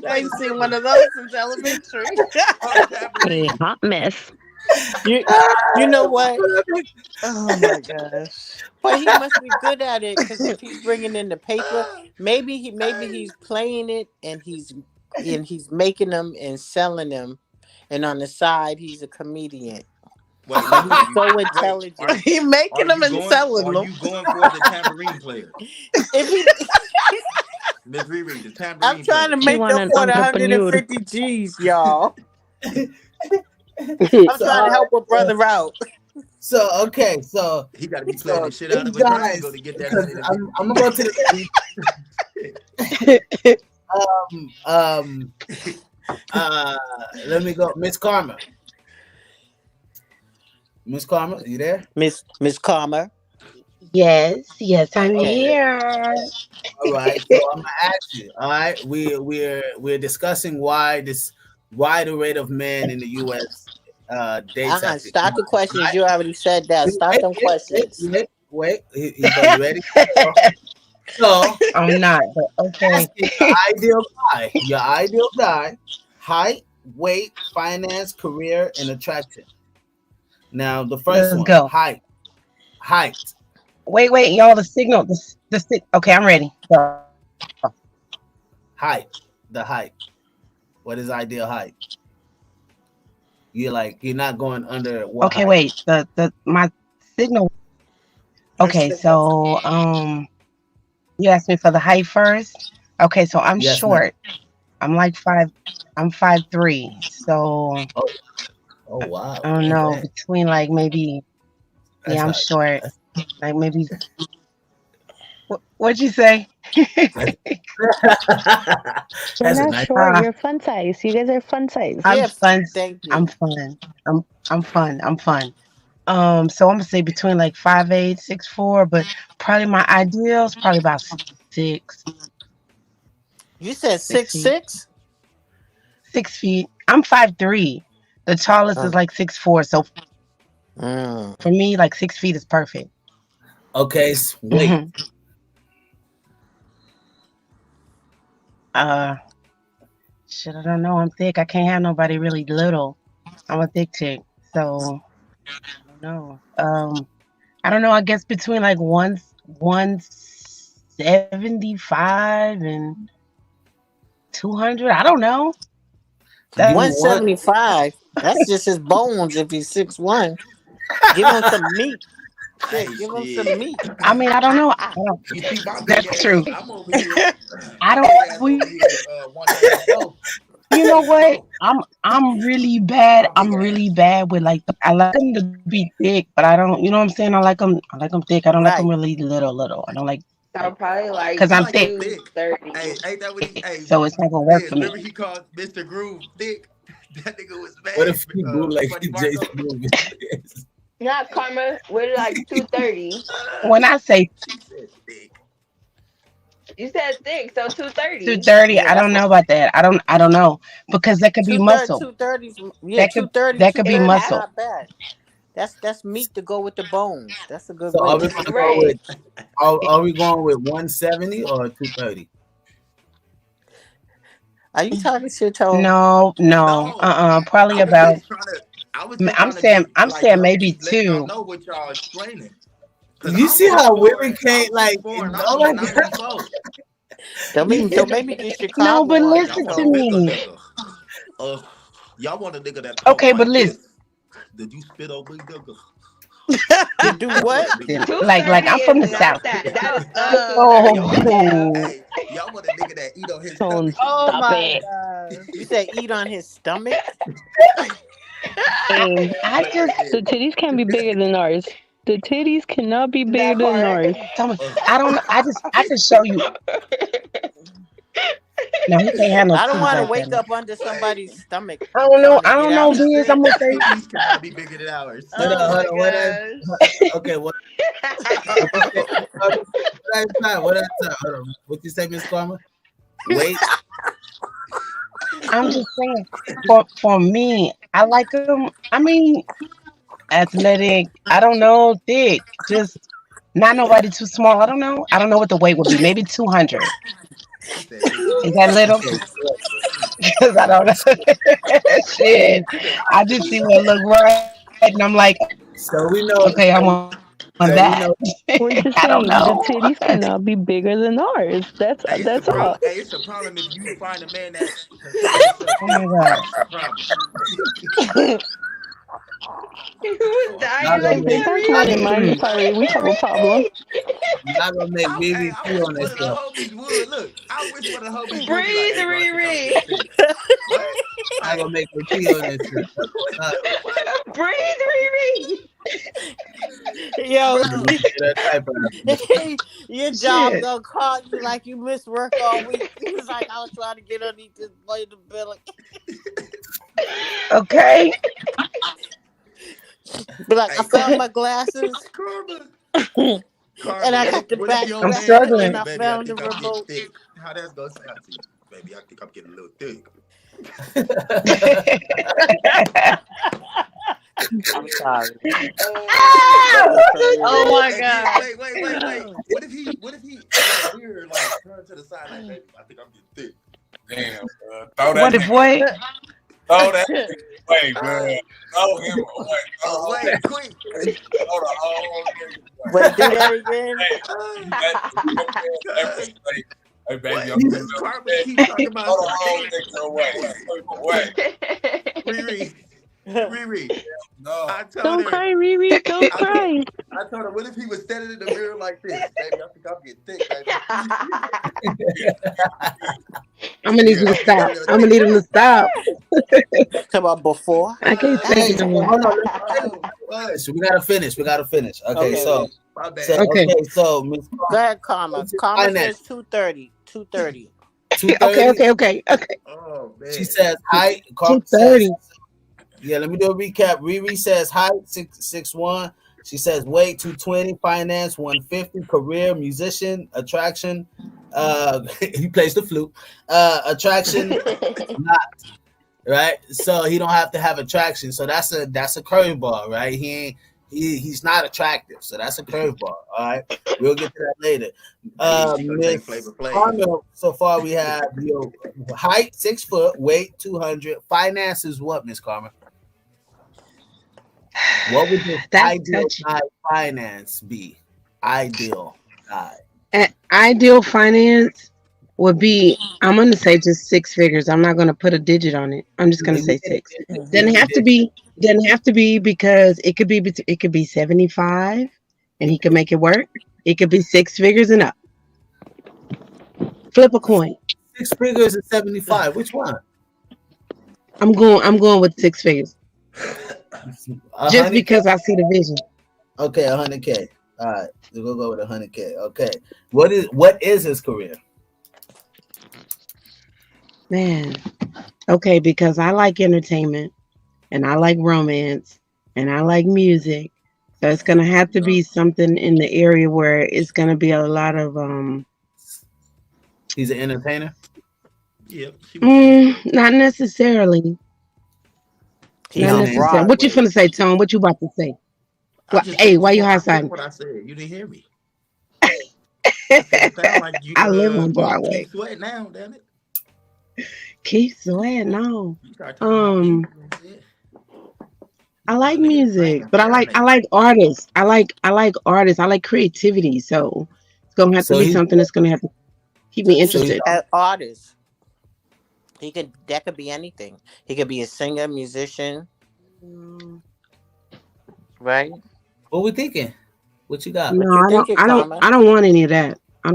I ain't seen one of those since elementary. A hot mess. You know what? Oh my gosh. But he must be good at it, because if he's bringing in the paper, maybe he's playing it and he's making them and selling them, and on the side he's a comedian. Wait, so intelligent. He making them and selling them. Are you going for the tambourine player? Miss Riri, the tambourine I'm trying to player. make up for the 150 G's, y'all. I'm trying to help a brother out. So okay, so he got to be playing the shit out of a triangle to get that money. I'm gonna go to the let me go, Miss Karma. Miss Karma, you there? Miss Karma. Yes, I'm Okay. here. All right. So I'm gonna ask you. All right. We're discussing why the rate of men in the U.S. Dates after Stop the questions. right? You already said that. Stop them questions. Wait. He's gonna be ready. So I'm not, but okay. your ideal guy, height, weight, finance, career, and attraction. Now the first Let's one, go. height. Wait, y'all. The signal. Okay, I'm ready. Go. The height. What is ideal height? You're not going under what Okay, height? wait. My signal. Okay, so you asked me for the height first. Okay, so I'm Yes, short. I'm like 5. I'm 5'3". So Oh wow. I don't know, Okay. between like maybe. Yeah, I'm short. Like maybe. What'd you say? You're That's a not nice. short. You're fun size. You guys are fun size. I'm fun. Thank you. I'm fun. I'm fun. I'm fun. So I'm gonna say between like 5'8", 6'4", but probably my ideal is probably about 6. You said 6'6"? 6 feet. I'm 5'3". The tallest is like 6'4". So for me, like 6 feet is perfect. Okay, wait. Shit, I don't know. I'm thick. I can't have nobody really little. I'm a thick chick, so I don't know. I don't know. I guess between like 175 and 200. I don't know. 175. That's just his bones if he's 6'1". Give him some meat. Shit, give him some meat. I mean, I don't know. You see my big That's ass, true. I'm over here. I don't. You know what? I'm really bad. I'm really bad with like. I like them to be thick, but I don't. You know what I'm saying? I like them thick. I don't like them really little. I don't like. So probably like Because I'm thick. 230. Hey, ain't that what he? Hey, So it's not gonna work for me. remember he called Mr. Groove thick? That nigga was mad. What if he do like Funny Jason Marco? Movie? Not Karma. We're like 230. When I say You said thick, so 230. 230, I don't know about that. I don't know because that could be muscle. 230. Yeah, 230. That could be muscle. Not bad. That's meat to go with the bones. That's a good So way. are we gonna go with? Are we going with 170 or 230? Are you talking shit, Tone? No. Probably about. I'm saying maybe 2. Know what y'all explaining? You see how women can't like? Oh my god! Don't make me get Chicago. No, but listen to me. Y'all want a nigga that? Okay, but listen. Did you spit on big nigga? To do what? Like I'm from the South. Oh, y'all want a nigga that eat on his stomach? Oh my god! You said eat on his stomach? The titties can't be bigger than ours. The titties cannot be bigger than ours. I don't know. I can show you. No, he can't have no. I don't teeth want to like wake that. up under somebody's stomach. I don't know, Biz. I'm gonna say. These cannot be bigger than ours. Hold on. Okay, what? What else? Hold on. What you say, Miss Karma? Wait. I'm just saying. For me, I like them. I mean, athletic. I don't know, thick. Just not nobody too small. I don't know. I don't know what the weight would be. Maybe 200. Is that little? Because I don't know. Shit. I just see what look right, and I'm like, so we know. Okay, I want that. We're just I don't saying know. the titties cannot be bigger than ours. That's all. Hey, it's a problem if you find a man that. Oh my god. Who's dying like that? Sorry, we have a problem. You're not gonna make BB pee on that stuff. Look, I wish one of the homies Breathe, Riri. I'm gonna make her pee on that stuff. Breathe, Riri. Yo, your job gonna call you like you missed work all week. He was like, I was trying to get underneath this blade of belly. Okay. But like, I found my glasses. And I got the back. I'm struggling. And I found the remote. Thick. How that's gonna sound to you, baby? I think I'm getting a little thick. I'm sorry. Oh my God. Wait. What if he in the mirror like turn to the side like, baby, I think I'm getting thick. Damn, throw that. What if what? Throw that away, man. Throw him away. Wait, quick. Throw the whole nigga away. Wait, do that again. Hey, baby, I'm This Carmen keep talking about throw the whole nigga away. Riri. No. I told Don't her, cry, Riri. Don't cry. I told her, what if he was standing in the mirror like this? Baby, I think I'm getting thick, baby. I'm gonna need you to stop. I'm gonna need him to stop. Talk about before. I can't take it no more. Hold on. So we gotta finish. Okay, so My bad. Okay. so Miss Go ahead, Karma. Karma says 2:30. 2:30. Okay. Oh, man. She says height. 2:30. Yeah, let me do a recap. Riri says height 6'1". She says weight 220, finance 150, career musician, attraction. He plays the flute. Attraction not right. So he don't have to have attraction. So that's a curveball, right? He's not attractive, so that's a curveball. All right, we'll get to that later. Miss Carmel, so far we have your height 6 foot, weight 200, finance is what, Miss Carmel? What would your ideal finance be? Ideal Ideal finance would be, I'm going to say just 6 figures. I'm not going to put a digit on it. I'm just going to say 6. Doesn't have to be because it could be 75 and he could make it work. It could be 6 figures and up. Flip a coin. 6 figures and 75. Which one? I'm going with 6 figures. Just because I see the vision. Okay, 100K. All right, we'll go with 100K. Okay, what is his career? Man, okay, because I like entertainment and I like romance and I like music, so it's gonna have to be something in the area where it's gonna be a lot of He's an entertainer. Yep. Not necessarily. Not necessarily. What you finna say, Tone? What you about to say? Hey, why you high-siding? What I said, you didn't hear me. I live on Broadway. Keep sweating now, damn it. Keep sweating no. I like music, but I like artists. I like artists. I like creativity. So it's gonna have to be something that's gonna have to keep me interested. As artist, that could be anything. He could be a singer, musician, right? What we thinking? What you got? No, I don't want any of that. I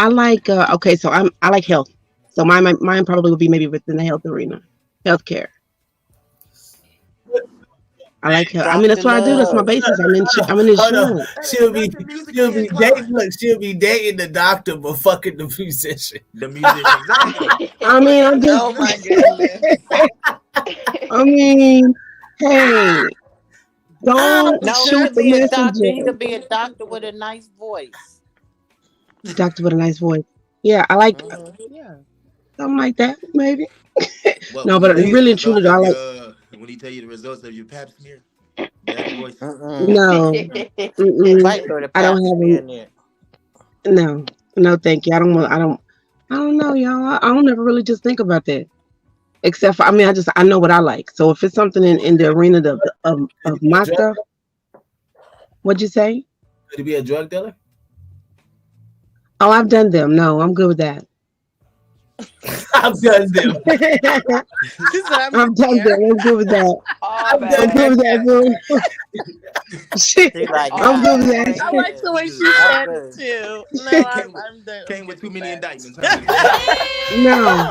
like okay, so I like health. So mine probably would be maybe within the health arena. Healthcare. I like health. I mean, that's what I do. That's my basis. I'm in insurance. She'll be dating the doctor, but fucking the musician. The musician. I mean, I'm just. Oh my goodness. I mean, hey, don't shoot the messenger. He could be a doctor with a nice voice. Doctor with a nice voice. Yeah, I like. Yeah, something like that, maybe. Well, no, but really and truly, I like. When he tell you the results of your pap smear, that voice. No, I don't have any. No, thank you. I don't know, y'all. I don't ever really just think about that. Except for, I know what I like. So if it's something in the arena of my stuff, what'd you say? Could he be a drug dealer? Oh, I've done them. No, I'm good with that. I've done them. I'm done them. I'm good with that. I'm good with that, bro. I'm good with that. I like the way she said it too. No, I'm done. Came with too many indictments. No.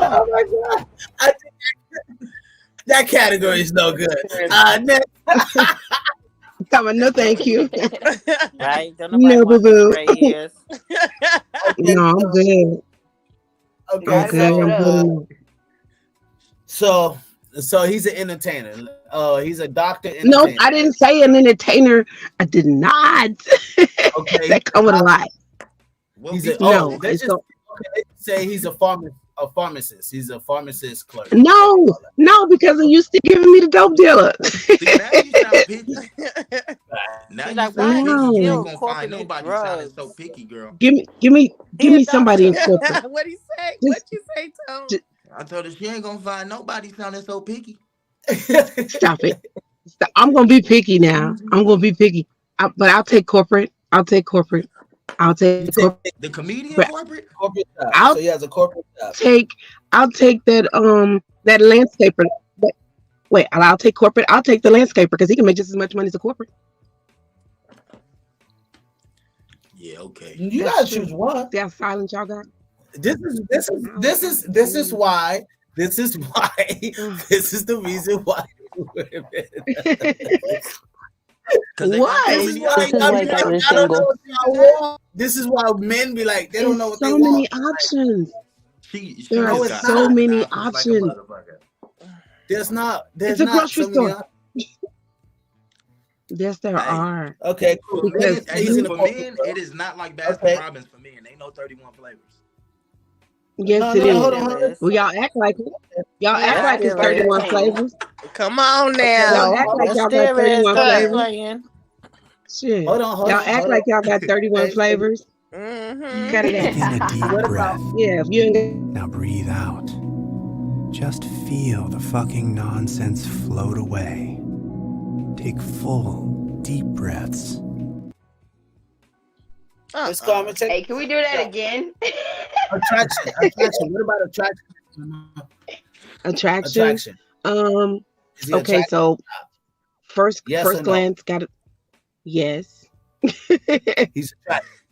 Oh my God. I think that category is no good. Come on, no, thank you. Right? No, boo boo. No, I'm good. Okay, I'm good. so So he's an entertainer. He's a doctor. Nope, I didn't say an entertainer. I did not. Okay, that come with a lot. He's a, No, let's just say he's a pharmacist. He's a pharmacist clerk. No, because you still giving me the dope dealer. Now you like, sound wow. picky. You ain't gonna find nobody sounding so picky, girl. Give me somebody in corporate. What'd he say? What'd you say, Tone? I told her she ain't gonna find nobody sounding so picky. Stop it. I'm gonna be picky now. I'm gonna be picky. But I'll take corporate. I'll take corporate. The comedian corporate so he has a corporate job. I'll take that that landscaper. Wait, I'll take corporate. I'll take the landscaper because he can make just as much money as a corporate. Yeah, okay. You gotta choose one. That silence y'all got. This is why. This is the reason why. This is why men be like, they don't know what they want. So many options. There are so many options. There's it's a grocery so many store. Yes, there are. Okay, cool. For men, it is not like Baskin Robbins for men. Ain't no 31 flavors. Yes, it is. Hold on. Well, y'all act like it. Y'all act like it's 31 flavors. Come on now. Y'all act like y'all got 31 flavors. Shit. Hold on. Y'all act like y'all got 31 flavors. Mm-hmm. Cut it Take in a out. deep breath. Yeah, if you ain't Now breathe out. Just feel the fucking nonsense float away. Take full, deep breaths. Miss Carmen, Hey, can we do that again? Attraction. What about attraction? attraction. Is he Okay, attractive? so first Yes or no? glance, got it. Yes. He's attractive.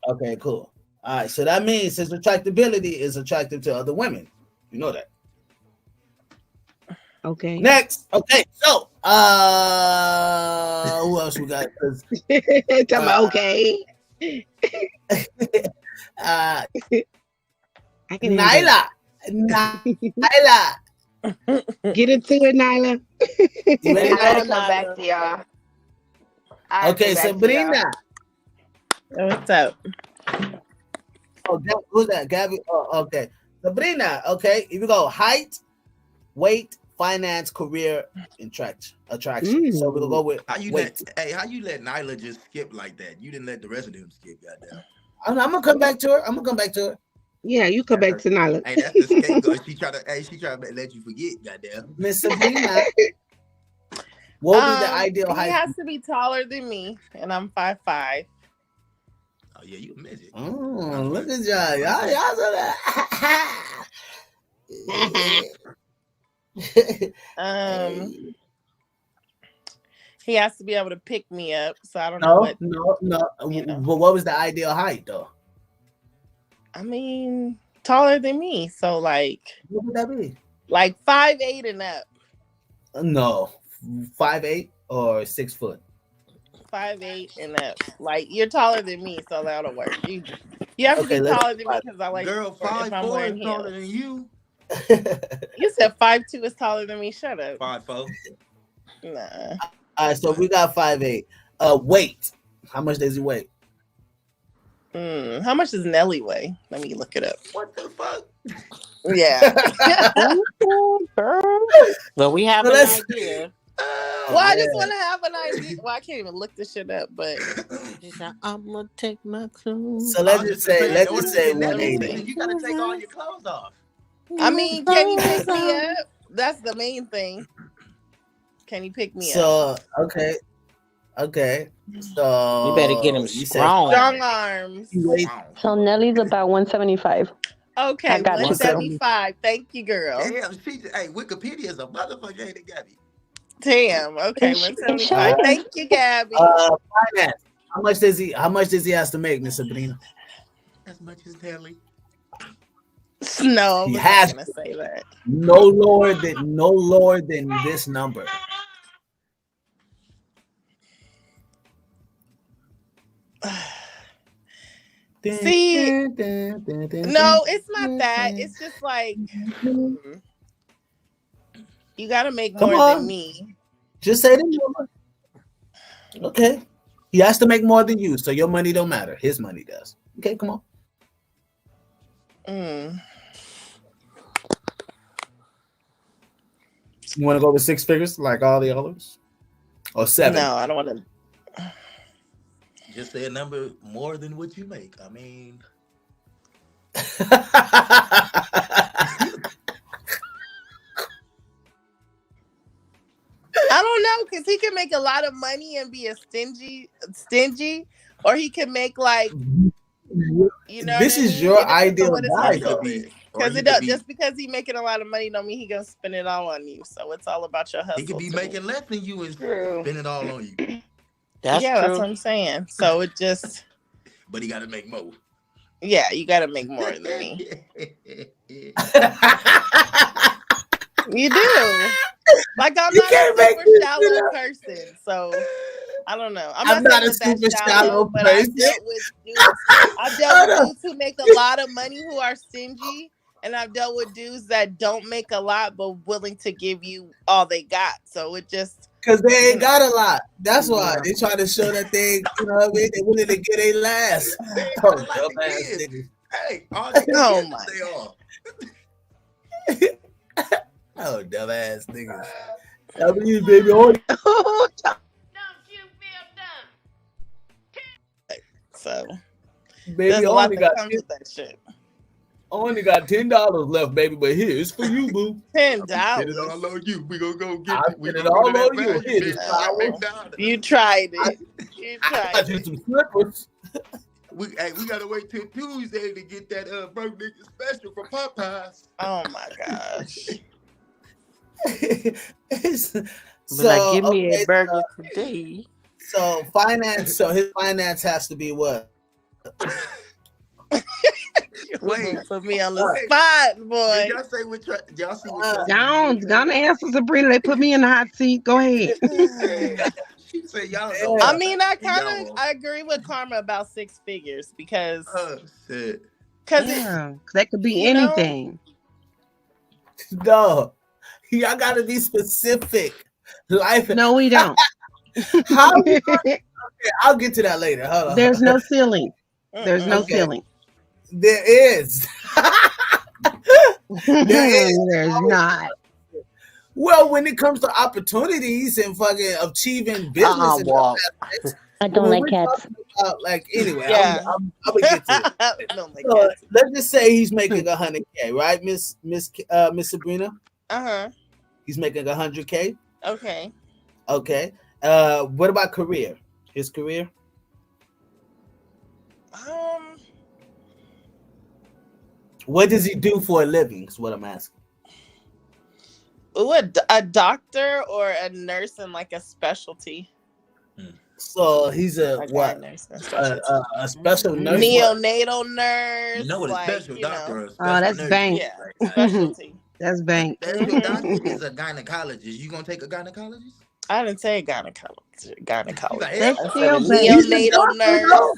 Okay, cool. All right, so that means his attractability is attractive to other women. You know that. Okay. Next. Okay, so who else we got? Tell me okay. I can Nyla. Get into it, Nyla. You ready, I'll Nyla? come back to y'all. Okay, Sabrina. What's up? Oh, who's that? Gabby. Oh, okay. Sabrina. Okay, here we go. Height, weight, finance, career, attraction. So we'll go with how you weight. how you let Nyla just skip like that? You didn't let the rest of them skip, goddamn. I'm gonna come back to her. Yeah, you come back to Nyla. Hey, that's the scapegoat. She try to let you forget, goddamn. Miss Sabrina. What would be the ideal height? He has to be taller than me, and I'm 5'5". Oh yeah, you a midget. Oh, look at y'all. Y'all so that. He has to be able to pick me up. So I don't know what. No. But what was the ideal height though? I mean, taller than me. So like, what would that be? Like 5'8" and up. No, 5'8" or 6 foot. 5'8" and up. Like you're taller than me, so that'll work. You have to be taller than me because I like. Girl, 5'4" is taller than you. You said 5'2" is taller than me. Shut up. 5'4". Nah. All right, so we got 5'8". Weight. How much does he weigh? How much does Nelly weigh? Let me look it up. What the fuck? Yeah. But we have an idea. Well, I just want to have an idea. Well, I can't even look this shit up, but I'm gonna take my clothes. So let's just say 180. You gotta take all your clothes off. I mean, can he pick me up? That's the main thing. Can he pick me up? Okay. So you better get him strong. Strong arms. So Nelly's about 175. Okay, 175. Thank you, girl. Damn, hey, Wikipedia is a motherfucker, ain't it, Gabby? Damn. Okay, 175. Thank you, Gabby. Finance. How much does he have to make, Miss Sabrina? As much as Nelly. No, he has to say that. No lower than this number. See, no, it's not that. It's just like You gotta make Come more on. than me. Just say the number. Okay. He has to make more than you, so your money don't matter. His money does. Okay, come on. You want to go with 6 figures like all the others? Or 7? No, I don't want to. Just say a number more than what you make. I mean, I don't know, because he can make a lot of money and be a stingy, or he can make like, you know, this is your ideal guy. Because it does, just because he making a lot of money don't mean he gonna spend it all on you. So it's all about your hustle. he could be making less than you and spend it all on you. That's what I'm saying. So it just, but he got to make more. Yeah, you got to make more than me. You do. Like I'm not a super shallow person, so I don't know. I'm not a super shallow person. I've dealt with dudes who make a lot of money who are stingy, and I've dealt with dudes that don't make a lot but willing to give you all they got. So it just because they ain't got a lot. That's why they try to show that they, you know what I mean? They willing to get a last. Oh, dumbass niggas. Hey, all oh my. Oh, dumbass niggas. I mean, baby, don't you feel dumb? So, baby, only got that shit. Only got $10 left, baby, but here it's for you, boo. $10. Get it all on you. We gonna go get it. We it all on you. You tried it. You tried it. Some slippers. We gotta wait till Tuesday to get that broke nigga special from Popeyes. Oh my gosh. Give me a burger today. So his finance has to be what? Wait, put me on the spot, boy. Y'all say y'all see what Gonna answer, Sabrina. They put me in the hot seat. Go ahead. She said y'all I mean, I agree with Karma about 6 figures because that could be anything. No, y'all gotta be specific. Life. No, we don't. How? Okay, I'll get to that later. Hold on. There's no ceiling. There's no ceiling. There is. There's not. Well, when it comes to opportunities and fucking achieving business, I don't like cats. Anyway, yeah. I'm gonna get to it. So, let's just say he's making $100K, right, Miss Sabrina? He's making $100K. Okay. Okay. What about career? His career? What does he do for a living? Is what I'm asking. Ooh, a doctor or a nurse in like a specialty. So he's a what? A special nurse. Neonatal nurse. You know what a special doctor is? That's bank. Yeah, specialty. That's bank. Special doctor is a gynecologist. You gonna take a gynecologist? I didn't say gynecologist. That's still neonatal nurse.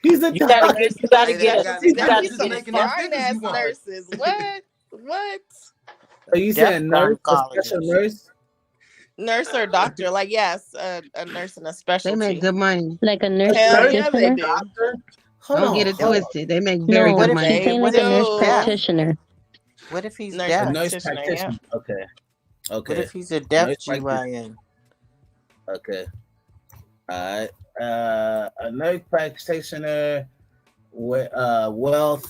He's a doctor. You gotta get fine ass nurses. What? Are you saying nurse? A special nurse? Nurse or doctor? Like yes, a nurse and a specialty. They make good money. Like a nurse practitioner. Don't get it twisted. They make very good money. She's saying like a nurse practitioner. What if he's nurse deaf? A nurse practitioner. Okay. What if he's a deaf GYN? Okay. All right. A nurse practitioner with wealth.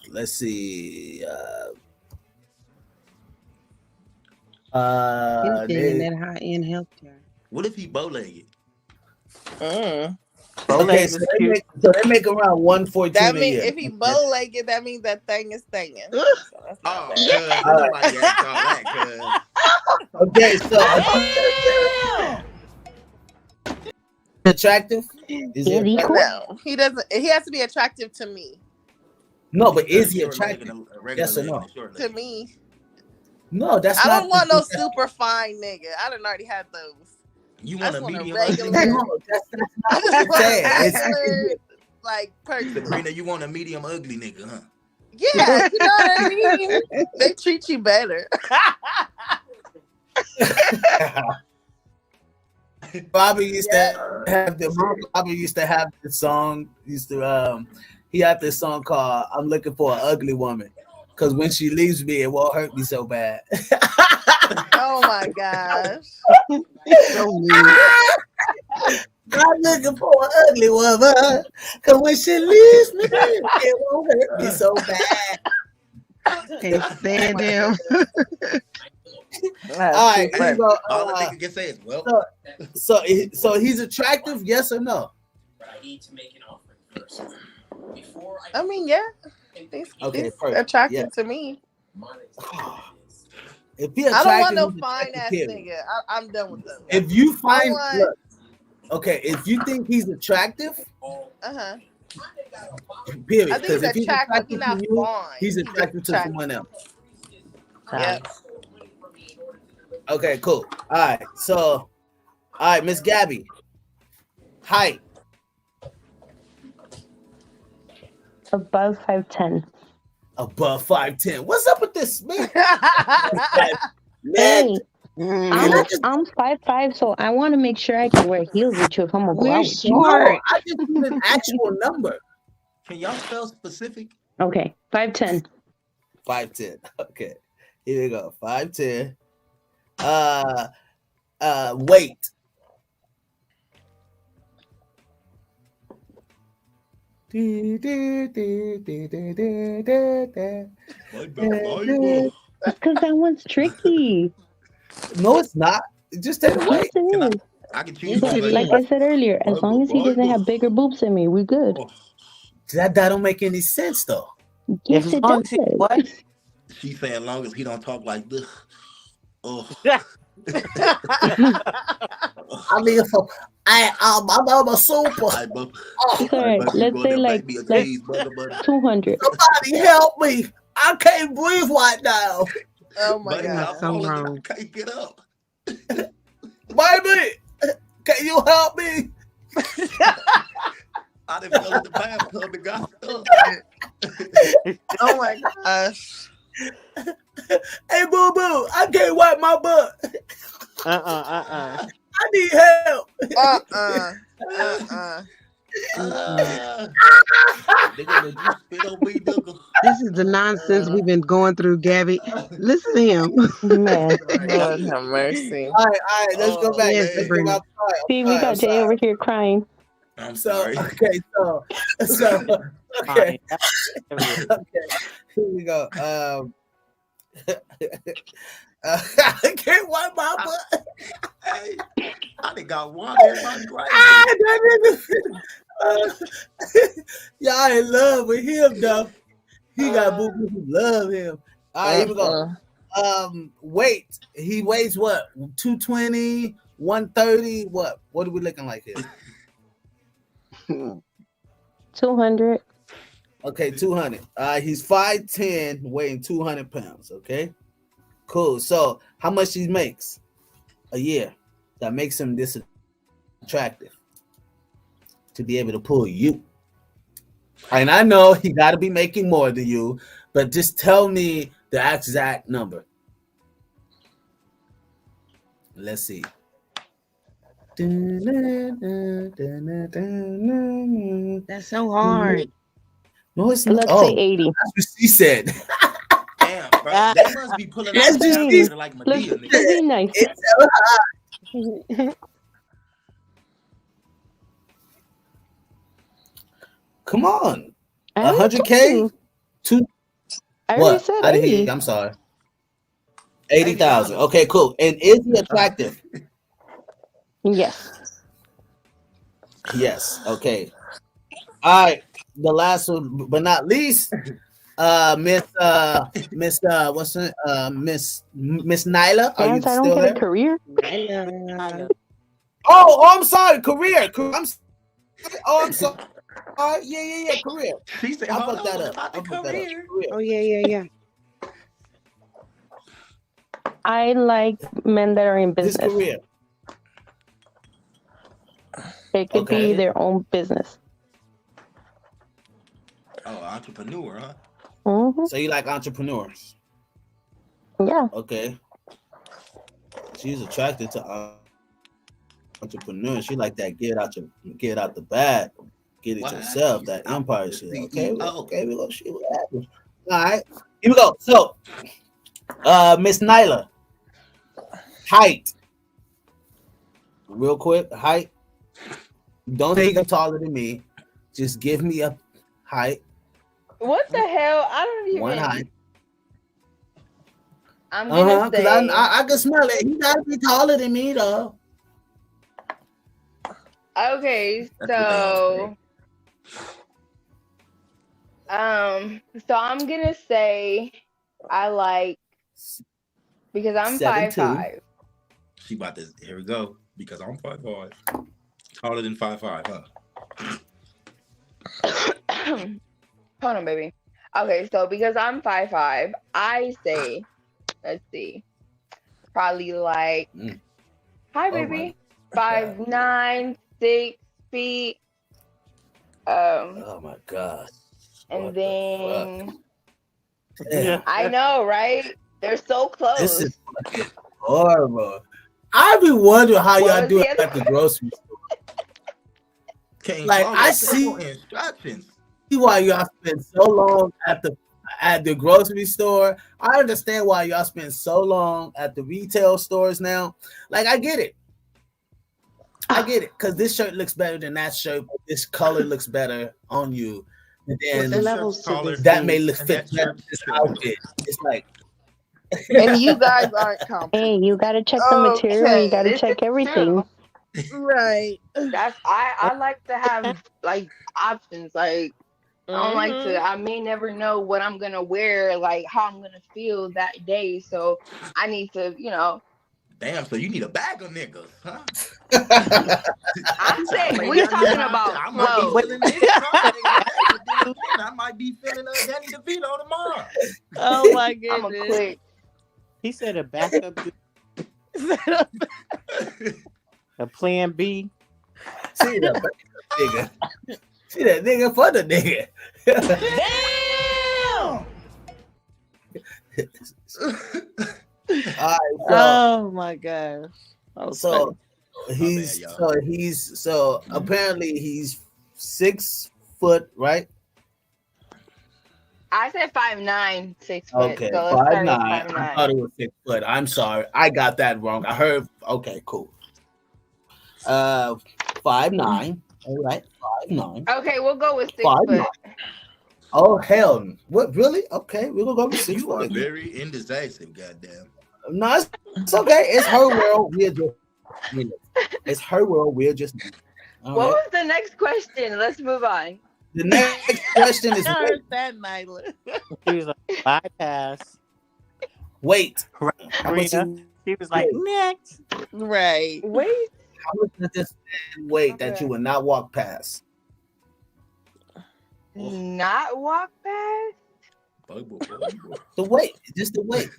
Let's see. He's getting that high end healthcare. What if he bow-legged? Okay, so they make around 114. That means if he bow-legged, that means that thing is thinging. So okay, so attractive? Is he attractive? No, he doesn't. He has to be attractive to me. No, but is he attractive? Yes or no? To me. No, that's I not. don't want no super fine nigga. I done already had those. You want a medium? Regular, No, that's not what I'm saying. Like person. Sabrina, you want a medium ugly nigga, huh? Yeah, you know what I mean. They treat you better. Bobby used to have this song. He had this song called "I'm Looking for an Ugly Woman," because when she leaves me, it won't hurt me so bad. Oh my gosh. I'm looking for an ugly woman, because when she leaves me, it won't hurt me so bad. Can't stand him. All right, here we go. All the nigga can say is well. So he's attractive, yes or no? I mean, yeah. He's attractive to me. If he I don't want attractive, no he's fine ass attractive, nigga. I'm done with them. If you find, want- look, okay, if you think he's attractive, period. I think Because if he's he's attractive, attractive he's to not you, fine. he's attractive to someone else. Yep. Okay, cool. All right, Miss Gabby, height. Above 5'10". Above 5'10". What's up with this, man? Hey, I'm 5'5", so I want to make sure I can wear heels with you if I'm gonna go out with you. No, I just need an actual number. Can y'all spell specific? Okay, 5'10". 5'10". Okay, here we go. 5'10". Weight. Because that one's tricky. No, it's not. Just take it away. Yes, it is. I can choose. Like I said earlier, as long as he doesn't have bigger boobs than me, we're good. That don't make any sense though. Yes, it does. What? She's saying, as long as he don't talk like this. Oh. I mean, I'm a super. It's all right. Let's say like 200. Somebody help me! I can't breathe right now. Oh my god! So wrong. I can't get up. Baby, can you help me? I didn't fell in the bathtub and got stuck. Oh my gosh! Hey, boo boo, I can't wipe my butt. I need help. This is the nonsense we've been going through, Gabby. Listen to him. Man. Lord have mercy. All right, let's go back. Yes, Let's go back. See, we got Jay over here crying. I'm sorry. Okay, okay. Here we go. I can't wipe my butt. Hey, I done got water in my grave. Y'all in love with him though. He got boo boo who love him. All right, here we go. Weight. He weighs what? 220, 130. What are we looking like here? 200. Okay, 200. He's 5'10", weighing 200 pounds. Okay, cool. So how much he makes a year that makes him this attractive to be able to pull you? And I know he got to be making more than you, but just tell me the exact number. Let's see. That's so hard. No, it's not. Let's say 80. That's what she said. Damn, bro. They must be pulling Let's out just the see. like Let's Medea. be nice. It's so hard. Come on. I already 100K? I already said I didn't hear 80. you. I'm sorry. 80,000. Okay, cool. And is he attractive? Yes. Yes. Okay. All right. The last one, but not least, Miss what's her Miss Nyla. Are you Yes, I don't still get there? a career. I'm sorry. Career. I'm sorry. Yeah. Career. She said, I hold fucked that on, up. about I the fucked that up. career. Career. Oh, yeah. I like men that are in His business. career. They could Okay. be their own business. Oh, entrepreneur, huh? Mm-hmm. So you like entrepreneurs? Yeah. Okay. She's attracted to entrepreneurs. She like that get out the bag, get it yourself. That empire shit. Okay, okay, we gonna see what happens. All right, here we go. So, Miss Nyla, height. Real quick, height. Don't think I'm taller than me. Just give me a height. What the hell? I don't even. One height. I'm gonna say. I can smell it. He gotta be taller than me though. Okay, so I'm gonna say I like because I'm 5'5". She about to. Here we go. Because I'm 5'5". Taller than 5'5", huh? Hold on, baby. Okay, so because I'm 5'5", I say, let's see, probably like, hi, baby, 5'9", 6 feet. Oh my God. And then I know, right? They're so close. This is fucking horrible. I be wondering how y'all do it at the grocery store. Like I see why y'all spend so long at the grocery store. I understand why y'all spend so long at the retail stores now. Like I get it. Because this shirt looks better than that shirt. But this color looks better on you. And then that may look fit better than this outfit. It's like. And you guys aren't comfortable. Hey, you gotta check the material. You gotta check everything. Right. That's I like to have like options. Like I don't like to. I may never know what I'm gonna wear. Like how I'm gonna feel that day. So I need to, Damn. So you need a bag of niggas, huh? I'm saying we're talking about clothes. I might be feeling Danny DeVito tomorrow. Oh my goodness. I'm gonna quit. He said a backup. A plan B. See that nigga. See that nigga for the nigga. Damn! All right, oh my gosh. So apparently he's 6 foot, right? I said 5'9", 6 foot. Okay, so 5'9". I thought it was 6 foot. I'm sorry, I got that wrong. I heard. Okay, cool. 5'9". All right, 5'9". Okay, we'll go with 6 foot. Oh hell! What really? Okay, we're gonna go with 6 foot. You are very indecisive, goddamn. No, it's okay. It's her world. We're just. It's her world. We're just. What was the next question? Let's move on. The next question is that Nyla. She was like, bypass. Wait. She was like, next. Right. Wait. How much does this weight that you would not walk past? Not walk past? The weight. Just the weight.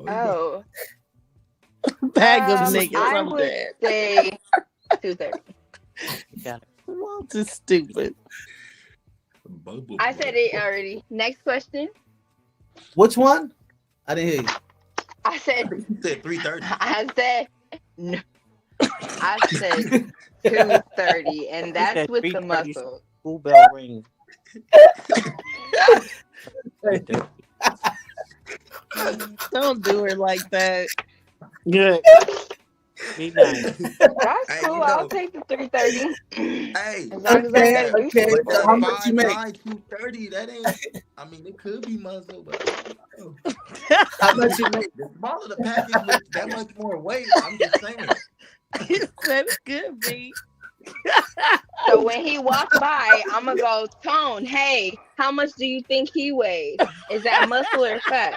Oh. Bag of niggas. I would say 230. Got it. Walt is stupid. I said it already. Next question. Which one? I didn't hear you. I said 330. I said no. I said 230, and that's with the muscle. School bell ring. Don't do her like that. Good. Be nice. That's cool. I'll take the 330. Hey, as long as I got okay. But How much you make? 230. That ain't. I mean, it could be muscle, but how much you make? The smaller the package with that much more weight. I'm just saying. That could be. So when he walks by, I'm gonna go, Tone, hey, how much do you think he weighs? Is that muscle or fat?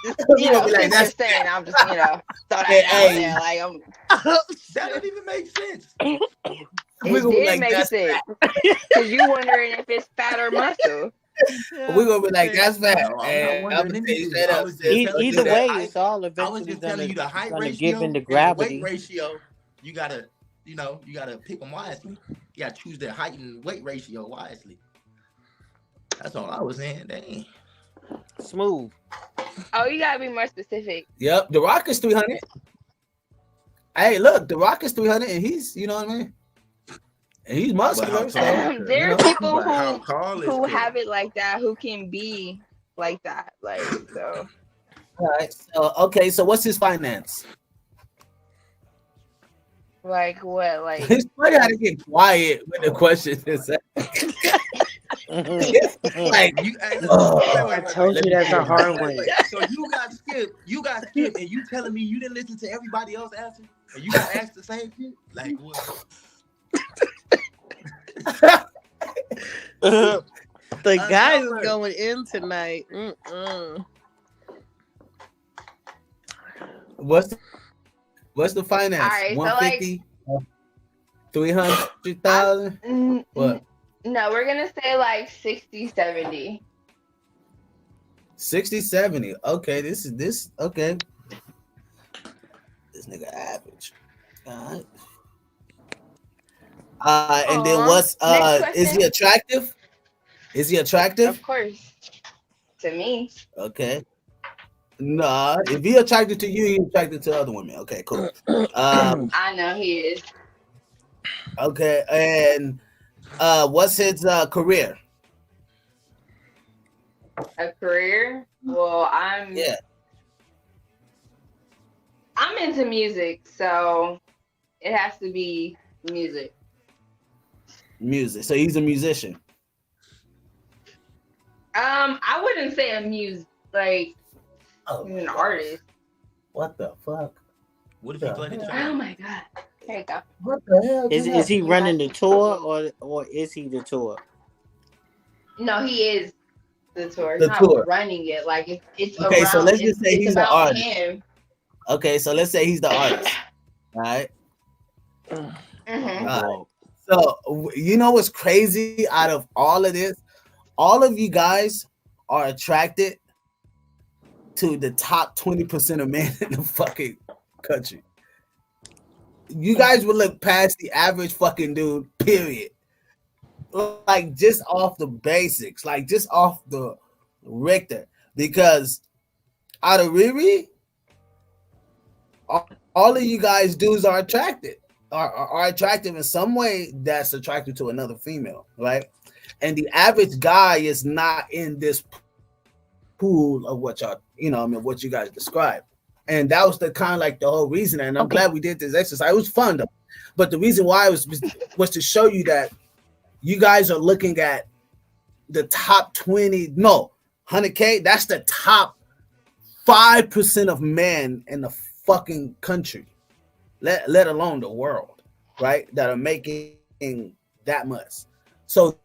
Just, since you're saying, I'm just, throw that out there. Like, that didn't even make sense. It did make sense. Because you're wondering if it's fat or muscle. We're gonna be like, that's fat. No, Either way, it's all eventually I was just telling you the height ratio, give into and gravity. the weight ratio. You gotta pick them wisely. You gotta choose their height and weight ratio wisely. That's all I was saying. Dang. Smooth. Oh, you gotta be more specific. Yep, The Rock is 300. Hey, look, The Rock is 300, and he's, you know what I mean? And he's muscular. So, there are people who have it like that, who can be like that. Like, so. All right. So, okay, so what's his finance? Like what? Like it's funny how to get quiet when the question is like you, I told you that's a hard one. So you got Skip, and you telling me you didn't listen to everybody else answer, and you got asked the same shit? Like what? The guy is going in tonight. What's the finance? All right, 150, 300,000. What? No, we're gonna say like 60, 70. 60, 70. Okay, this. Okay, this nigga average. All right. And then what's is he attractive? Is he attractive? Of course. To me. Okay. Nah, if he attracted to you, he's attracted to other women. Okay, cool. I know he is. Okay, and what's his career? A career? Well, I'm into music, so it has to be music. Music. So he's a musician. I wouldn't say a an artist. What the fuck? What if he played the Oh my god. There you go. What the hell? Is he running the tour or is he the tour? No, he is the tour. The He's tour. not running it. Like it's Okay, around, so let's just say he's the about artist. him. Okay, so let's say he's the artist. All right. Mm-hmm. So you know what's crazy out of all of this? All of you guys are attracted to the top 20% of men in the fucking country. You guys would look past the average fucking dude, period. Like just off the basics, like just off the Richter. Because out of Riri, all of you guys dudes are attracted, are attractive in some way that's attracted to another female, right? And the average guy is not in this pool of what y'all, what you guys described. And that was the kind of like the whole reason. And I'm glad we did this exercise. It was fun though. But the reason why was to show you that you guys are looking at the top 100K. That's the top 5% of men in the fucking country, let alone the world, right? That are making that much. So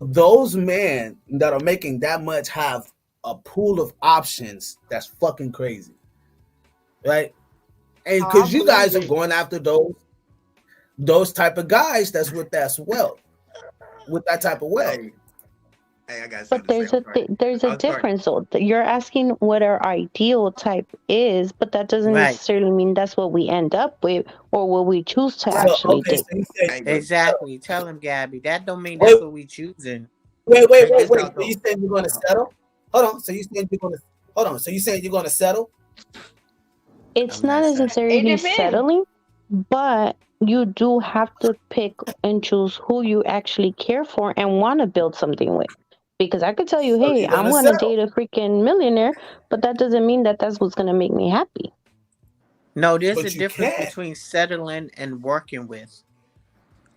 those men that are making that much have a pool of options that's fucking crazy, right? And because you guys are going after those type of guys that's with that wealth, with that type of wealth. Hey, I got But there's a difference though. You're asking what our ideal type is, but that doesn't necessarily mean that's what we end up with or what we choose to actually do. Exactly. Tell him, Gabby. That don't mean that's what we choosing. Wait. So you saying you're going to settle? Hold on. So you saying you're going to settle? It's not necessarily settling, but you do have to pick and choose who you actually care for and want to build something with. Because I could tell you, hey, I want to date a freaking millionaire, but that doesn't mean that that's what's going to make me happy. No, there's a difference between settling and working with,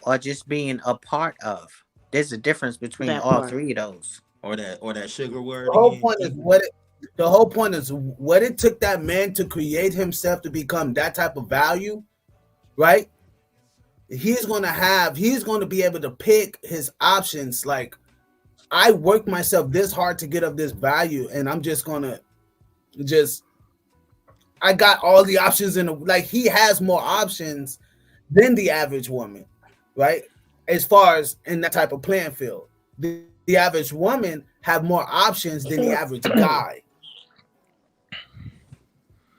or just being a part of. There's a difference between all three of those. Or that sugar word. The whole point is what it took that man to create himself to become that type of value, right? He's going to be able to pick his options. Like, I worked myself this hard to get up this value, and I'm just going to I got all the options he has more options than the average woman, right? As far as in that type of playing field, the average woman have more options than the average guy.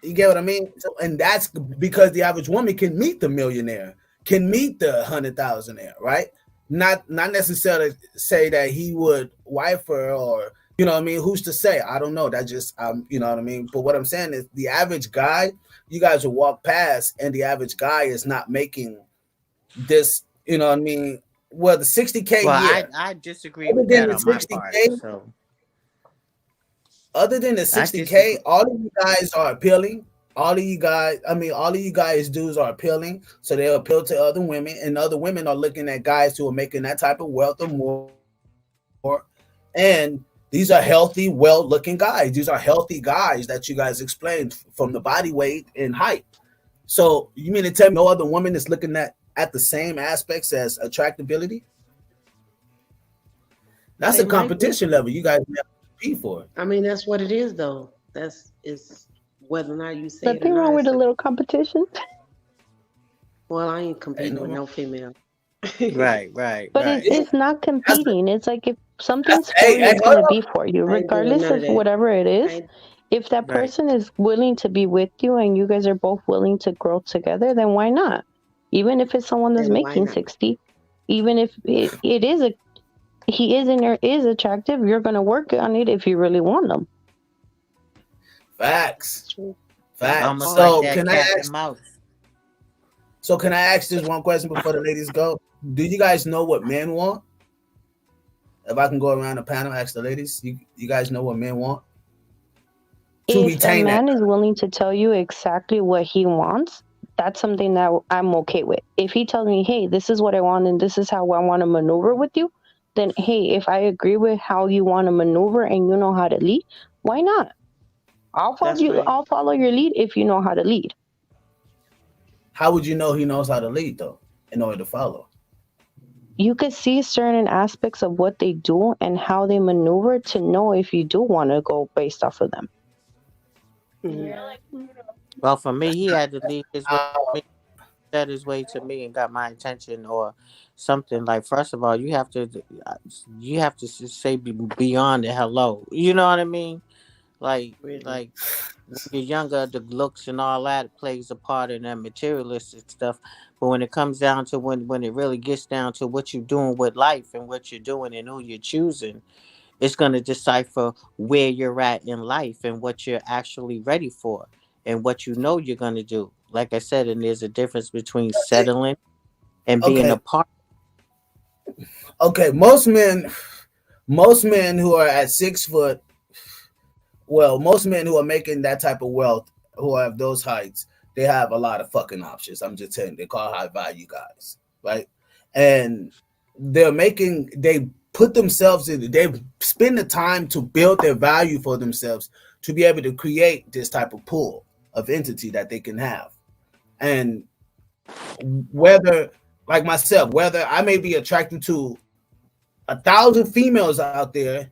You get what I mean? So, and that's because the average woman can meet the millionaire, can meet the 100,000-aire, right? Not necessarily say that he would wife her or you know what I mean? Who's to say? I don't know. That just, you know what I mean? But what I'm saying is the average guy, you guys will walk past and the average guy is not making this, you know what I mean? Well, the 60K Well, year. I disagree with that on my part. So. Other than the 60K, all of you guys are appealing. All of you guys dudes are appealing. So they appeal to other women, and other women are looking at guys who are making that type of wealth or more. And these are healthy, well-looking guys. These are healthy guys that you guys explained from the body weight and height. So you mean to tell me no other woman is looking at the same aspects as attractability? That's a competition level. You guys have to compete for it. I mean, that's what it is, though. It's whether or not you say Nothing wrong with a little competition. Well, I ain't competing with no female. Right. But it's not competing. It's like if something's for you, it's going to be for you, regardless of whatever it is. If that person is willing to be with you and you guys are both willing to grow together, then why not? Even if it's someone that's making 60, even if he is attractive, you're going to work on it if you really want them. Facts. So can I ask this one question before the ladies go? Do you guys know what men want? If I can go around the panel, ask the ladies, you guys know what men want? If a man is willing to tell you exactly what he wants, that's something that I'm okay with. If he tells me, hey, this is what I want and this is how I want to maneuver with you, then hey, if I agree with how you want to maneuver and you know how to lead, why not? I'll follow your lead if you know how to lead. How would you know he knows how to lead, though, in order to follow? You could see certain aspects of what they do and how they maneuver to know if you do want to go based off of them. Well, for me, he had to lead his way, said his way to me and got my attention or something. Like, first of all, you have to say beyond the hello. You know what I mean? Like when you're younger, the looks and all that plays a part in that materialistic stuff. But when it comes down to when it really gets down to what you're doing with life and what you're doing and who you're choosing, it's going to decipher where you're at in life and what you're actually ready for and what you know you're going to do. Like I said, and there's a difference between settling and being a part. Okay, most men who are at 6 foot, well, most men who are making that type of wealth, who have those heights, they have a lot of fucking options. I'm just telling you, they call high value guys, right? And they put themselves in, they spend the time to build their value for themselves to be able to create this type of pool of entity that they can have. And whether, like myself, whether I may be attracted to 1,000 females out there,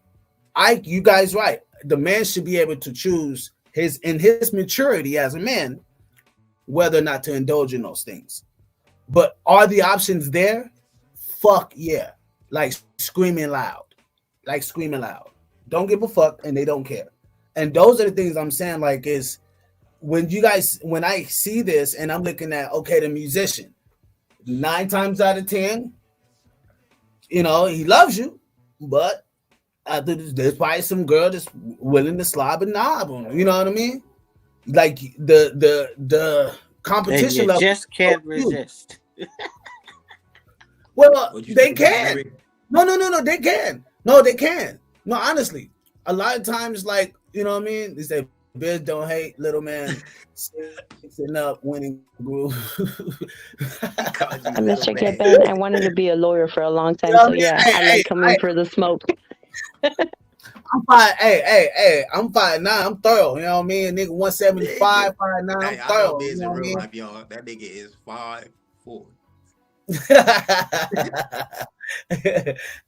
you guys right. The man should be able to choose in his maturity as a man, whether or not to indulge in those things. But are the options there? Fuck yeah. Like screaming loud. Don't give a fuck and they don't care. And those are the things I'm saying, like, is when I see this and I'm looking at, okay, the musician, 9 times out of 10, he loves you, but there's probably some girl that's willing to slob a knob on him. You know what I mean? Like the competition and you level just can't resist. Well, they can. No, they can. No, they can. No, honestly, a lot of times, like, you know what I mean? They say, "Biz don't hate, little man sitting up, winning groove." I'm just checking Ben. I wanted to be a lawyer for a long time, so yeah, I like coming for the smoke. I'm 5'8". I'm 5'9". I'm thorough. You know what I mean? Nigga 175, 5'9". I'm thorough. Biz in real life, y'all. That nigga is 5'4".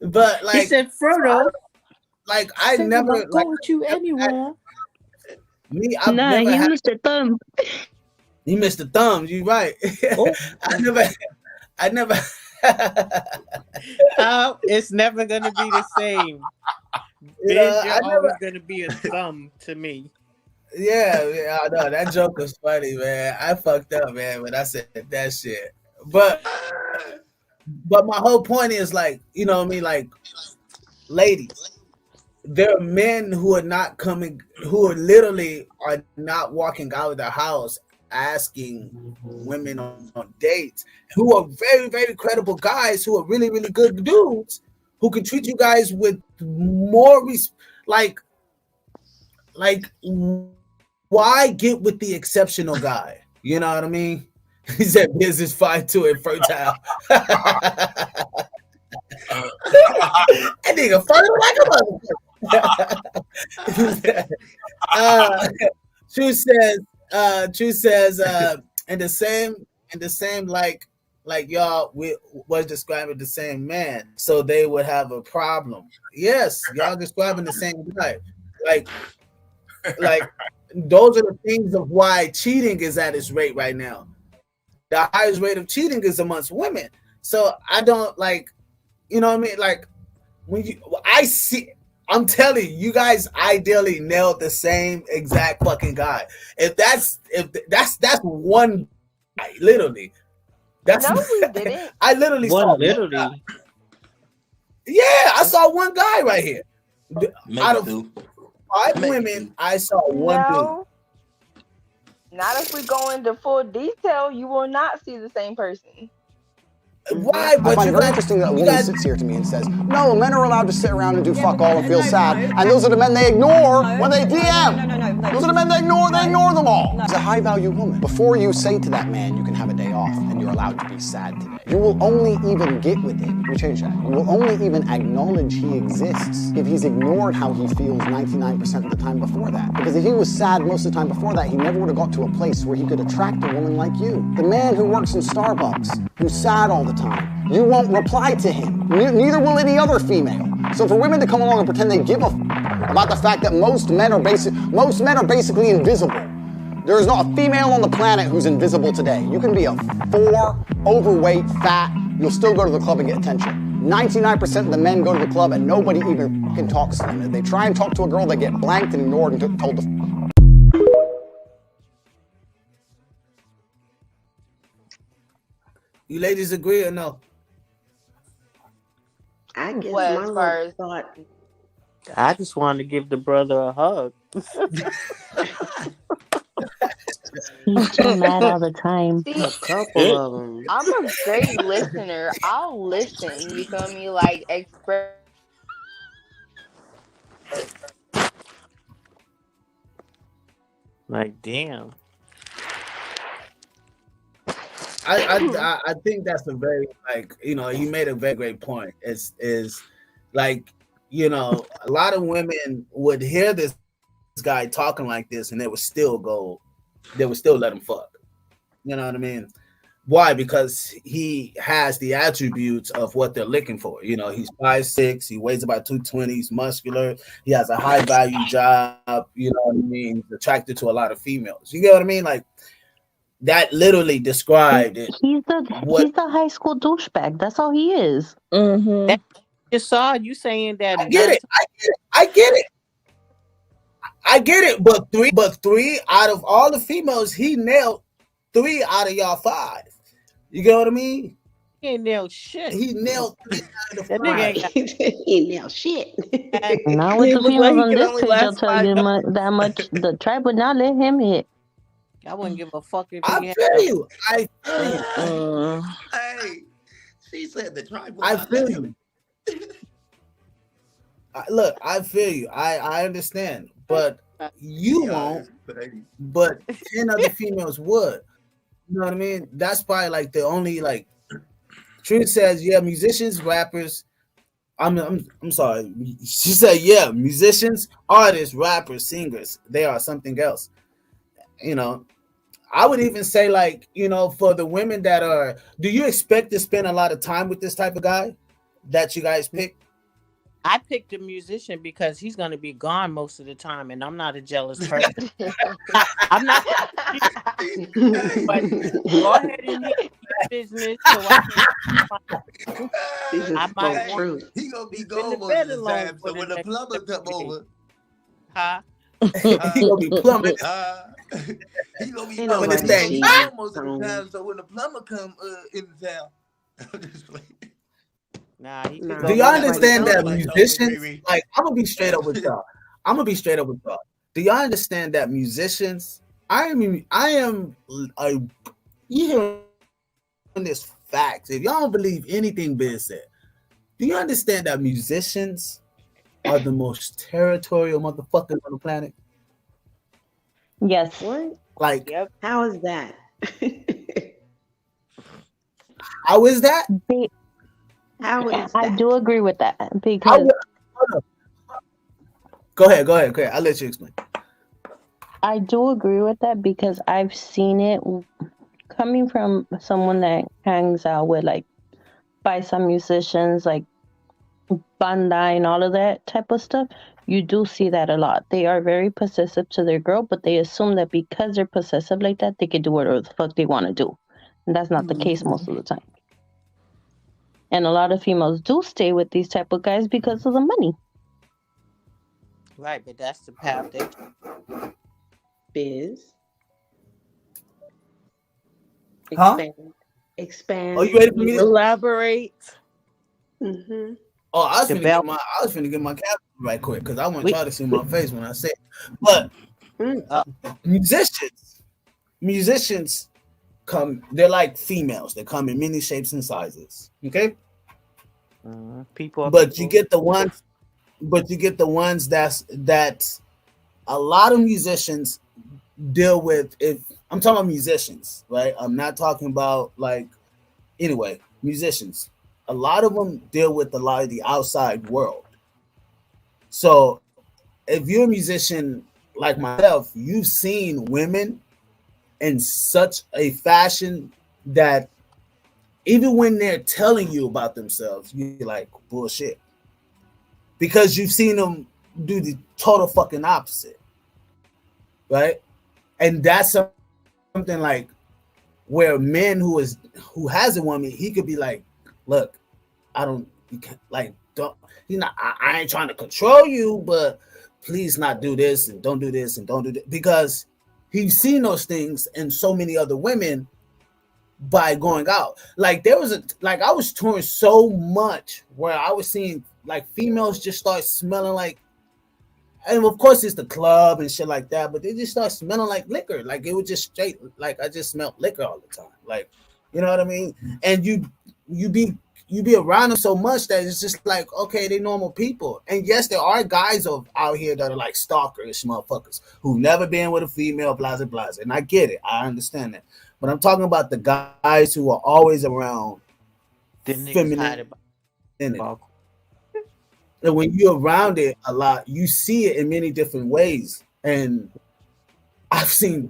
But like he said, Frodo. Like I never go with you anywhere. I've never you missed the thumb. You missed the thumbs. You right. Oh. I never. It's never gonna be the same. You're always gonna be a thumb to me. Yeah, I know that joke was funny, man. I fucked up, man, when I said that shit. But my whole point is, like, you know what I mean, like, ladies, there are men who are not coming, who are literally are not walking out of the house asking women on dates, who are very, very credible guys, who are really, really good dudes, who can treat you guys with more like why get with the exceptional guy? You know what I mean? He said business 5'2" and fertile. That nigga fertile like a motherfucker. True says, in the same like y'all was describing the same man, so they would have a problem. Yes, y'all describing the same guy. Like those are the things of why cheating is at its rate right now. The highest rate of cheating is amongst women. So I don't like, you know what I mean? Like I'm telling you, you guys ideally nailed the same exact fucking guy. If that's one guy, literally. That's no, we didn't. I literally saw literally. One guy. Yeah, I saw one guy right here. Out of 5 women, I saw one dude. Not if we go into full detail, you will not see the same person. Why? I find it very interesting that a woman sits here to me and says, no, men are allowed to sit around and do fuck all and feel sad. And those are the men they ignore when they DM. Those are the men they ignore them all. It's a high value woman. Before you say to that man, you can have a day off and you're allowed to be sad today. You will only even get with him. Let me change that. You will only even acknowledge he exists if he's ignored how he feels 99% of the time before that. Because if he was sad most of the time before that, he never would have got to a place where he could attract a woman like you. The man who works in Starbucks, who's sad all the time, you won't reply to him. Neither will any other female. So for women to come along and pretend they give a about the fact that most men are basically invisible. There is not a female on the planet who's invisible today. You can be a 4, overweight, fat, you'll still go to the club and get attention. 99% of the men go to the club and nobody even fucking talks to them. If they try and talk to a girl, they get blanked and ignored and told to You ladies agree or no? I guess my thought. I just wanted to give the brother a hug. He's too mad all the time. See, a couple of them. I'm a great listener. I'll listen. You feel me? Like express. Like damn. I think that's a very you made a very great point. Is like, a lot of women would hear this guy talking like this and they would still let him fuck. You know what I mean? Why? Because he has the attributes of what they're looking for. He's 5'6", he weighs about 220, he's muscular, he has a high value job, you know what I mean? He's attracted to a lot of females. You get what I mean? Like that literally described it. He's the high school douchebag. That's all he is. Mm-hmm. Just saw you saying that. I get it. But three out of all the females, he nailed 3 out of y'all 5. You get what I mean? He ain't nailed shit. He nailed 3 out of the 5. He nailed shit. Not with the females on this page, I'll tell you that much. The tribe would not let him hit. I wouldn't give a fuck if I feel you. Hey, she said the tribe. I feel you. Look, I feel you. I understand, but you won't. But 10 other females would. You know what I mean? That's probably like the only like. Truth says, yeah, musicians, rappers. I'm sorry. She said, yeah, musicians, artists, rappers, singers. They are something else. I would even say like, for the women that are, do you expect to spend a lot of time with this type of guy that you guys pick? I picked a musician because he's going to be gone most of the time, and I'm not a jealous person. I'm not. But go ahead and make your business. So I might want. He gonna be gone most of the time. So when the plumber come over, he gonna be plumbing. He gonna be plumbing this thing most of the time. So when the plumber come into town, I'm just playing. Nah, he Nah, could Do go y'all left. understand that Like, musicians, like, I'm gonna be straight up with y'all. Do y'all understand that musicians? I am a you hearing this facts. If y'all don't believe anything Biz said, do you understand that musicians are the most territorial motherfuckers on the planet? Yes. What? Like, How is that? how is that? How is I that? do agree with that because Go ahead. I'll let you explain. I do agree with that because I've seen it coming from someone that hangs out with like by some musicians like Bandai and all of that type of stuff. You do see that a lot. They are very possessive to their girl, but they assume that because they're possessive like that, they can do whatever the fuck they want to do. And that's not the case most of the time. And a lot of females do stay with these type of guys because of the money. Right, but that's the path they Biz. Huh? Expand. Oh, you ready for me to elaborate? Mm-hmm. Oh, I was finna get my caption right quick because I want y'all to see my face when I say it. But musicians come, they're like females. They come in many shapes and sizes. Okay? People, but you get the ones that a lot of musicians deal with. If I'm talking about musicians, right? I'm not talking about musicians. A lot of them deal with a lot of the outside world. So if you're a musician like myself, you've seen women in such a fashion that even when they're telling you about themselves, you're like, bullshit. Because you've seen them do the total fucking opposite. Right? And that's something like where a man who has a woman, he could be like, look, I ain't trying to control you, but please not do this and don't do this and don't do that. Because he's seen those things in so many other women by going out. Like I was touring so much where I was seeing like females just start smelling like, and of course it's the club and shit like that, but they just start smelling like liquor. Like it was just straight, like I just smelled liquor all the time. Like, you know what I mean? And you be around them so much that it's just like, okay, they normal people. And yes, there are guys out here that are like stalkerish motherfuckers who've never been with a female, blah, blah, blah. And I get it. I understand that. But I'm talking about the guys who are always around feminine. And when you're around it a lot, you see it in many different ways. And I've seen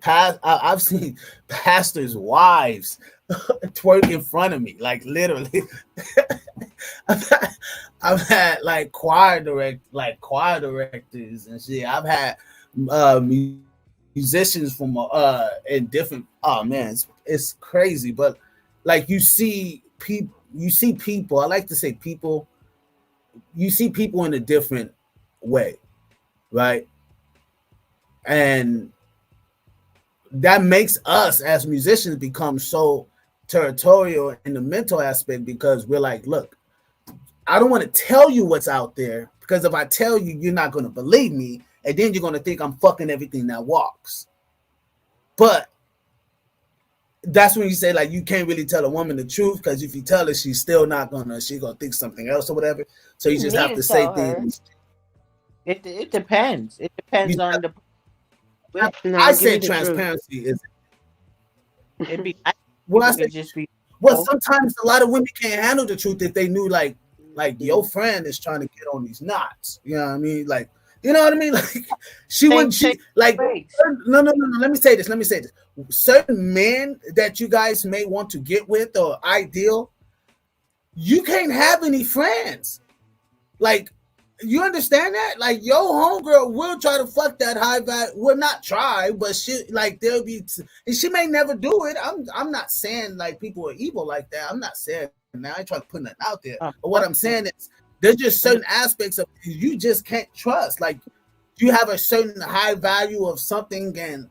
pastors' wives twerk in front of me, like literally. I've had like choir directors and shit. I've had musicians from in different. Oh man, it's crazy. But like you see people. I like to say people. You see people in a different way, right? And that makes us as musicians become so territorial in the mental aspect because we're like, look, I don't want to tell you what's out there because if I tell you, you're not going to believe me, and then you're going to think I'm fucking everything that walks. But that's when you say like you can't really tell a woman the truth because if you tell her, she's gonna think something else or whatever. So you just have to say things. It depends. It depends on the. I say transparency is. It'd be. Sometimes a lot of women can't handle the truth if they knew like your friend is trying to get on these knots. You know what I mean? Like, you know what I mean? Like no. Let me say this. Certain men that you guys may want to get with or ideal, you can't have any friends. Like, you understand that? Like, your homegirl will try to fuck that high value. Will not try, but she like there'll be, and she may never do it. I'm not saying like people are evil like that. I'm not saying that. I ain't trying to put nothing out there. But what I'm saying is there's just certain aspects of it you just can't trust. Like, you have a certain high value of something, and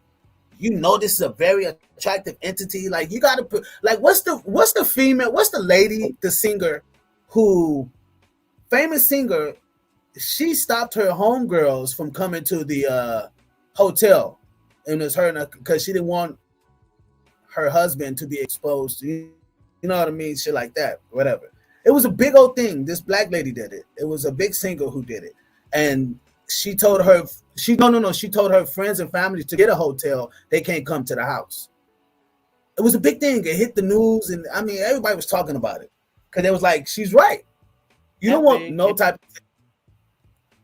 you know this is a very attractive entity. Like, you gotta put like what's the female, what's the lady, the singer who famous singer, she stopped her homegirls from coming to the hotel, and it was her because she didn't want her husband to be exposed. You know what I mean? Shit like that, whatever. It was a big old thing. This black lady did it. It was a big singer who did it, and she told her she told her friends and family to get a hotel. They can't come to the house. It was a big thing. It hit the news, and I mean everybody was talking about it because it was like she's right. You don't want no type of.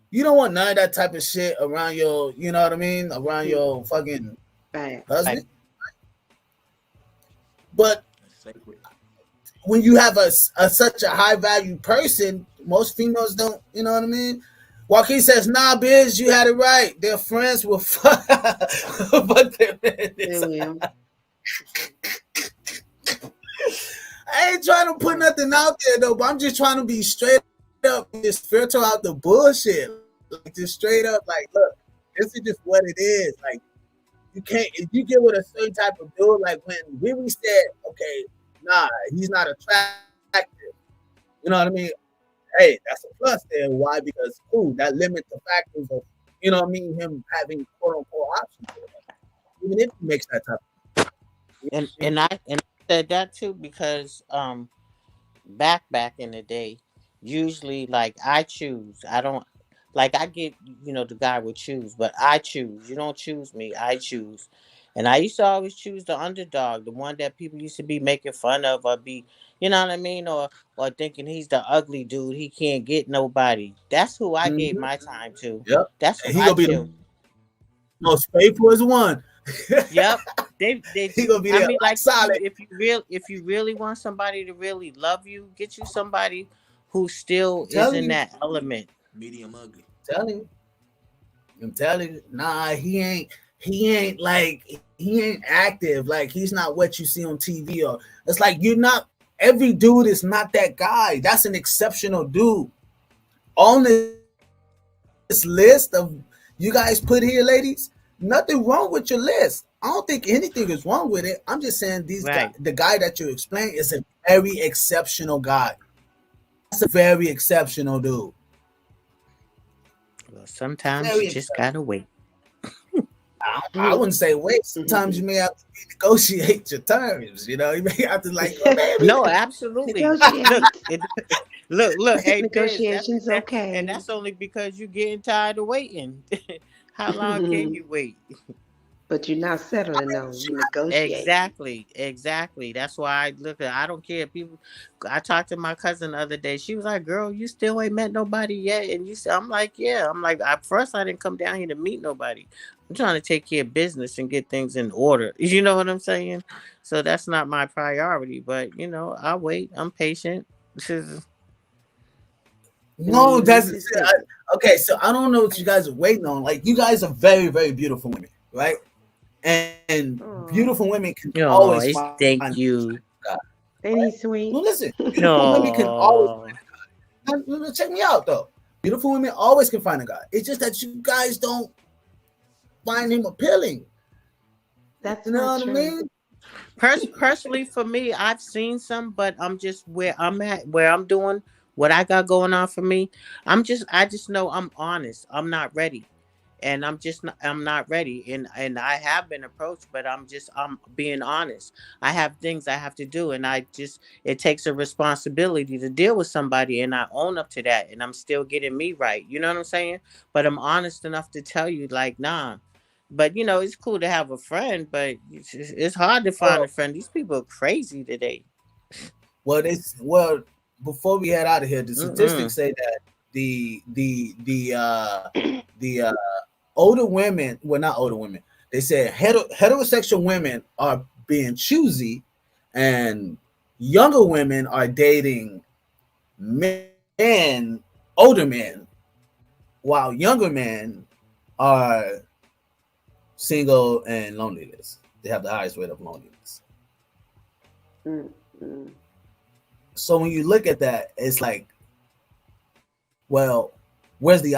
You don't want none of that type of shit around your, you know what I mean, around your fucking husband. But when you have such a high value person, most females don't, you know what I mean? Joaquin says, nah, Biz, you had it right. Their friends will fuck, but I ain't trying to put nothing out there though, but I'm just trying to be straight up, just filter out the bullshit. Like, just straight up, like, look, this is just what it is. Like, you can't, if you get with a certain type of dude, like when Riri said, okay, nah, he's not attractive. You know what I mean? Hey, that's a plus there. Why? Because, that limits the factors of, you know what I mean, him having quote unquote options. Even if he makes that type of and I said that too because back in the day, usually like I choose. I don't like I get, the guy would choose, but I choose. You don't choose me, I choose. And I used to always choose the underdog, the one that people used to be making fun of or be, you know what I mean, or thinking he's the ugly dude, he can't get nobody. That's who I gave my time to. Yep. That's who and he I gonna be choose. the most faithful as one. Yep. They he gonna be there. I mean, like solid. If you really want somebody to really love you, get you somebody who still is in that element. Medium ugly. I'm telling you, nah, he ain't active. Like, he's not what you see on TV, or it's like every dude is not that guy. That's an exceptional dude. On this list of you guys put here, ladies, nothing wrong with your list. I don't think anything is wrong with it. I'm just saying the guy that you explain is a very exceptional guy. That's a very exceptional dude. Well, sometimes you just gotta wait. I wouldn't say wait. Sometimes you may have to negotiate your terms. You may have to No, absolutely. Look. Hey, negotiations, okay. And that's only because you're getting tired of waiting. How long can you wait? But you're not settling those. You negotiate. Exactly. That's why I don't care. People, I talked to my cousin the other day. She was like, girl, you still ain't met nobody yet. And I'm like, yeah. I'm like, at first I didn't come down here to meet nobody. I'm trying to take care of business and get things in order. You know what I'm saying? So that's not my priority. But, I wait. I'm patient. No, that's okay. So I don't know what you guys are waiting on. Like, you guys are very, very beautiful women, right? And beautiful women can always find. Thank you. Ain't he sweet? Well, listen, beautiful women can always. Check me out though. Beautiful women always can find a guy. It's just that you guys don't find him appealing. That's you know what I mean. Personally, for me, I've seen some, but I'm just where I'm at, where I'm doing what I got going on for me. I just know I'm honest. I'm not ready. And I'm not ready. And I have been approached, but I'm being honest. I have things I have to do. And it takes a responsibility to deal with somebody. And I own up to that. And I'm still getting me right. You know what I'm saying? But I'm honest enough to tell you, like, nah. But, it's cool to have a friend, but it's hard to find a friend. These people are crazy today. Well, before we head out of here, the statistics say that the older women, well, not older women, they said heterosexual women are being choosy and younger women are dating older men, while younger men are single and loneliness. They have the highest rate of loneliness. Mm-hmm. So when you look at that, it's like, well, where are the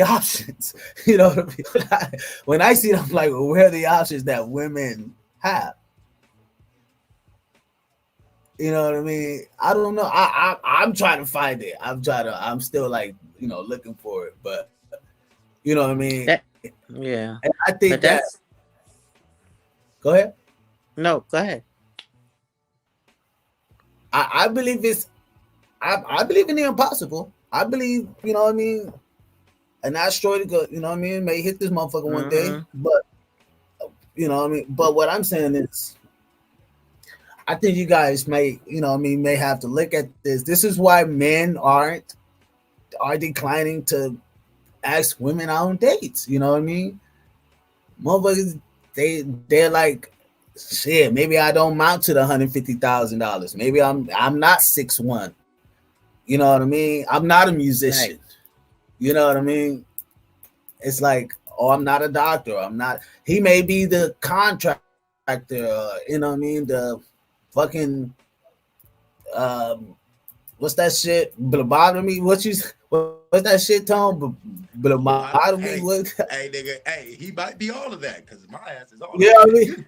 options? You know what I mean? When I see it, I'm like, well, where are the options that women have? You know what I mean? I don't know. I'm trying to find it. I'm still like, looking for it. But you know what I mean? Yeah. And I think But go ahead. No, go ahead. I believe I believe in the impossible. I believe, you know what I mean, an asteroid could, you know what I mean, may hit this motherfucker one day. But you know what I mean? But what I'm saying is, I think you guys may, may have to look at this. This is why men are declining to ask women out on dates. You know what I mean? Motherfuckers, they're like, shit, maybe I don't amount to the $150,000. Maybe I'm not 6'1". You know what I mean? I'm not a musician. Right. You know what I mean? It's like, oh, I'm not a doctor. I'm not. He may be the contractor. You know what I mean? The fucking what's that shit? Lobotomy? What's that shit, Tom? Lobotomy? Hey, nigga. Hey, he might be all of that because my ass is all. You know what I mean?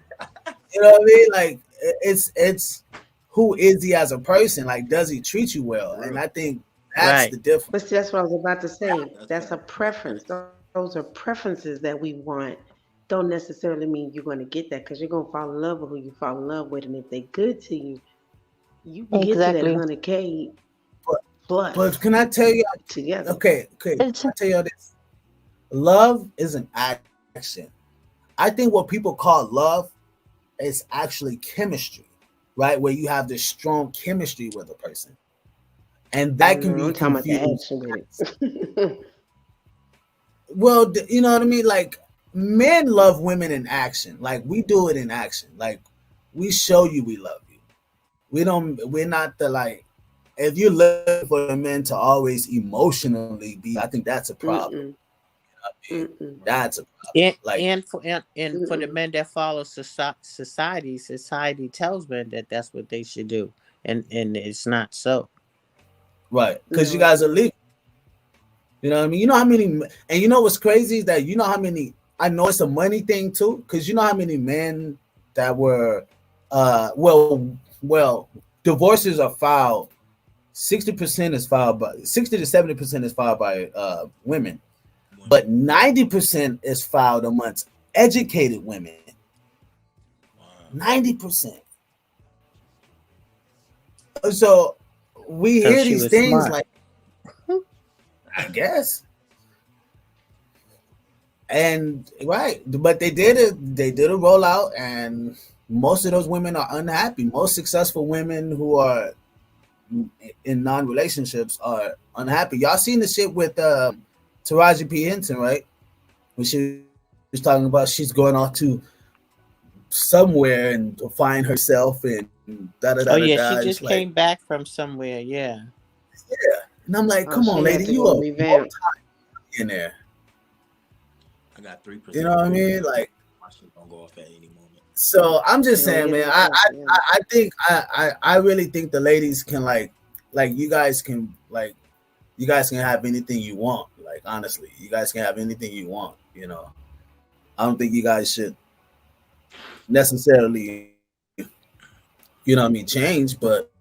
You know what I mean? Like it's who is he as a person? Like, does he treat you well? And I think that's the difference. But see, that's what I was about to say. That's a preference. Those are preferences that we want. Don't necessarily mean you're going to get that, because you're going to fall in love with who you fall in love with. And if they're good to you, you can get to that 100K plus. But can I tell you together? Okay. Can I tell you this? Love is an action. I think what people call love is actually chemistry, right? Where you have this strong chemistry with a person. And that can be talking about the action with it. Well, you know what I mean? Like, men love women in action. Like, we do it in action. Like, we show you we love you. We're not the, like, if you look for the men to always emotionally be, I think that's a problem. That's a problem. And for the men that follow society tells men that that's what they should do. And it's not so. Right. Because you guys are leaving. You know what I mean? You know how many, and you know what's crazy is that you know how many, I know it's a money thing too, because you know how many men that were, divorces are filed, 60% is filed by, 60 to 70% is filed by women, but 90% is filed amongst educated women. 90%. So we hear these things like, I guess. And but they did a rollout, and most of those women are unhappy. Most successful women who are in non-relationships are unhappy. Y'all seen the shit with Taraji P. Henson, right? When she was talking about she's going off to somewhere and to find herself and she just came back from somewhere, yeah. And I'm like, come on, lady, you are in there. I got 3%. You know what I mean? Like, my shit gonna go off at any moment. So I'm just saying, man. I think I really think the ladies can like you guys can have anything you want. Like, honestly, you guys can have anything you want. You know, I don't think you guys should necessarily, you know what I mean, change, but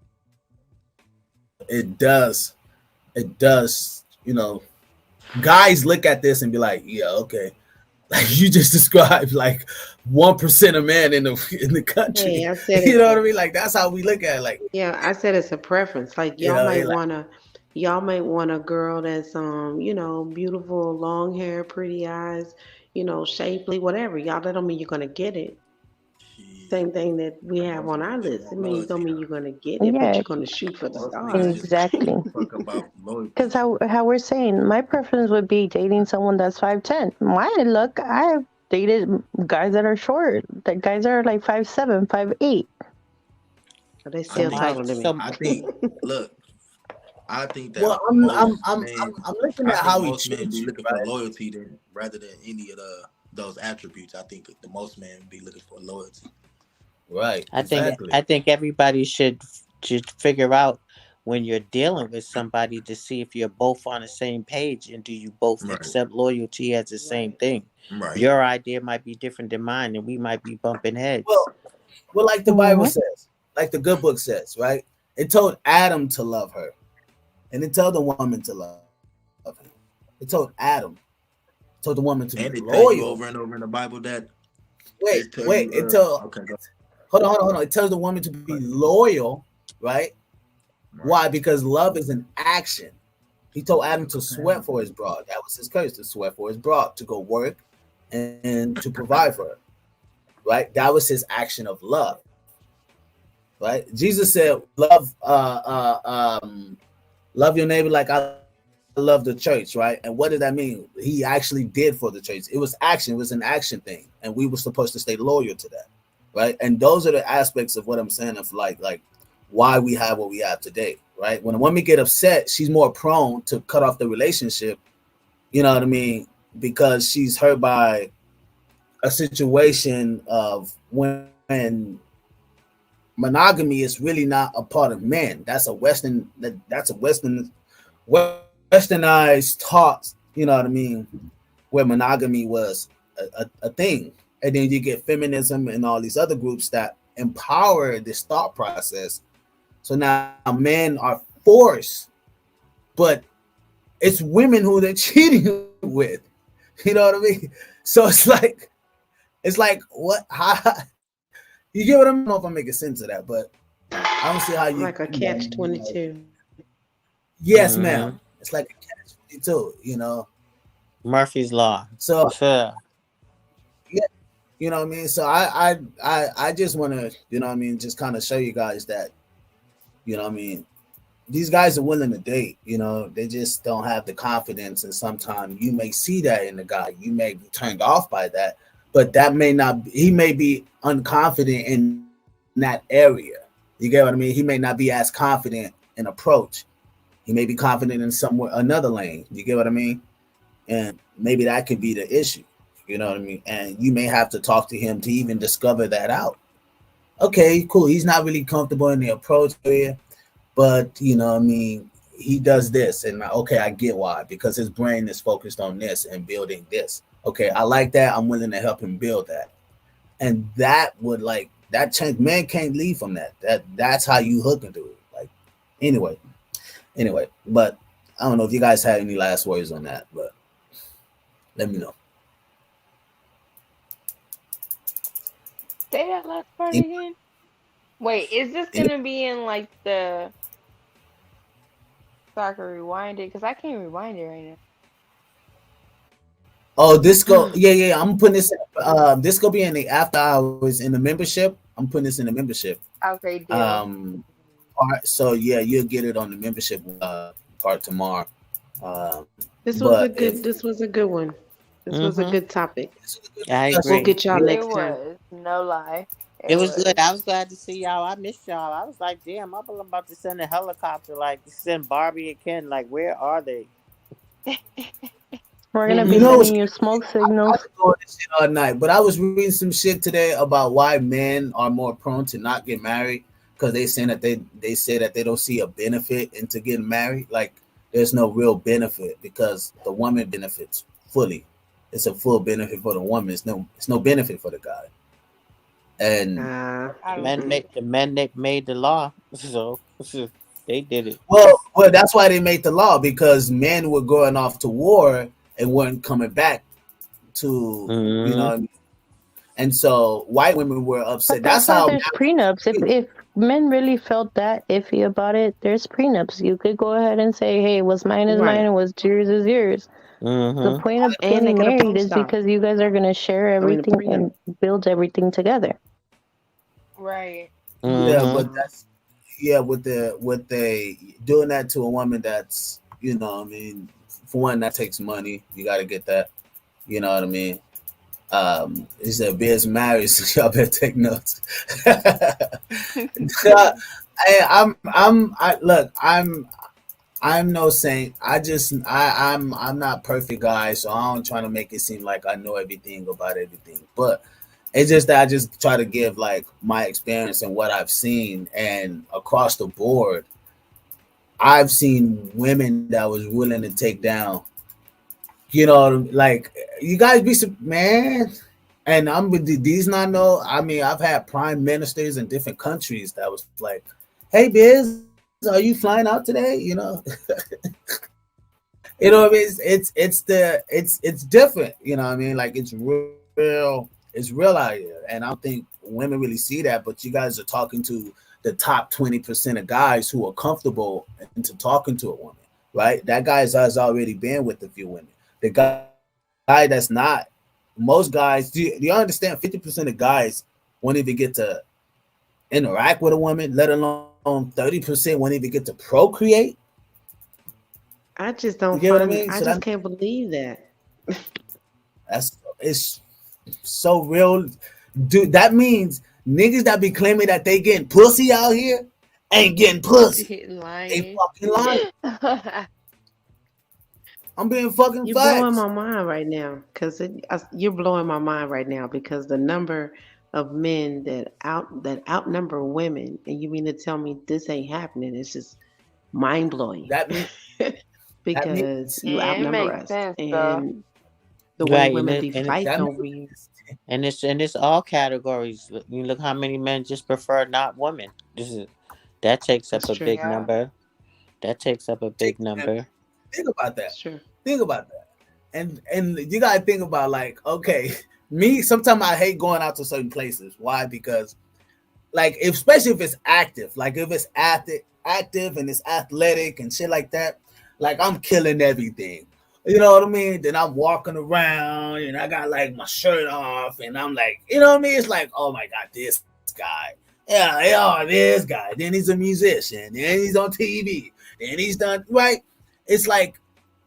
it does, you know, guys look at this and be like, yeah, okay. Like you just described like 1% of men in the country. Hey, I said you know what I mean? Like that's how we look at it. Like, yeah, I said it's a preference. Like y'all might want a girl that's you know, beautiful, long hair, pretty eyes, you know, shapely, whatever. Y'all, that don't mean you're gonna get it. Same thing that we have on our list. It means don't mean you're gonna get it, but you're gonna shoot for the stars. Exactly. Because how we're saying, my preference would be dating someone that's 5'10". I have dated guys that are short, that guys are like 5'7", 5'8". They still taller than me. I think that. Well, I'm looking at how most men be looking for loyalty rather than any of those attributes. I think the most men be looking for loyalty. Right. I think everybody should figure out when you're dealing with somebody to see if you're both on the same page and do you both accept loyalty as the same thing. Right. Your idea might be different than mine, and we might be bumping heads. Well, like the Bible says, like the good book says, right? It told Adam to love her, and it told the woman to love him. It told Adam, told the woman to And be it tell you loyal. over and over in the Bible that. Wait. It told. Okay, go. Hold on. It tells the woman to be loyal, right? Why? Because love is an action. He told Adam to sweat for his broad. That was his curse, to sweat for his broad, to go work and to provide for her. Right? That was his action of love. Right? Jesus said, love your neighbor like I love the church, right? And what did that mean? He actually did for the church. It was action, it was an action thing. And we were supposed to stay loyal to that. Right? And those are the aspects of what I'm saying of like why we have what we have today. Right? When a woman get upset, she's more prone to cut off the relationship, you know what I mean? Because she's hurt by a situation of when monogamy is really not a part of men. That's a westernized thought, you know what I mean, where monogamy was a thing. And then you get feminism and all these other groups that empower this thought process. So now men are forced, but it's women who they're cheating with. You know what I mean? So it's like what? How, you get what I mean? I don't know if I'm making sense of that, but I don't see how you like a catch-22. Yes, ma'am. It's like a catch-22. You know, Murphy's Law. So sure. Yeah, you know what I mean. So I just want to, you know what I mean, just kind of show you guys that, you know what I mean, these guys are willing to date, you know, they just don't have the confidence. And sometimes you may see that in the guy, you may be turned off by that, but that may not, he may be unconfident in that area. You get what I mean? He may not be as confident in approach. He may be confident in another lane. You get what I mean? And maybe that could be the issue. You know what I mean? And you may have to talk to him to even discover that out. Okay, cool. He's not really comfortable in the approach area, but you know what I mean, he does this, and okay, I get why, because his brain is focused on this and building this. Okay, I like that. I'm willing to help him build that. And that would that change. Man can't leave from that. That's how you hook into it. Like anyway, but I don't know if you guys had any last words on that, but let me know. Say that last part again. Wait, is this gonna be in like the so I can rewind it? Because I can't rewind it right now. Oh, this go yeah. I'm putting this. This go be in the after hours in the membership. I'm putting this in the membership. Okay, deal. All right, so yeah, you'll get it on the membership part tomorrow. This was a good one. This was a good topic. I agree. We'll get y'all next It time. was, no lie. It was good. I was glad to see y'all. I missed y'all. I was like, damn, I'm about to send a helicopter, like to send Barbie and Ken. Like, where are they? We're gonna be sending you smoke signals. I was doing this shit all night, but I was reading some shit today about why men are more prone to not get married, because they saying that they say that they don't see a benefit into getting married. Like there's no real benefit because the woman benefits fully. It's a full benefit for the woman. It's no benefit for the guy. And the men made the law, so they did it. Well, that's why they made the law, because men were going off to war and weren't coming back to you know what I mean? And so white women were upset. That's how there's prenups. If men really felt that iffy about it, there's prenups. You could go ahead and say, hey, what's mine is mine and what's yours is yours. The point of getting married is because you guys are going to share everything and build everything together. Right. Yeah, but that's with they doing that to a woman, that's, you know what I mean, for one, that takes money. You got to get that, you know what I mean. He said Biz married, so y'all better take notes. I'm no saint. I'm not perfect, guys, so I don't try to make it seem like I know everything about everything. But it's just that I just try to give like my experience and what I've seen, and across the board, I've seen women that was willing to take down. You know, like you guys be man. And I'm with these not know. I mean, I've had prime ministers in different countries that was like, "Hey, Biz, are you flying out today?" You know, you know what I mean? It's different. You know what I mean? Like it's real. It's real out here, and I don't think women really see that. But you guys are talking to the top 20% of guys who are comfortable into talking to a woman, right? That guy has already been with a few women. The guy that's not. Most guys, do you understand? 50% of guys won't even get to interact with a woman, let alone 30% won't even get to procreate. I just don't. You get what I mean? I So just can't believe that. It's so real, dude. That means niggas that be claiming that they getting pussy out here ain't getting pussy. They fucking lying. I'm being fucking You're facts. blowing my mind right now because you're blowing my mind right now because the number of men that outnumber women, and you mean to tell me this ain't happening? It's just mind blowing. That means because you it outnumber makes us, sense, and the way Right, women be fighting over you. and it's all categories. You look how many men just prefer not women. That takes up That's a true. big Yeah. number. That takes up a big number. Think about that. Sure. Think about that. And you gotta think about like, okay, me, sometimes I hate going out to certain places. Why? Because like especially if it's active, like if it's active and it's athletic and shit like that, like I'm killing everything. You know what I mean? Then I'm walking around and I got like my shirt off and I'm like, you know what I mean? It's like, oh my God, this guy. Yeah, this guy. Then he's a musician. Then he's on TV. Then he's done, right? It's like,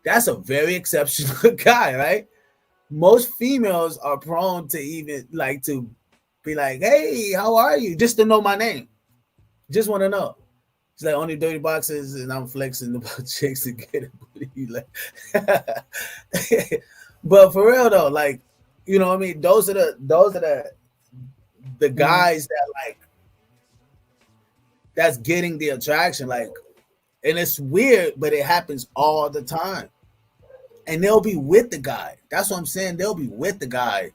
that's a very exceptional guy, right? Most females are prone to even like to be like, hey, how are you? Just to know my name. Just want to know. It's like only dirty boxes and I'm flexing about chicks to get it. Like, but for real though, like, you know what I mean? Those are the guys that like that's getting the attraction, like, and it's weird, but it happens all the time. And they'll be with the guy. That's what I'm saying. They'll be with the guy.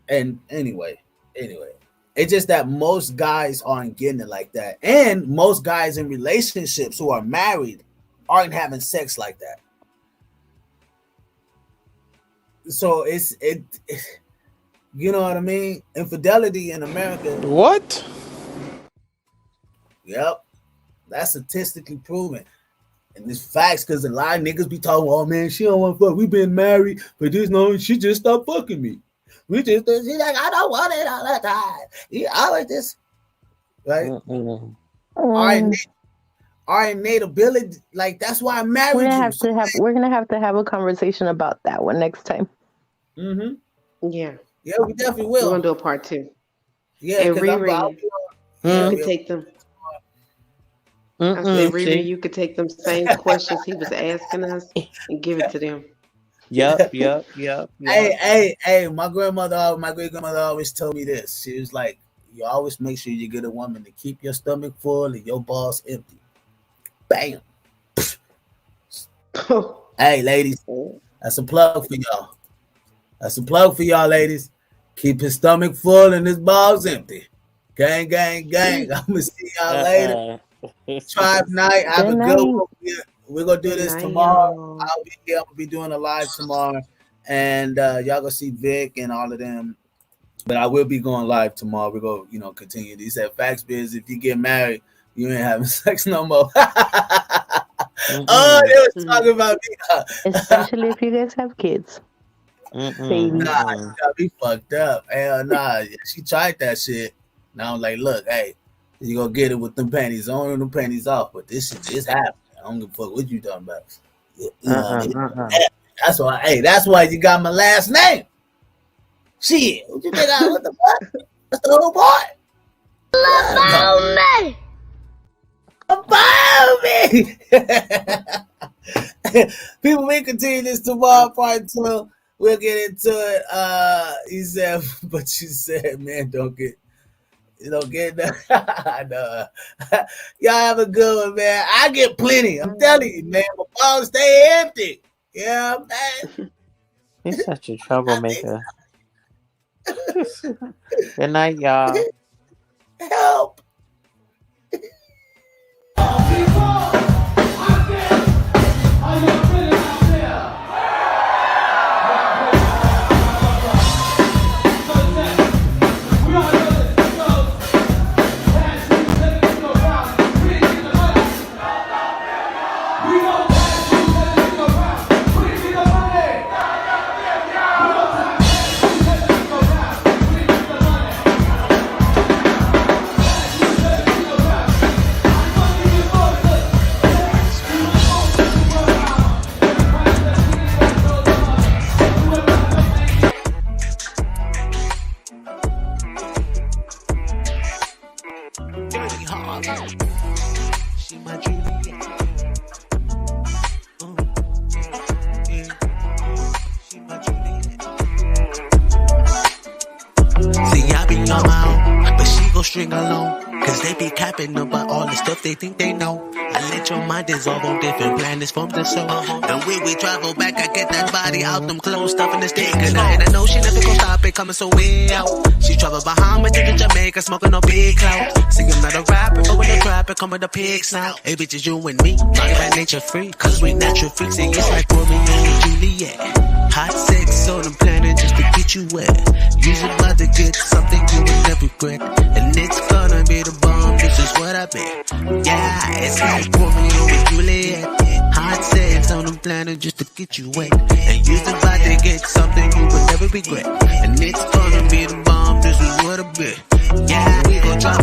And anyway, it's just that most guys aren't getting it like that. And most guys in relationships who are married aren't having sex like that. So it's you know what I mean? Infidelity in America. What? Yep. That's statistically proven. And it's facts because a lot of niggas be talking, oh man, she don't want to fuck. We been married, but this no, she just stopped fucking me. She's like, I don't want it all the time. Yeah, I like this. Right? Our innate ability, like that's why I married We're gonna you. we're gonna have to have a conversation about that one next time. Mm-hmm. Yeah. Yeah, we definitely will. We're gonna do a part 2. Yeah, and because Riri, you could take them. I said, Riri, you could take them same questions he was asking us and give it to them. Yep. Hey, my great grandmother always told me this. She was like, you always make sure you get a woman to keep your stomach full and your balls empty. Bam. Hey, ladies, that's a plug for y'all. That's a plug for y'all, ladies. Keep his stomach full and his balls empty. Gang, gang, gang. I'm gonna see y'all later. Tribe night. Have a good one. We're gonna do this tomorrow. I'll be here. I'm gonna be doing a live tomorrow, and y'all gonna see Vic and all of them. But I will be going live tomorrow. We're gonna, continue. He said, "Facts, Biz. If you get married, you ain't having sex no more." Oh, they was talking about me. Especially if you guys have kids. Baby. Nah, you got me fucked up. Hell nah. She tried that shit. Now I'm like, look, hey, you gonna get it with them panties on and them panties off, but this shit just happened. I don't give a fuck what you talking about. That's why you got my last name. Shit, what you think? What the fuck? That's the whole part. About me. People, we continue this tomorrow, part 2. We'll get into it. He said, but you said, man, don't get that. No. Y'all have a good one, man. I get plenty. I'm telling you, man. My balls stay empty. Yeah, man. He's such a troublemaker. Good night, y'all. Help. String along, cause they be capping about all the stuff they think they know. I let your mind dissolve on different planets from the soul. And when we travel back, I get that body out them clothes, stuffing the stick. And I know she never gon' stop it, coming so way out. She travel behind me to Jamaica, smoking no big clout. See, I'm not a rapper, but when I trap it, come with the pigs now. Hey, bitches, you and me, not by nature free, cause we natural freaks. And it's like Romeo and Juliet. Hot sex on the planet just to get you wet. Use it by to get something you will never regret. And it's gonna be the bomb, this is what I bet. Yeah, it's like Romeo and Juliet. Hot sex on the planet just to get you wet. And use the body to get something you will never regret. And it's gonna be the bomb, this is what I bet. Yeah, we gon' drop